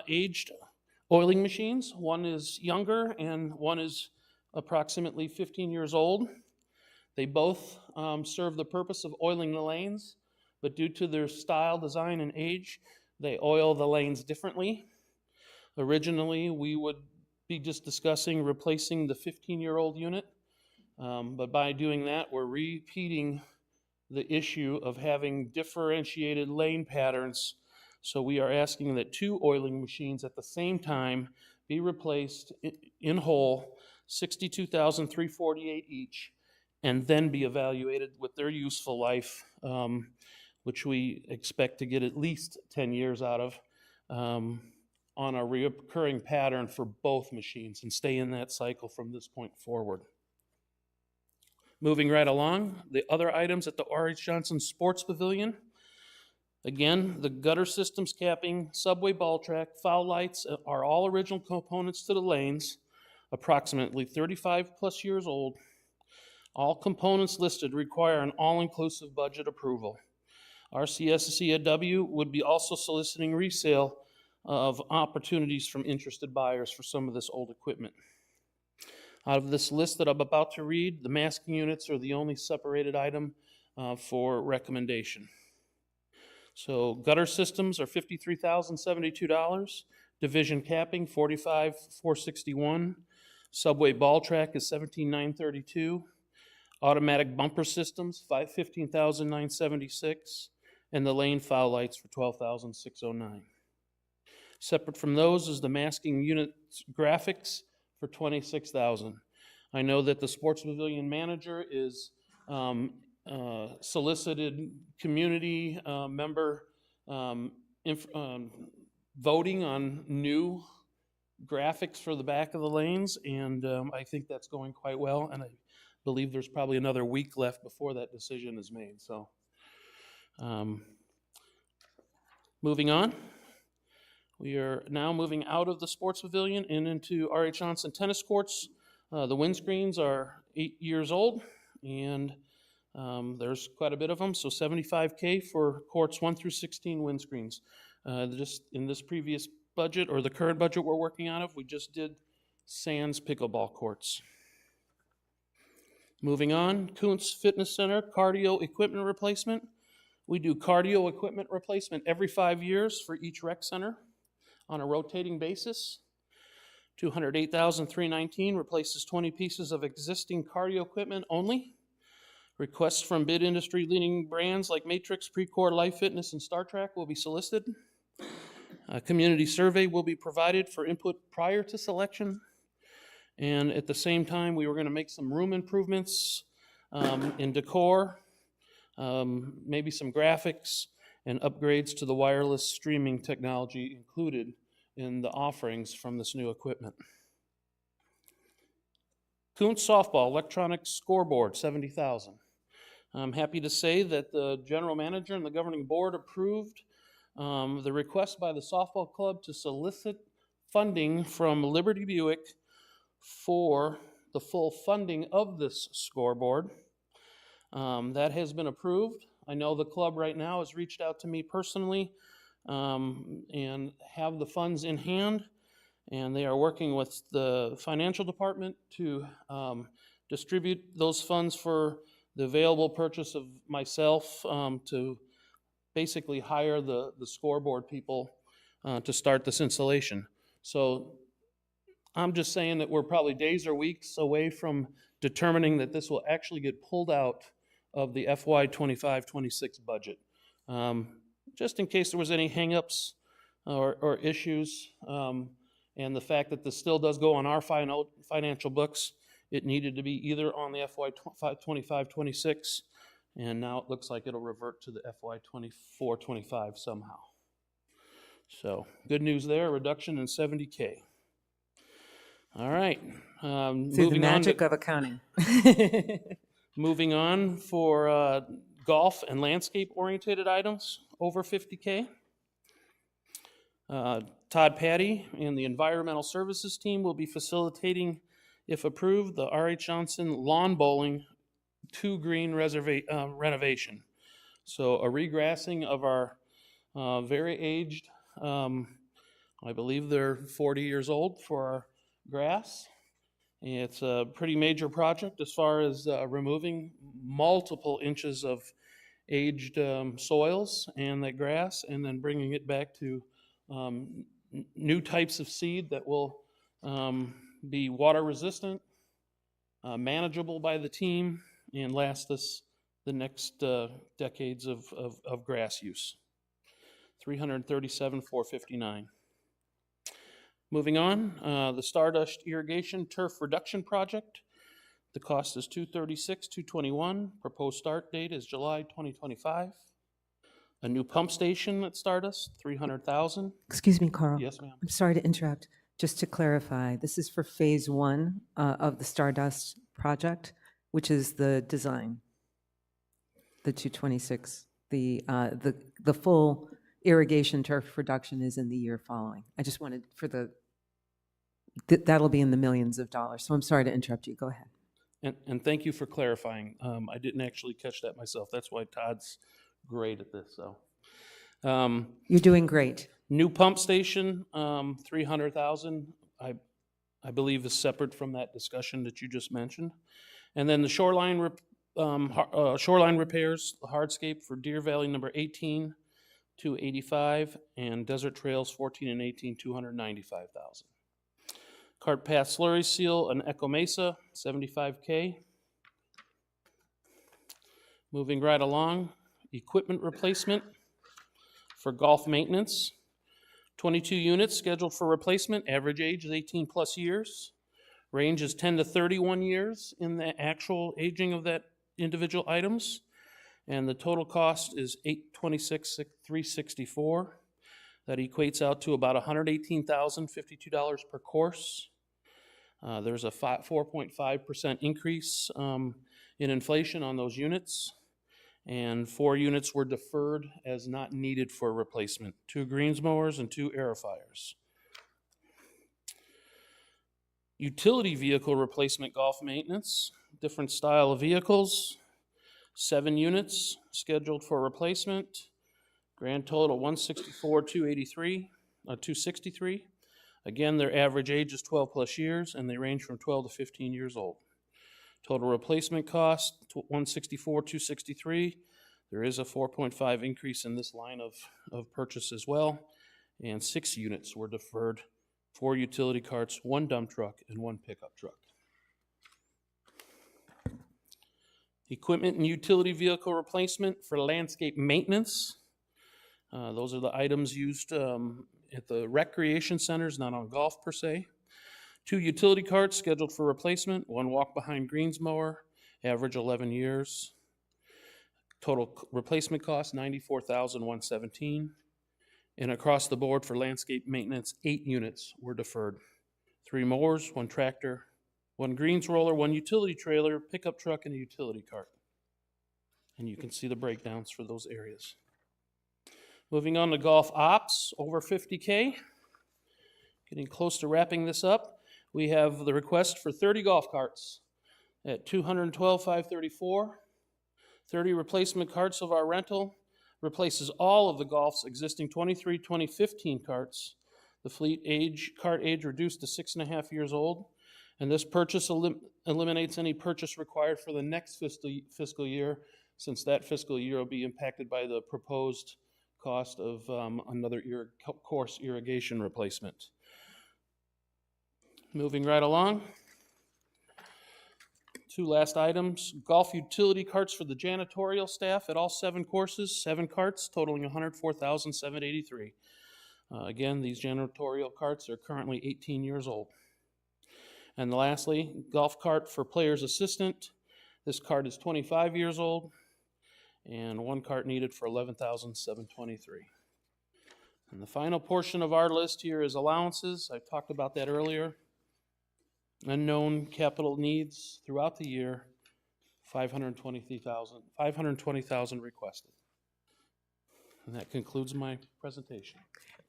aged oiling machines. One is younger and one is approximately 15 years old. They both serve the purpose of oiling the lanes, but due to their style, design, and age, they oil the lanes differently. Originally, we would be just discussing replacing the 15-year-old unit, but by doing that, we're repeating the issue of having differentiated lane patterns. So we are asking that two oiling machines at the same time be replaced in whole, $62,348 each, and then be evaluated with their useful life, which we expect to get at least 10 years out of, on a recurring pattern for both machines, and stay in that cycle from this point forward. Moving right along, the other items at the R.H. Johnson Sports Pavilion. Again, the gutter systems, capping, subway ball track, foul lights are all original components to the lanes, approximately 35 plus years old. All components listed require an all-inclusive budget approval. RCSCW would be also soliciting resale of opportunities from interested buyers for some of this old equipment. Out of this list that I'm about to read, the masking units are the only separated item for recommendation. So gutter systems are $53,072. Division capping, $45,461. Subway ball track is $17,932. Automatic bumper systems, $15,976. And the lane foul lights for $12,609. Separate from those is the masking unit graphics for $26,000. I know that the Sports Pavilion manager is solicited community member voting on new graphics for the back of the lanes, and I think that's going quite well, and I believe there's probably another week left before that decision is made. So moving on, we are now moving out of the Sports Pavilion and into R.H. Johnson tennis courts. The windscreens are 8 years old, and there's quite a bit of them, so $75K for courts 1 through 16 windscreens. Just in this previous budget, or the current budget we're working out of, we just did Sands pickleball courts. Moving on, Kuntz Fitness Center, cardio equipment replacement. We do cardio equipment replacement every 5 years for each rec center on a rotating basis. $208,319 replaces 20 pieces of existing cardio equipment only. Requests from bid industry leading brands like Matrix, Precor, Life Fitness, and Star Trek will be solicited. A community survey will be provided for input prior to selection. And at the same time, we were going to make some room improvements in decor, maybe some graphics, and upgrades to the wireless streaming technology included in the offerings from this new equipment. Kuntz Softball Electronic Scoreboard, $70,000. I'm happy to say that the general manager and the governing board approved the request by the softball club to solicit funding from Liberty Buick for the full funding of this scoreboard. That has been approved. I know the club right now has reached out to me personally and have the funds in hand, and they are working with the financial department to distribute those funds for the available purchase of myself to basically hire the scoreboard people to start this installation. So I'm just saying that we're probably days or weeks away from determining that this will actually get pulled out of the FY25-26 budget. Just in case there was any hangups or issues, and the fact that this still does go on our financial books, it needed to be either on the FY25-26, and now it looks like it'll revert to the FY24-25 somehow. So good news there, a reduction in $70K. All right. Through the magic of accounting. Moving on for golf and landscape oriented items over $50K. Todd Patty and the environmental services team will be facilitating, if approved, the R.H. Johnson Lawn Bowling 2-green renovation. So a regrassing of our very aged, I believe they're 40 years old for our grass. It's a pretty major project as far as removing multiple inches of aged soils and that grass, and then bringing it back to new types of seed that will be water resistant, manageable by the team, and last us the next decades of grass use. $337,459. Moving on, the Stardust Irrigation Turf Reduction Project. The cost is $236,221. Proposed start date is July 2025. A new pump station at Stardust, $300,000. Excuse me, Carl. Yes, ma'am. I'm sorry to interrupt. Just to clarify, this is for phase 1 of the Stardust project, which is the design, the 226. The full irrigation turf reduction is in the year following. I just wanted for that'll be in the millions of dollars. So I'm sorry to interrupt you. Go ahead. And thank you for clarifying. I didn't actually catch that myself. That's why Todd's great at this. So You're doing great. New pump station, $300,000. I believe is separate from that discussion that you just mentioned. And then the shoreline repairs, the hardscape for Deer Valley number 18, $285, and Desert Trails 14 and 18, $295,000. Cart path slurry seal and Echo Mesa, $75K. Moving right along, equipment replacement for golf maintenance. 22 units scheduled for replacement. Average age is 18 plus years. Range is 10 to 31 years in the actual aging of that individual items. And the total cost is $826,364. That equates out to about $118,052 per course. There's a 4.5% increase in inflation on those units, and 4 units were deferred as not needed for replacement. 2 greens mowers and 2 aerifiers. Utility vehicle replacement golf maintenance, different style of vehicles. 7 units scheduled for replacement. Grand total $164,263. Again, their average age is 12 plus years, and they range from 12 to 15 years old. Total replacement cost $164,263. There is a 4.5 increase in this line of purchase as well, and 6 units were deferred. 4 utility carts, 1 dump truck, and 1 pickup truck. Equipment and utility vehicle replacement for landscape maintenance. Those are the items used at the recreation centers, not on golf per se. 2 utility carts scheduled for replacement, 1 walk-behind greens mower, average 11 years. Total replacement cost, $94,117. And across the board for landscape maintenance, 8 units were deferred. 3 mowers, 1 tractor, 1 greens roller, 1 utility trailer, pickup truck, and a utility cart. And you can see the breakdowns for those areas. Moving on to golf ops, over 50K. Getting close to wrapping this up. We have the request for 30 golf carts at $212,534. 30 replacement carts of our rental replaces all of the golf's existing 2015 carts. The cart age reduced to 6.5 years old, and this purchase eliminates any purchase required for the next fiscal year, since that fiscal year will be impacted by the proposed cost of another course irrigation replacement. Moving right along. 2 last items. Golf utility carts for the janitorial staff at all 7 courses, 7 carts totaling $104,783. Again, these janitorial carts are currently 18 years old. And lastly, golf cart for player's assistant. This cart is 25 years old, and 1 cart needed for $11,723. And the final portion of our list here is allowances. I talked about that earlier. Unknown capital needs throughout the year, $520,000 requested. And that concludes my presentation.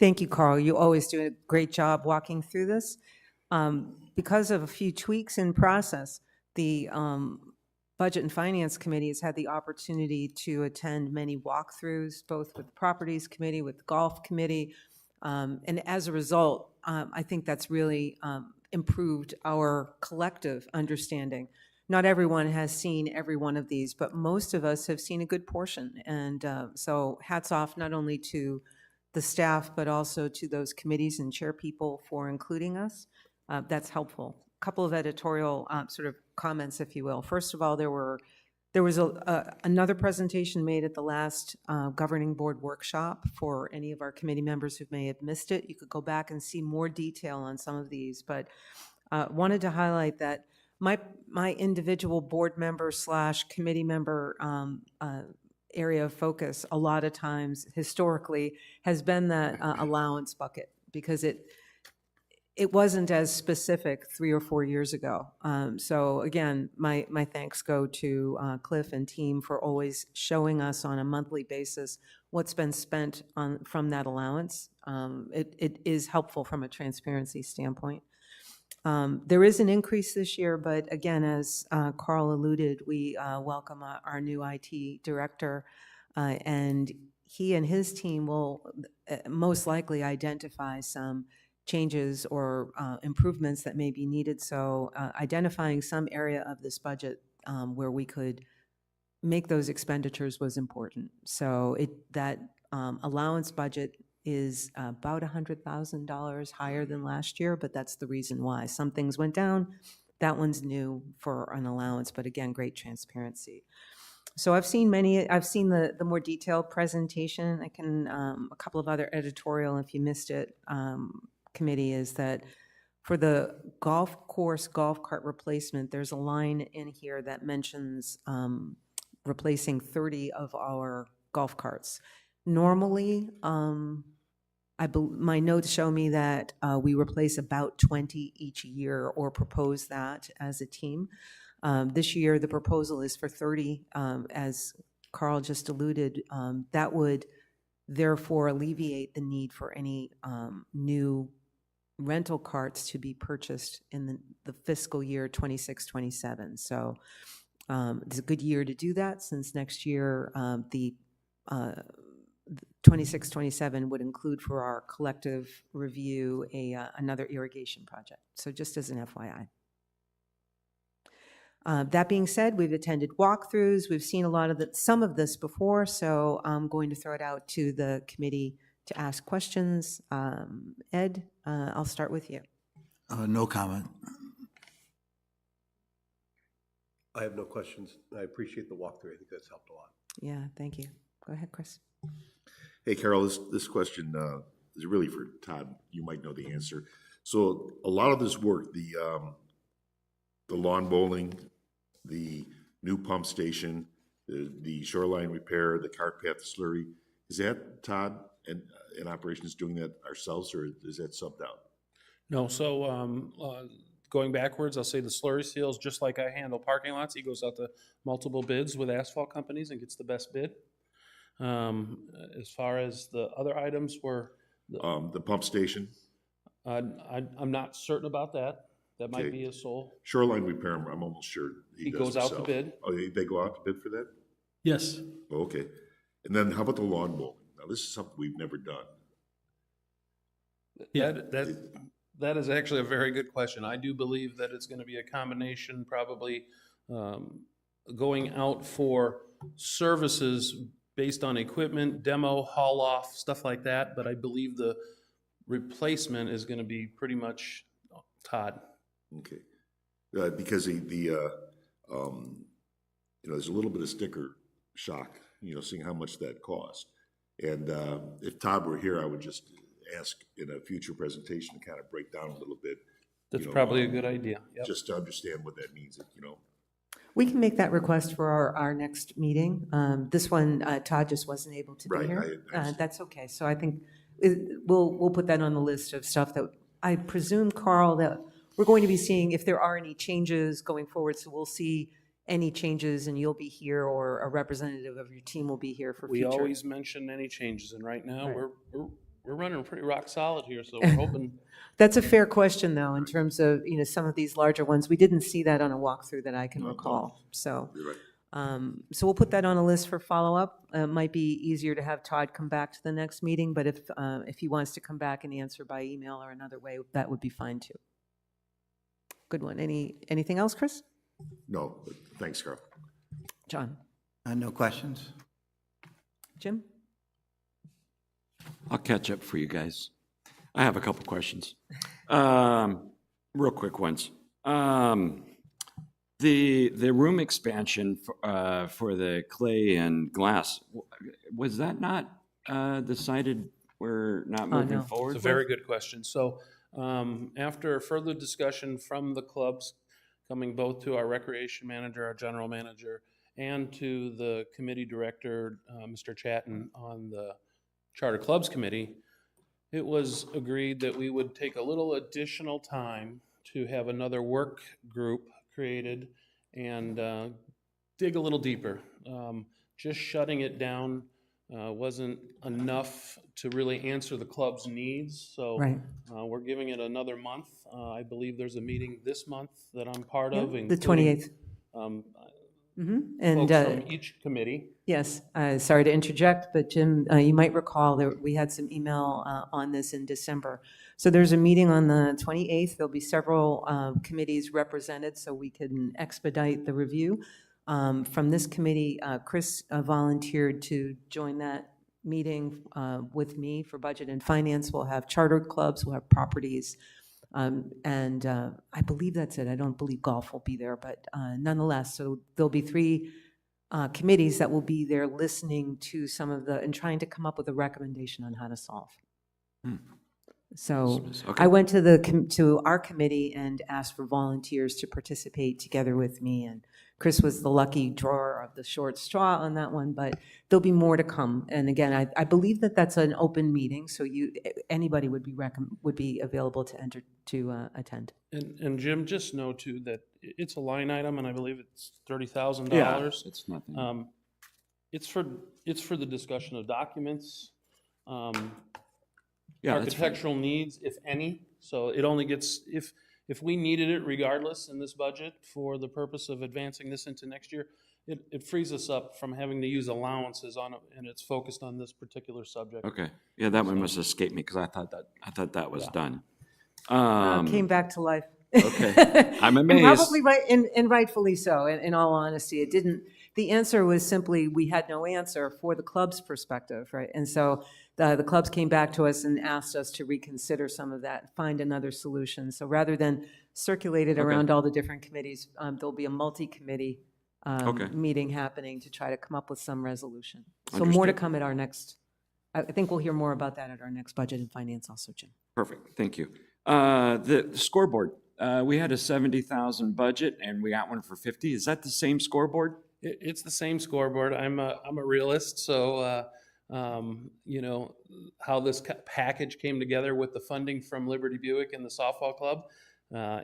Thank you, Carl. You always do a great job walking through this. Because of a few tweaks in process, the Budget and Finance Committee has had the opportunity to attend many walkthroughs, both with the Properties Committee, with the Golf Committee. And as a result, I think that's really improved our collective understanding. Not everyone has seen every one of these, but most of us have seen a good portion. And so hats off not only to the staff, but also to those committees and chair people for including us. That's helpful. A couple of editorial sort of comments, if you will. First of all, there was another presentation made at the last governing board workshop. For any of our committee members who may have missed it, you could go back and see more detail on some of these. But wanted to highlight that my individual board member / committee member area of focus a lot of times historically has been that allowance bucket, because it wasn't as specific 3 or 4 years ago. So again, my thanks go to Cliff and team for always showing us on a monthly basis what's been spent from that allowance. It is helpful from a transparency standpoint. There is an increase this year, but again, as Carl alluded, we welcome our new IT director, and he and his team will most likely identify some changes or improvements that may be needed. So identifying some area of this budget where we could make those expenditures was important. So that allowance budget is about $100,000 higher than last year, but that's the reason why. Some things went down. That one's new for an allowance, but again, great transparency. So I've seen the more detailed presentation. I can, a couple of other editorial, if you missed it, committee, is that for the golf course golf cart replacement, there's a line in here that mentions replacing 30 of our golf carts. Normally, my notes show me that we replace about 20 each year, or propose that as a team. This year, the proposal is for 30, as Carl just alluded. That would therefore alleviate the need for any new rental carts to be purchased in the fiscal year 26-27. So it's a good year to do that, since next year the 26-27 would include for our collective review another irrigation project. So just as an FYI. That being said, we've attended walkthroughs. We've seen some of this before, so I'm going to throw it out to the committee to ask questions. Ed, I'll start with you. No comment. I have no questions. I appreciate the walkthrough. I think that's helped a lot. Yeah, thank you. Go ahead, Chris. Hey, Carol, this question is really for Todd. You might know the answer. So a lot of this work, the lawn bowling, the new pump station, the shoreline repair, the cart path slurry, is that Todd and operations doing that ourselves, or is that subbed out? No, so going backwards, I'll say the slurry seals, just like I handle parking lots, he goes out to multiple bids with asphalt companies and gets the best bid. As far as the other items were, The pump station, I'm not certain about that. That might Okay. be his sole. shoreline repair, I'm almost sure He does goes out to himself. bid. Oh, they go out to bid for that? Yes. Oh, okay. And then how about the lawn bowling? Now, this is something we've never done. Yeah. That is actually a very good question. I do believe that it's going to be a combination, probably going out for services based on equipment, demo, haul off, stuff like that. But I believe the replacement is going to be pretty much Todd. Okay. Because there's a little bit of sticker shock, seeing how much that cost. And if Todd were here, I would just ask in a future presentation to kind of break down a little bit. That's probably a good idea. Yep. Just to understand what that means, We can make that request for our next meeting. This one, Todd just wasn't able to be Right, here. I understand. That's okay. So I think we'll put that on the list of stuff that I presume, Carl, that we're going to be seeing if there are any changes going forward. So we'll see any changes and you'll be here, or a representative of your team will be here for We future. always mention any changes, and right now Right. we're running pretty rock solid here, so we're hoping. That's a fair question, though, in terms of, some of these larger ones. We didn't see that on a walkthrough that I can recall. So, You're right. so we'll put that on a list for follow-up. It might be easier to have Todd come back to the next meeting, but if he wants to come back and answer by email or another way, that would be fine too. Good one. Anything else, Chris? No, but thanks, Carl. John? No questions? Jim? I'll catch up for you guys. I have a couple questions. Real quick ones. The room expansion for the clay and glass, was that not decided we're not moving no. forward It's a very good question. So after further discussion from the clubs, coming both to our recreation manager, our general manager, and to the committee director, Mr. Chatton, on the Charter Clubs Committee, it was agreed that we would take a little additional time to have another work group created and dig a little deeper. Just shutting it down wasn't enough to really answer the club's needs. So Right. We're giving it another month. I believe there's a meeting this month that I'm part of. The including, 28th. And folks from each committee. yes, sorry to interject, but Jim, you might recall that we had some email on this in December. So there's a meeting on the 28th. There'll be several committees represented so we can expedite the review. From this committee, Chris volunteered to join that meeting with me for budget and finance. We'll have chartered clubs, we'll have properties, and I believe that's it. I don't believe golf will be there, but nonetheless, so there'll be three committees that will be there listening to some of and trying to come up with a recommendation on how to solve. So Okay. I went to our committee and asked for volunteers to participate together with me, and Chris was the lucky drawer of the short straw on that one, but there'll be more to come. And again, I believe that that's an open meeting, so anybody would be available to attend. And Jim, just know too that it's a line item, and I believe it's $30,000. Yeah, it's nothing. It's for the discussion of documents, Yeah, that's fine. architectural needs, if any. So it only gets, if we needed it regardless in this budget for the purpose of advancing this into next year, it frees us up from having to use allowances on it, and it's focused on this particular subject. Okay. Yeah, that one must have escaped me because I thought that was done. Came back to life. Okay. I'm And amazed. probably right, and rightfully so, in all honesty. It didn't, the answer was simply, we had no answer for the club's perspective, right? And so the clubs came back to us and asked us to reconsider some of that, find another solution. So rather than circulate it around all the different committees, there'll be a multi-committee meeting happening to try to come up with some resolution. So more to Understood. come at our next I think we'll hear more about that at our next budget and finance also, Jim. Perfect, thank you. The scoreboard, we had a 70,000 budget and we got one for 50. Is that the same scoreboard? It's the same scoreboard. I'm a realist, so you know how this package came together with the funding from Liberty Buick and the softball club.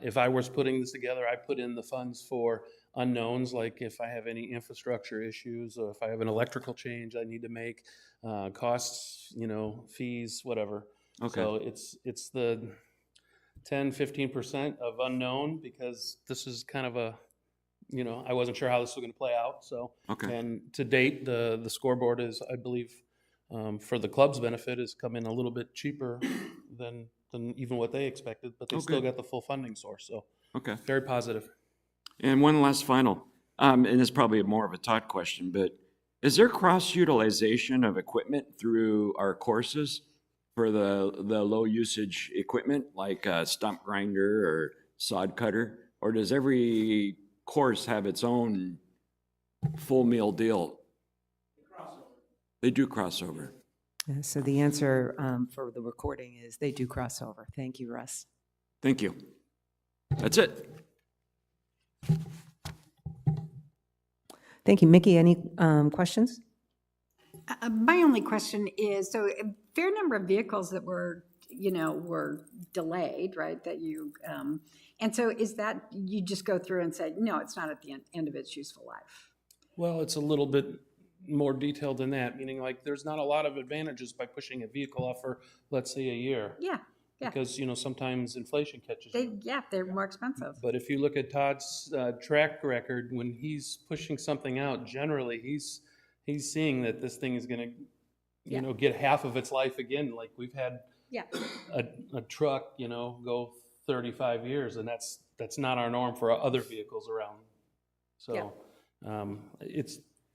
If I was putting this together, I put in the funds for unknowns, like if I have any infrastructure issues or if I have an electrical change I need to make, costs, you know, fees, whatever. Okay. So it's the 10-15% of unknown, because this is kind of a, you know, I wasn't sure how this was going to play out. So, Okay. and to date, the scoreboard is, I believe, for the club's benefit, has come in a little bit cheaper than even what they expected, but they still got the full funding source. So, Okay. very positive. And one last final, and it's probably more of a Todd question, but is there cross-utilization of equipment through our courses for the low usage equipment, like a stump grinder or sod cutter? Or does every course have its own full meal deal? They do crossover. So the answer for the recording is they do crossover. Thank you, Russ. Thank you. That's it. Thank you. Mickey, any questions? My only question is, so a fair number of vehicles that were delayed, right, that you, and so is that, you just go through and say, no, it's not at the end of its useful life? Well, it's a little bit more detailed than that, meaning like there's not a lot of advantages by pushing a vehicle off for, let's say, a year. Yeah, yeah. Because, you know, sometimes inflation catches you. They're more expensive. But if you look at Todd's track record, when he's pushing something out, generally he's seeing that this thing is going to, you know, get half of its life again. Like we've had a truck, you know, go 35 years, and that's not our norm for other vehicles around. So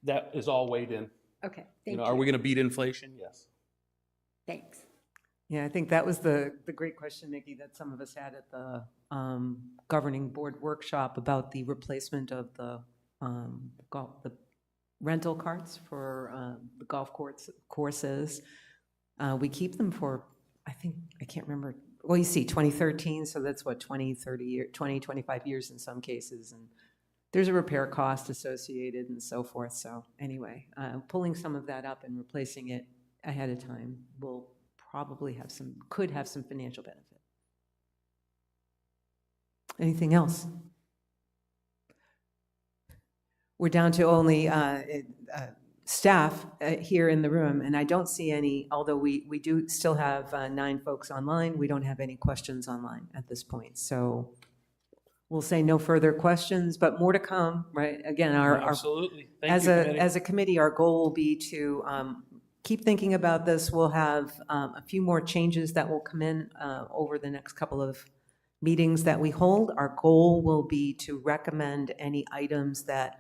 that is all weighed in. Okay, thank you. Are we going to beat inflation? Yes. Thanks. Yeah, I think that was the great question, Mickey, that some of us had at the governing board workshop about the replacement of the rental carts for the golf courses. We keep them for, I can't remember. Well, you see, 2013, so that's what, 20, 25 years in some cases. And there's a repair cost associated and so forth. So anyway, pulling some of that up and replacing it ahead of time will probably could have some financial benefit. Anything else? We're down to only staff here in the room, and I don't see any, although we do still have 9 folks online. We don't have any questions online at this point. So we'll say no further questions, but more to come, right? Again, Absolutely. Thank you, as a committee, our goal will be to keep thinking about this. We'll have a few more changes that will come in over the next couple of meetings that we hold. Our goal will be to recommend any items that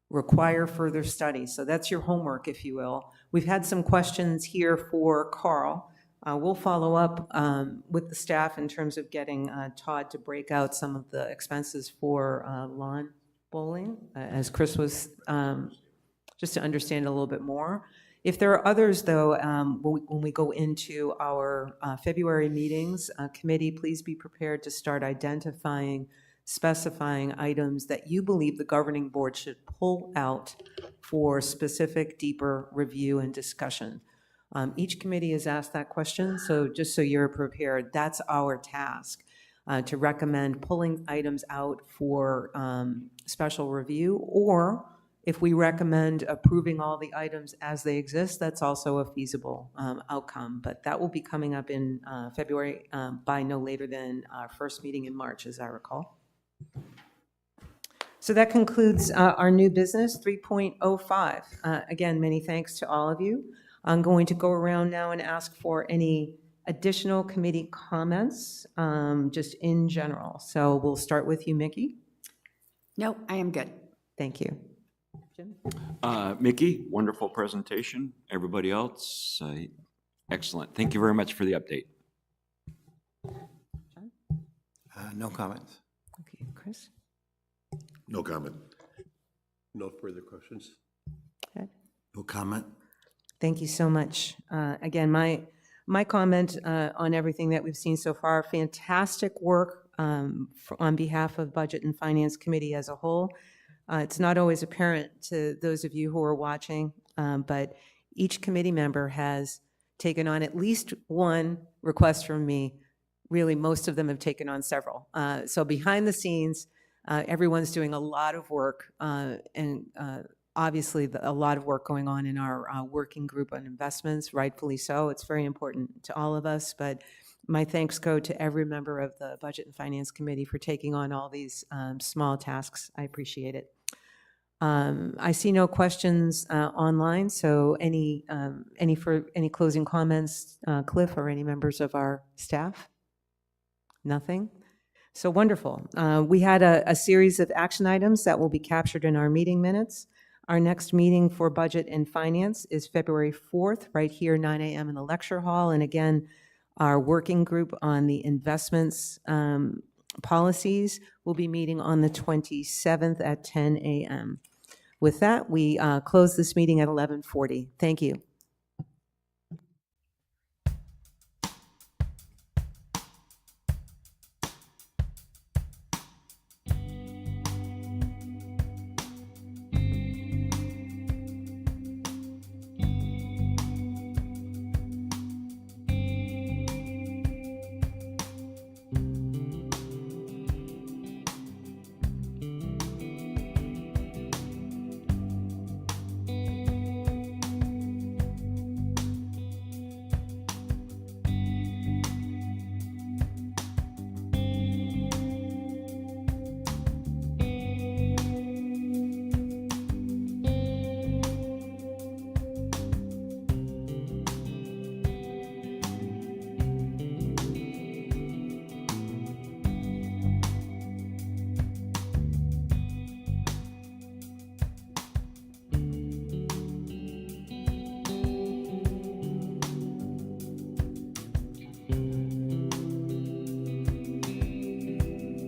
require further study. So that's your homework, if you will. We've had some questions here for Carl. We'll follow up with the staff in terms of getting Todd to break out some of the expenses for lawn bowling, as Chris was, just to understand a little bit more. If there are others, though, when we go into our February meetings, committee, please be prepared to start specifying items that you believe the governing board should pull out for specific, deeper review and discussion. Each committee has asked that question, so just so you're prepared, that's our task, to recommend pulling items out for special review, or if we recommend approving all the items as they exist, that's also a feasible outcome. But that will be coming up in February by no later than our first meeting in March, as I recall. So that concludes our new business, 3.05. Again, many thanks to all of you. I'm going to go around now and ask for any additional committee comments, just in general. So we'll start with you, Mickey. No, I am good. Thank you. Jim? Mickey, wonderful presentation. Everybody else, excellent. Thank you very much for the update. No comments. Okay, Chris? No comment. No further questions. No comment? Thank you so much. Again, my comment on everything that we've seen so far, fantastic work on behalf of Budget and Finance Committee as a whole. It's not always apparent to those of you who are watching, but each committee member has taken on at least one request from me. Really, most of them have taken on several. So behind the scenes, everyone's doing a lot of work, and obviously a lot of work going on in our working group on investments, rightfully so. It's very important to all of us, but my thanks go to every member of the Budget and Finance Committee for taking on all these small tasks. I appreciate it. I see no questions online, so any closing comments, Cliff, or any members of our staff? Nothing? So wonderful. We had a series of action items that will be captured in our meeting minutes. Our next meeting for Budget and Finance is February 4th, right here, 9 a.m. in the lecture hall. And again, our working group on the investments policies will be meeting on the 27th at 10 a.m. With that, we close this meeting at 11:40. Thank you.